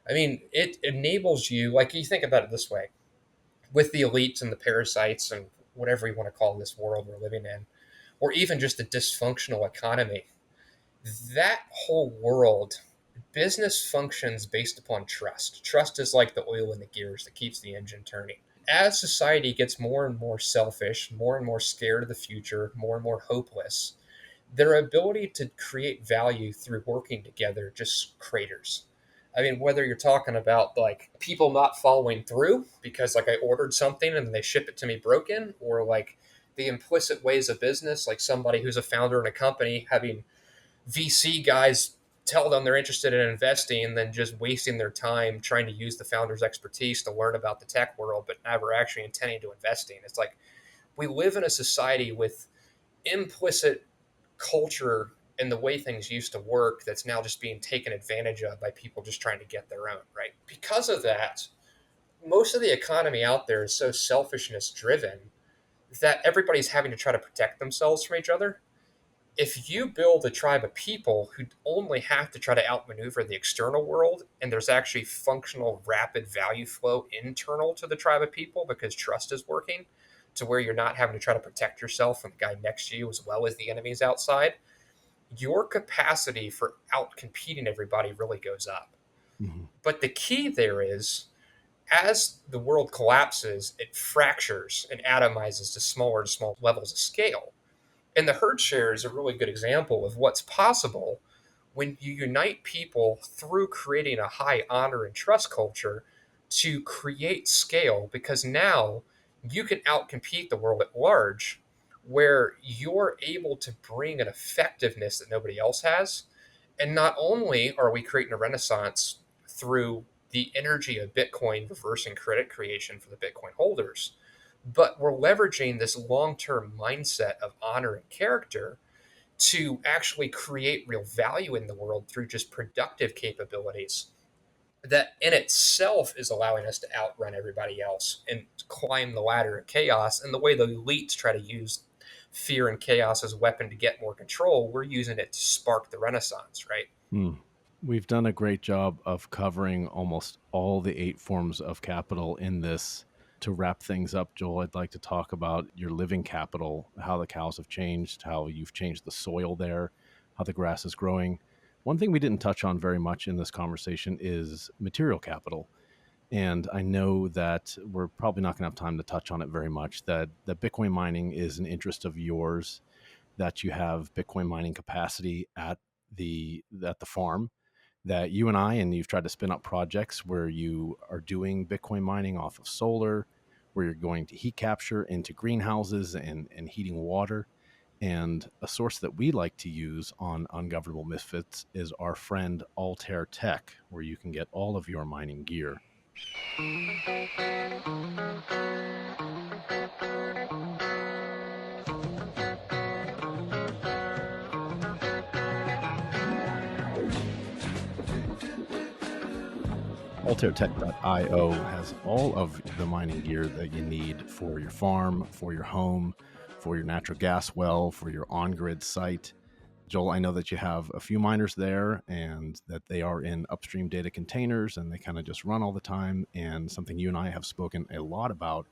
I mean, it enables you, like you think about it this way, with the elites and the parasites and whatever you want to call this world we're living in, or even just a dysfunctional economy, that whole world, business functions based upon trust. Trust is like the oil in the gears that keeps the engine turning. As society gets more and more selfish, more and more scared of the future, more and more hopeless, their ability to create value through working together just craters. I mean, whether you're talking about like people not following through because like I ordered something and they ship it to me broken, or like the implicit ways of business, like somebody who's a founder in a company having VC guys tell them they're interested in investing and then just wasting their time trying to use the founder's expertise to learn about the tech world, but never actually intending to investing. It's like we live in a society with implicit culture and the way things used to work that's now just being taken advantage of by people just trying to get their own, right? Because of that, most of the economy out there is so selfishness driven that everybody's having to try to protect themselves from each other. If you build a tribe of people who only have to try to outmaneuver the external world, and there's actually functional, rapid value flow internal to the tribe of people because trust is working, to where you're not having to try to protect yourself from the guy next to you as well as the enemies outside, your capacity for out competing everybody really goes up. Mm-hmm. But the key there is, as the world collapses, it fractures and atomizes to smaller and small levels of scale. And the herd share is a really good example of what's possible when you unite people through creating a high honor and trust culture to create scale, because now you can outcompete the world at large, where you're able to bring an effectiveness that nobody else has. And not only are we creating a renaissance through the energy of Bitcoin reversing credit creation for the Bitcoin holders, but we're leveraging this long-term mindset of honor and character to actually create real value in the world through just productive capabilities that in itself is allowing us to outrun everybody else and climb the ladder of chaos. And the way the elites try to use fear and chaos as a weapon to get more control, we're using it to spark the renaissance, right? Mm. We've done a great job of covering almost all the 8 forms of capital in this To wrap things up, Joel, I'd like to talk about your living capital, how the cows have changed, how you've changed the soil there, how the grass is growing. One thing we didn't touch on very much in this conversation is material capital. And I know that we're probably not going to have time to touch on it very much. That Bitcoin mining is an interest of yours, that you have Bitcoin mining capacity at the farm, that you and you've tried to spin up projects where you are doing Bitcoin mining off of solar, where you're going to heat capture into greenhouses and heating water. And a source that we like to use on Ungovernable Misfits is our friend ALTAIR Tech, where you can get all of your mining gear. ALTAIRtech.io has all of the mining gear that you need for your farm, for your home, for your natural gas well, for your on-grid site. Joel, I know that you have a few miners there and that they are in upstream data containers and they kind of just run all the time. And something you and I have spoken a lot about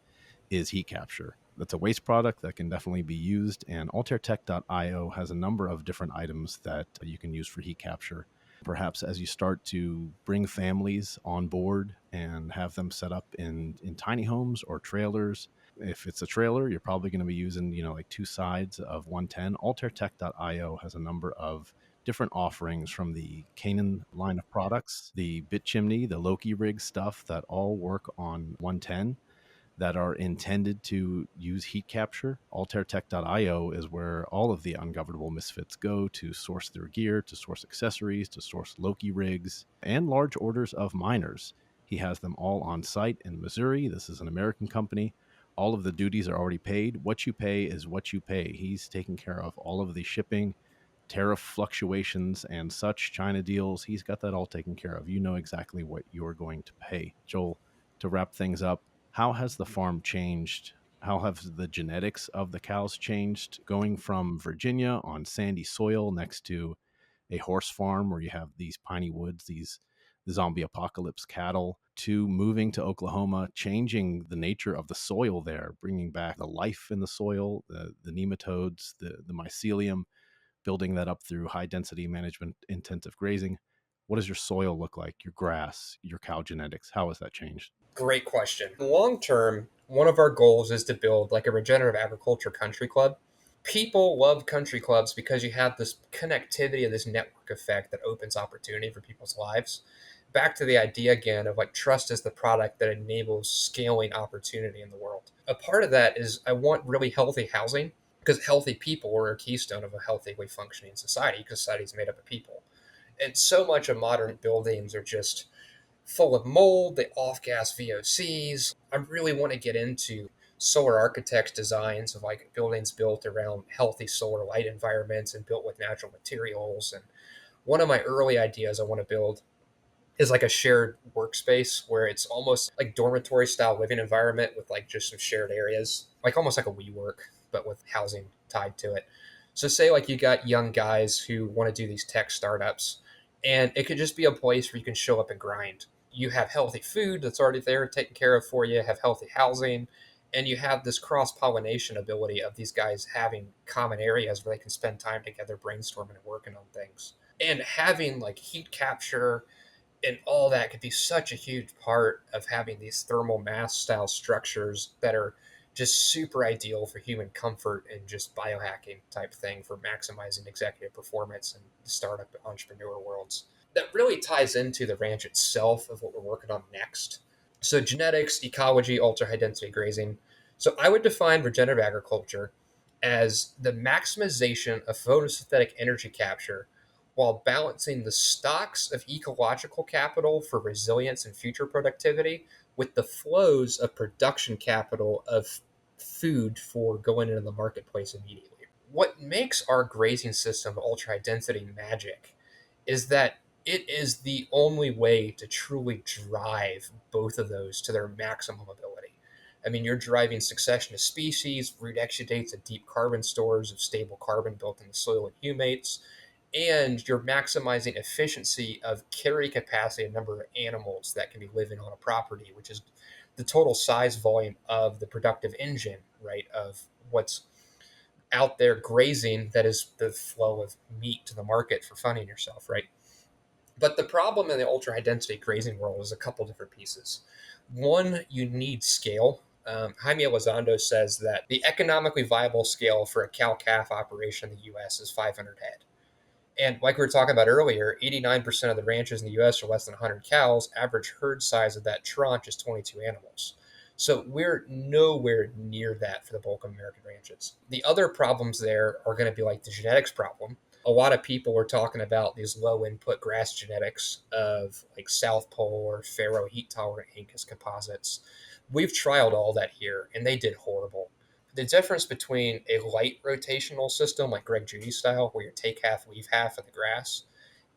is heat capture. That's a waste product that can definitely be used. And ALTAIRtech.io has a number of different items that you can use for heat capture. Perhaps as you start to bring families on board and have them set up in tiny homes or trailers. If it's a trailer, you're probably going to be using, like two sides of 110. ALTAIRtech.io has a number of different offerings from the Canaan line of products, the Bit Chimney, the Loki rig stuff that all work on 110 that are intended to use heat capture. ALTAIRtech.io is where all of the Ungovernable Misfits go to source their gear, to source accessories, to source Loki rigs, and large orders of miners. He has them all on site in Missouri. This is an American company. All of the duties are already paid. What you pay is what you pay. He's taking care of all of the shipping, tariff fluctuations, and such China deals. He's got that all taken care of. You know exactly what you're going to pay. Joel, to wrap things up, how has the farm changed? How have the genetics of the cows changed, going from Virginia on sandy soil next to a horse farm where you have these piney woods, these zombie apocalypse cattle, to moving to Oklahoma, changing the nature of the soil there, bringing back the life in the soil, the nematodes, the mycelium, building that up through high density management, intensive grazing. What does your soil look like? Your grass, your cow genetics, how has that changed? Great question. Long term, one of our goals is to build like a regenerative agriculture country club. People love country clubs because you have this connectivity of this network effect that opens opportunity for people's lives. Back to the idea again of like trust is the product that enables scaling opportunity in the world. A part of that is I want really healthy housing because healthy people are a keystone of a healthily functioning society because society is made up of people. And so much of modern buildings are just full of mold, they off gas VOCs. I really want to get into solar architects designs of like buildings built around healthy solar light environments and built with natural materials. And one of my early ideas I want to build is like a shared workspace where it's almost like dormitory style living environment with like just some shared areas, like almost like a WeWork, but with housing tied to it. So say like you got young guys who want to do these tech startups and it could just be a place where you can show up and grind. You have healthy food that's already there taken care of for you, have healthy housing, and you have this cross pollination ability of these guys having common areas where they can spend time together brainstorming and working on things. And having like heat capture and all that could be such a huge part of having these thermal mass style structures that are just super ideal for human comfort and just biohacking type thing for maximizing executive performance in the startup entrepreneur worlds. That really ties into the ranch itself of what we're working on next. So genetics, ecology, ultra high density grazing. So I would define regenerative agriculture as the maximization of photosynthetic energy capture while balancing the stocks of ecological capital for resilience and future productivity with the flows of production capital of food for going into the marketplace immediately. What makes our grazing system ultra high density magic is that it is the only way to truly drive both of those to their maximum ability. I mean, you're driving succession of species, root exudates, and deep carbon stores of stable carbon built in the soil and humates, and you're maximizing efficiency of carry capacity, a number of animals that can be living on a property, which is the total size volume of the productive engine, right, of what's out there grazing, that is the flow of meat to the market for funding yourself, right? But the problem in the ultra high density grazing world is a couple different pieces. One, you need scale. Jaime Elizondo says that the economically viable scale for a cow calf operation in the US is 500 head. And like we were talking about earlier, 89% of the ranches in the US are less than 100 cows. Average herd size of that tranche is 22 animals. So we're nowhere near that for the bulk of American ranches. The other problems there are going to be like the genetics problem. A lot of people are talking about these low input grass genetics of like South Pole or Faro heat tolerant Angus composites. We've trialed all that here and they did horrible. The difference between a light rotational system like Greg Judy style, where you take half, leave half of the grass,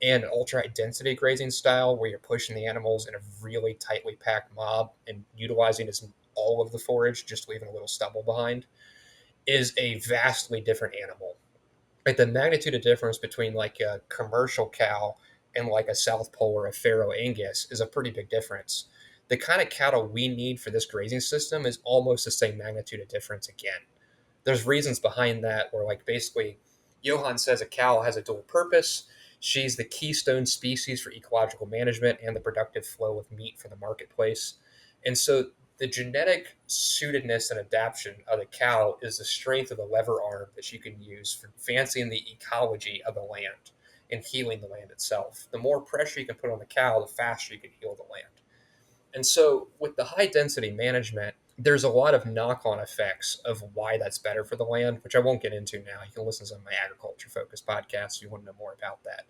and an ultra high density grazing style, where you're pushing the animals in a really tightly packed mob and utilizing all of the forage, just leaving a little stubble behind, is a vastly different animal. Like the magnitude of difference between like a commercial cow and like a South Pole or a Faro Angus is a pretty big difference. The kind of cattle we need for this grazing system is almost the same magnitude of difference again. There's reasons behind that where like basically Johan says a cow has a dual purpose. She's the keystone species for ecological management and the productive flow of meat for the marketplace. And so the genetic suitedness and adaptation of the cow is the strength of the lever arm that you can use for advancing the ecology of the land and healing the land itself. The more pressure you can put on the cow, the faster you can heal the land. And so with the high density management, there's a lot of knock on effects of why that's better for the land, which I won't get into now. You can listen to some of my agriculture focused podcasts if you want to know more about that.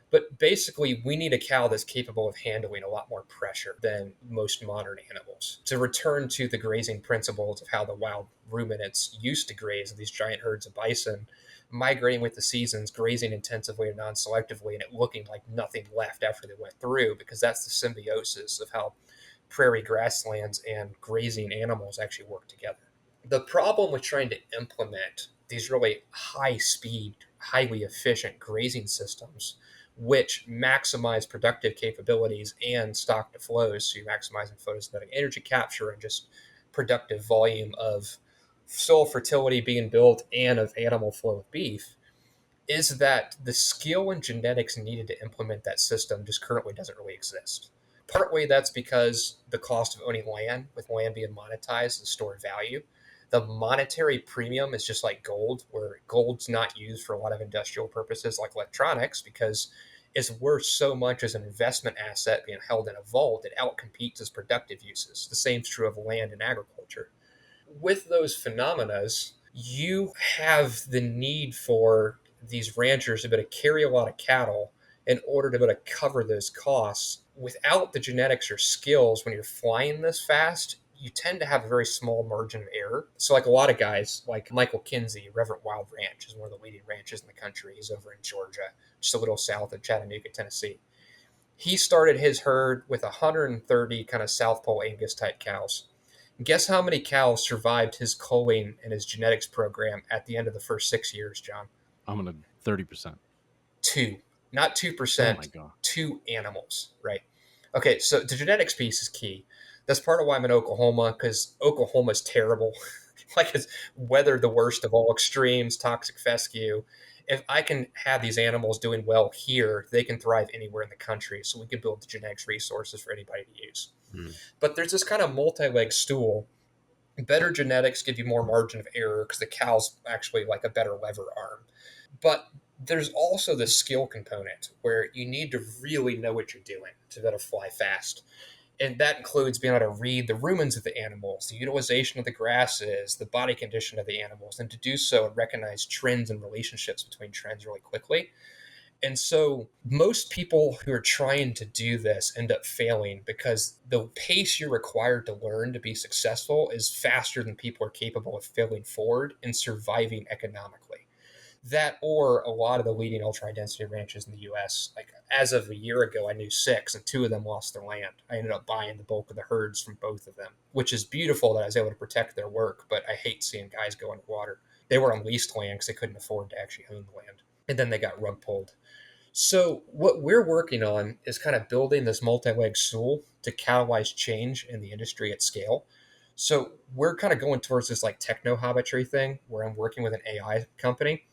But basically, we need a cow that's capable of handling a lot more pressure than most modern animals. To return to the grazing principles of how the wild ruminants used to graze, these giant herds of bison, migrating with the seasons, grazing intensively and non selectively, and it looking like nothing left after they went through, because that's the symbiosis of how prairie grasslands and grazing animals actually work together. The problem with trying to implement these really high speed, highly efficient grazing systems, which maximize productive capabilities and stock to flows, so you're maximizing photosynthetic energy capture and just productive volume of soil fertility being built and of animal flow of beef, is that the skill and genetics needed to implement that system just currently doesn't really exist. Partway that's because the cost of owning land, with land being monetized and stored value, the monetary premium is just like gold, where gold's not used for a lot of industrial purposes like electronics because it's worth so much as an investment asset being held in a vault, it outcompetes its productive uses. The same is true of land and agriculture. With those phenomena, you have the need for these ranchers to be able to carry a lot of cattle in order to be able to cover those costs. Without the genetics or skills, when you're flying this fast, you tend to have a very small margin of error. So, like a lot of guys, like Michael Kinsey, Reverend Wild Ranch is one of the leading ranches in the country. He's over in Georgia, just a little south of Chattanooga, Tennessee. He started his herd with 130 kind of South Pole Angus type cows. Guess how many cows survived his culling and his genetics program at the end of the first 6 years, John? I'm gonna 30%. Two, not Oh my 2%, god. two animals, right? Okay, so the genetics piece is key. That's part of why I'm in Oklahoma, because Oklahoma's terrible. Like it's weathered the worst of all extremes, toxic fescue. If I can have these animals doing well here, they can thrive anywhere in the country. So we could build the genetics resources for anybody to use. Hmm. But there's this kind of multi-leg stool. Better genetics give you more margin of error because the cow's actually like a better lever arm. But there's also the skill component where you need to really know what you're doing to be able to fly fast. And that includes being able to read the rumens of the animals, the utilization of the grasses, the body condition of the animals, and to do so and recognize trends and relationships between trends really quickly. And so most people who are trying to do this end up failing because the pace you're required to learn to be successful is faster than people are capable of failing forward and surviving economically. That or a lot of the leading ultra high density ranches in the US, like as of a year ago, I knew six and two of them lost their land. I ended up buying the bulk of the herds from both of them, which is beautiful that I was able to protect their work, but I hate seeing guys go underwater. They were on leased land because they couldn't afford to actually own the land. and then they got rug pulled. So what we're working on is kind of building this multi-leg stool to catalyze change in the industry at scale. So we're kind of going towards this like techno hobbitry thing where I'm working with an AI company,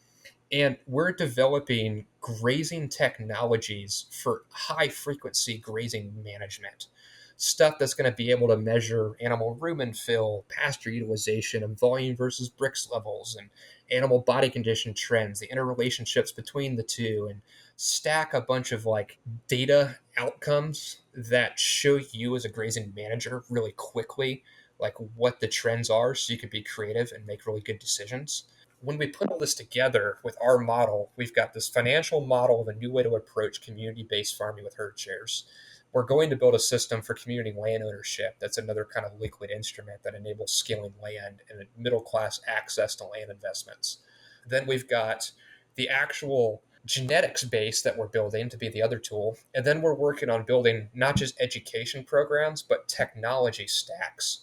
and we're developing grazing technologies for high frequency grazing management. Stuff that's going to be able to measure animal rumen fill, pasture utilization, and volume versus bricks levels, and animal body condition trends, the interrelationships between the two, and stack a bunch of like data outcomes that show you as a grazing manager really quickly like what the trends are so you can be creative and make really good decisions. When we put all this together with our model, we've got this financial model of a new way to approach community-based farming with herd shares. We're going to build a system for community land ownership. That's another kind of liquid instrument that enables scaling land and middle class access to land investments. Then we've got the actual genetics base that we're building to be the other tool. And then we're working on building not just education programs, but technology stacks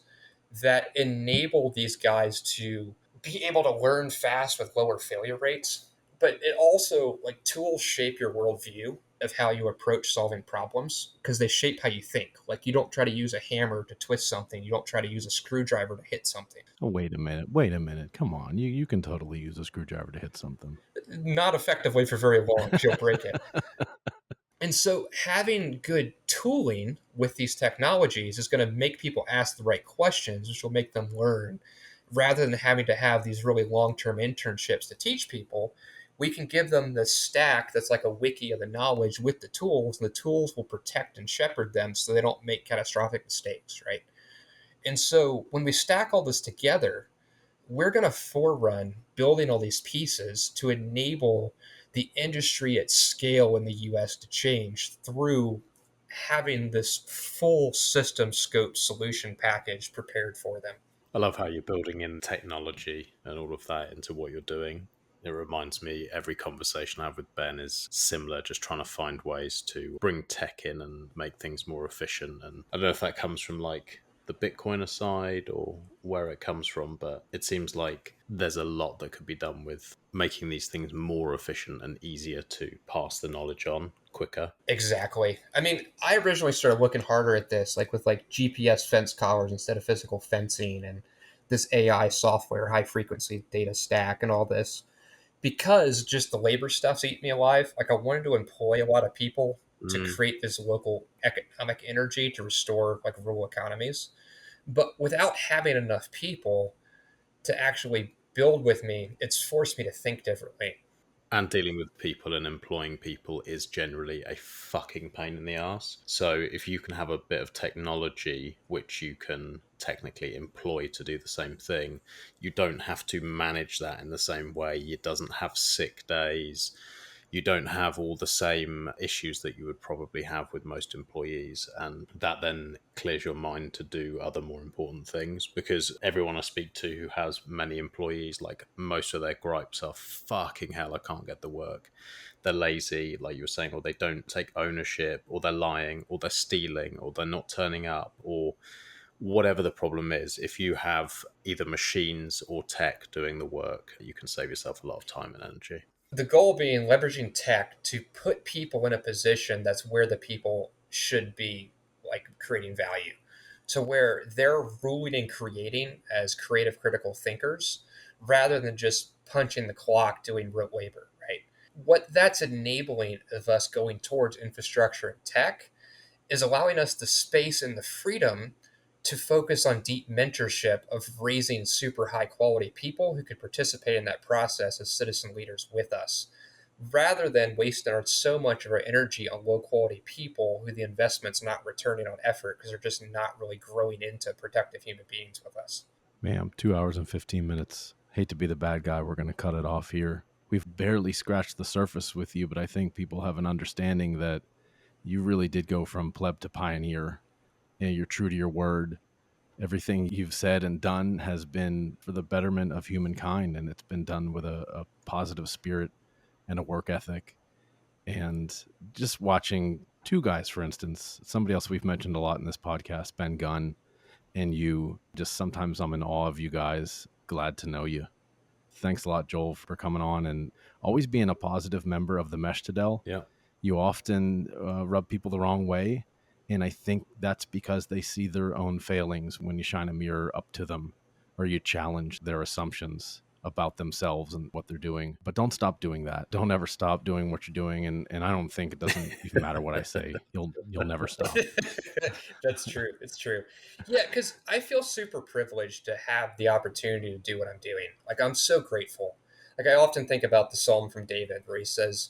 that enable these guys to be able to learn fast with lower failure rates. But it also, like, tools shape your worldview of how you approach solving problems because they shape how you think. Like, you don't try to use a hammer to twist something, you don't try to use a screwdriver to hit something. Oh, wait a minute. Wait a minute. Come on. You can totally use a screwdriver to hit something. Not effectively for very long because you'll break it. And so having good tooling with these technologies is going to make people ask the right questions, which will make them learn. Rather than having to have these really long-term internships to teach people, we can give them the stack that's like a wiki of the knowledge with the tools, and the tools will protect and shepherd them so they don't make catastrophic mistakes, right? And so when we stack all this together, we're going to forerun building all these pieces to enable the industry at scale in the US to change through having this full system scope solution package prepared for them. I love how you're building in technology and all of that into what you're doing. It reminds me, every conversation I have with Ben is similar, just trying to find ways to bring tech in and make things more efficient. And I don't know if that comes from like the Bitcoiner side or where it comes from, but it seems like there's a lot that could be done with making these things more efficient and easier to pass the knowledge on quicker. Exactly. I mean, I originally started looking harder at this, like with like GPS fence collars instead of physical fencing and this AI software, high frequency data stack, and all this, because just the labor stuff's eating me alive. Like I wanted to employ a lot of people to create this local economic energy to restore like rural economies. But without having enough people to actually build with me, it's forced me to think differently. And dealing with people and employing people is generally a fucking pain in the ass. So if you can have a bit of technology which you can technically employ to do the same thing, you don't have to manage that in the same way. It doesn't have sick days. You don't have all the same issues that you would probably have with most employees. And that then clears your mind to do other more important things, because everyone I speak to who has many employees, like most of their gripes are fucking hell, I can't get the work. They're lazy, like you were saying, or they don't take ownership, or they're lying, or they're stealing, or they're not turning up, or whatever the problem is. If you have either machines or tech doing the work, you can save yourself a lot of time and energy. The goal being leveraging tech to put people in a position that's where the people should be, like creating value, to where they're ruling and creating as creative critical thinkers rather than just punching the clock doing rote labor, right? What that's enabling of us going towards infrastructure and tech is allowing us the space and the freedom to focus on deep mentorship of raising super high quality people who could participate in that process as citizen leaders with us, rather than wasting so much of our energy on low quality people who the investment's not returning on effort because they're just not really growing into productive human beings with us. Ma'am, 2 hours and 15 minutes. Hate to be the bad guy. We're going to cut it off here. We've barely scratched the surface with you, but I think people have an understanding that you really did go from pleb to pioneer, and you're true to your word. Everything you've said and done has been for the betterment of humankind, and it's been done with a positive spirit and a work ethic. And just watching two guys, for instance, somebody else we've mentioned a lot in this podcast, Ben Gunn, and you, just sometimes I'm in awe of you guys. Glad to know you. Thanks a lot, Joel, for coming on and always being a positive member of the Mesh Tadel. Yeah. You often rub people the wrong way. And I think that's because they see their own failings when you shine a mirror up to them or you challenge their assumptions about themselves and what they're doing. But don't stop doing that. Don't ever stop doing what you're doing. And I don't think it doesn't even matter what I say. You'll never stop. That's true. It's true. Yeah, because I feel super privileged to have the opportunity to do what I'm doing. Like, I'm so grateful. Like, I often think about the Psalm from David where he says,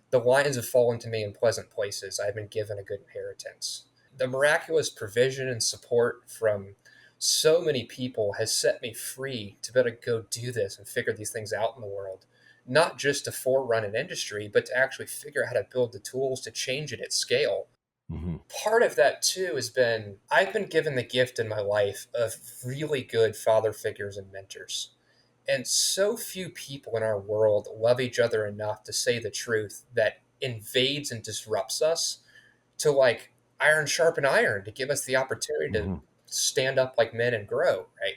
"The lions have fallen to me in pleasant places. I have been given a good inheritance." The miraculous provision and support from so many people has set me free to be able to go do this and figure these things out in the world. Not just to forerun an industry, but to actually figure out how to build the tools to change it at scale. Mm-hmm. Part of that too has been I've been given the gift in my life of really good father figures and mentors. And so few people in our world love each other enough to say the truth that invades and disrupts us to like iron sharpen iron to give us the opportunity to stand up like men and grow, right?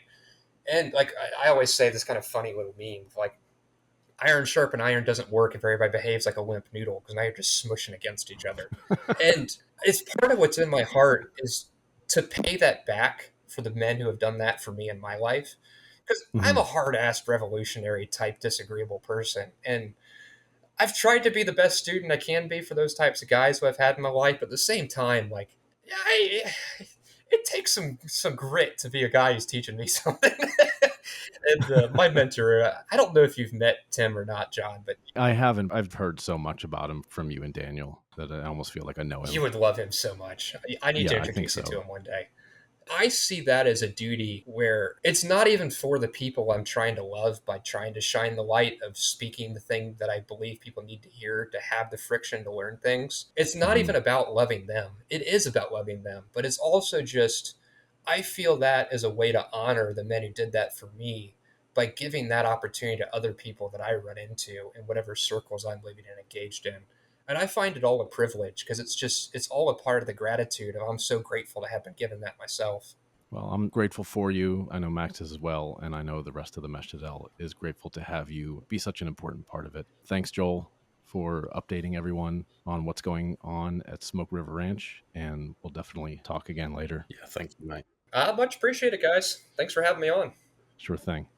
And like I always say this kind of funny little meme, like iron sharpen iron doesn't work if everybody behaves like a limp noodle because now you're just smushing against each other. And it's part of what's in my heart is to pay that back for the men who have done that for me in my life. Because I'm a hard-assed revolutionary type disagreeable person. And I've tried to be the best student I can be for those types of guys who I've had in my life. But at the same time, like, it takes some grit to be a guy who's teaching me something. And my mentor, I don't know if you've met Tim or not, John, but I haven't. I've heard so much about him from you and Daniel that I almost feel like I know him. you would love him so much. I need to introduce you to him one day. I see that as a duty where it's not even for the people I'm trying to love by trying to shine the light of speaking the thing that I believe people need to hear to have the friction to learn things. It's not even about loving them. It is about loving them, but it's also just, I feel that as a way to honor the men who did that for me by giving that opportunity to other people that I run into in whatever circles I'm living and engaged in. And I find it all a privilege because it's all a part of the gratitude of I'm so grateful to have been given that myself. Well, I'm grateful for you. I know Max is as well. And I know the rest of the Mesh Tadel is grateful to have you be such an important part of it. Thanks, Joel, for updating everyone on what's going on at Smoke River Ranch. And we'll definitely talk again later. Yeah, thank you, mate. Much appreciated, guys. Thanks for having me on. Sure thing.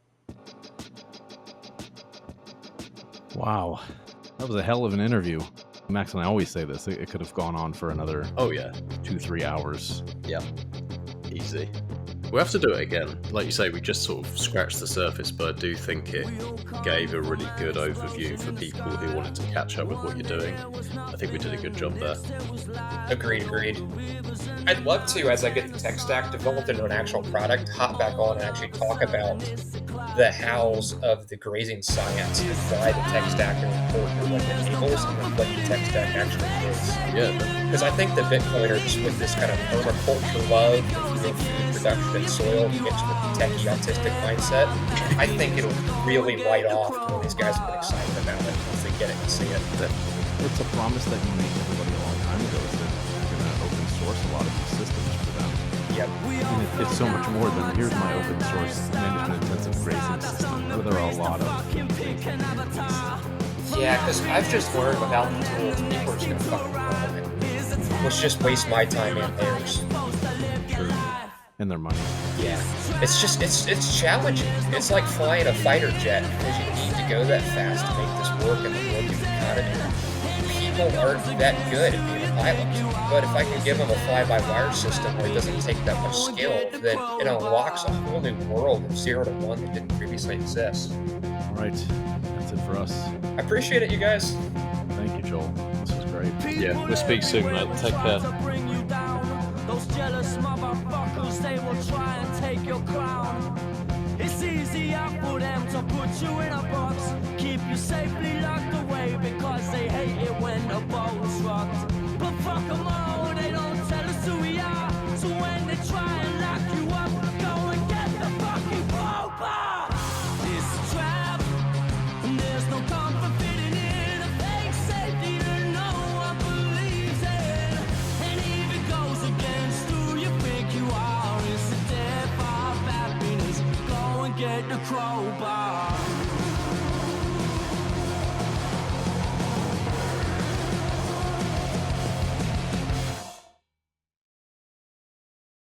Wow. That was a hell of an interview. Max and I always say this. It could have gone on for another 2-3 hours. Yeah, easy. We'll have to do it again. Like you say, we just sort of scratched the surface, but I do think it gave a really good overview for people who wanted to catch up with what you're doing. I think we did a good job there. Agreed. I'd love to, as I get the tech stack developed into an actual product, hop back on and actually talk about the hows of the grazing science and why the tech stack is important and what it enables and what the tech stack actually is. Yeah. Because I think the Bitcoiners with this kind of permaculture love of food production and soil mixed with the techie autistic mindset, I think it'll really light off when these guys have been excited about it once they get it and see it. It's a promise that you made everybody a long time ago is that you're going to open source a lot of these systems for them. Yep. And it's so much more than here's my open source management intensive grazing system. There are a lot of things. Yeah, because I've just learned without the tools, people are just going to fucking run with it. Let's just waste my time and theirs. True. And their money. Yeah. It's just, it's challenging. It's like flying a fighter jet because you need to go that fast to make this work in the working economy. People aren't that good at being a pilot. But if I can give them a fly-by-wire system where it doesn't take that much skill, then it unlocks a whole new world of 0 to 1 that didn't previously exist. All right. That's it for us. I appreciate it, you guys. Thank you, Joel. This was great. Yeah, we'll speak soon, mate. Take care. Those jealous motherfuckers, they will try and take your crown. It's easier for them to put you in a box, keep you safely locked away because they hate it when the boat's rocked. But fuck them all, they don't tell us who we are. So when they try and lock you up, go and get the fucking crowbar. It's a trap, and there's no comfort fitting in a fake safety that no one believes in. And if it goes against who you think you are, it's the death of happiness. Go and get the crowbar.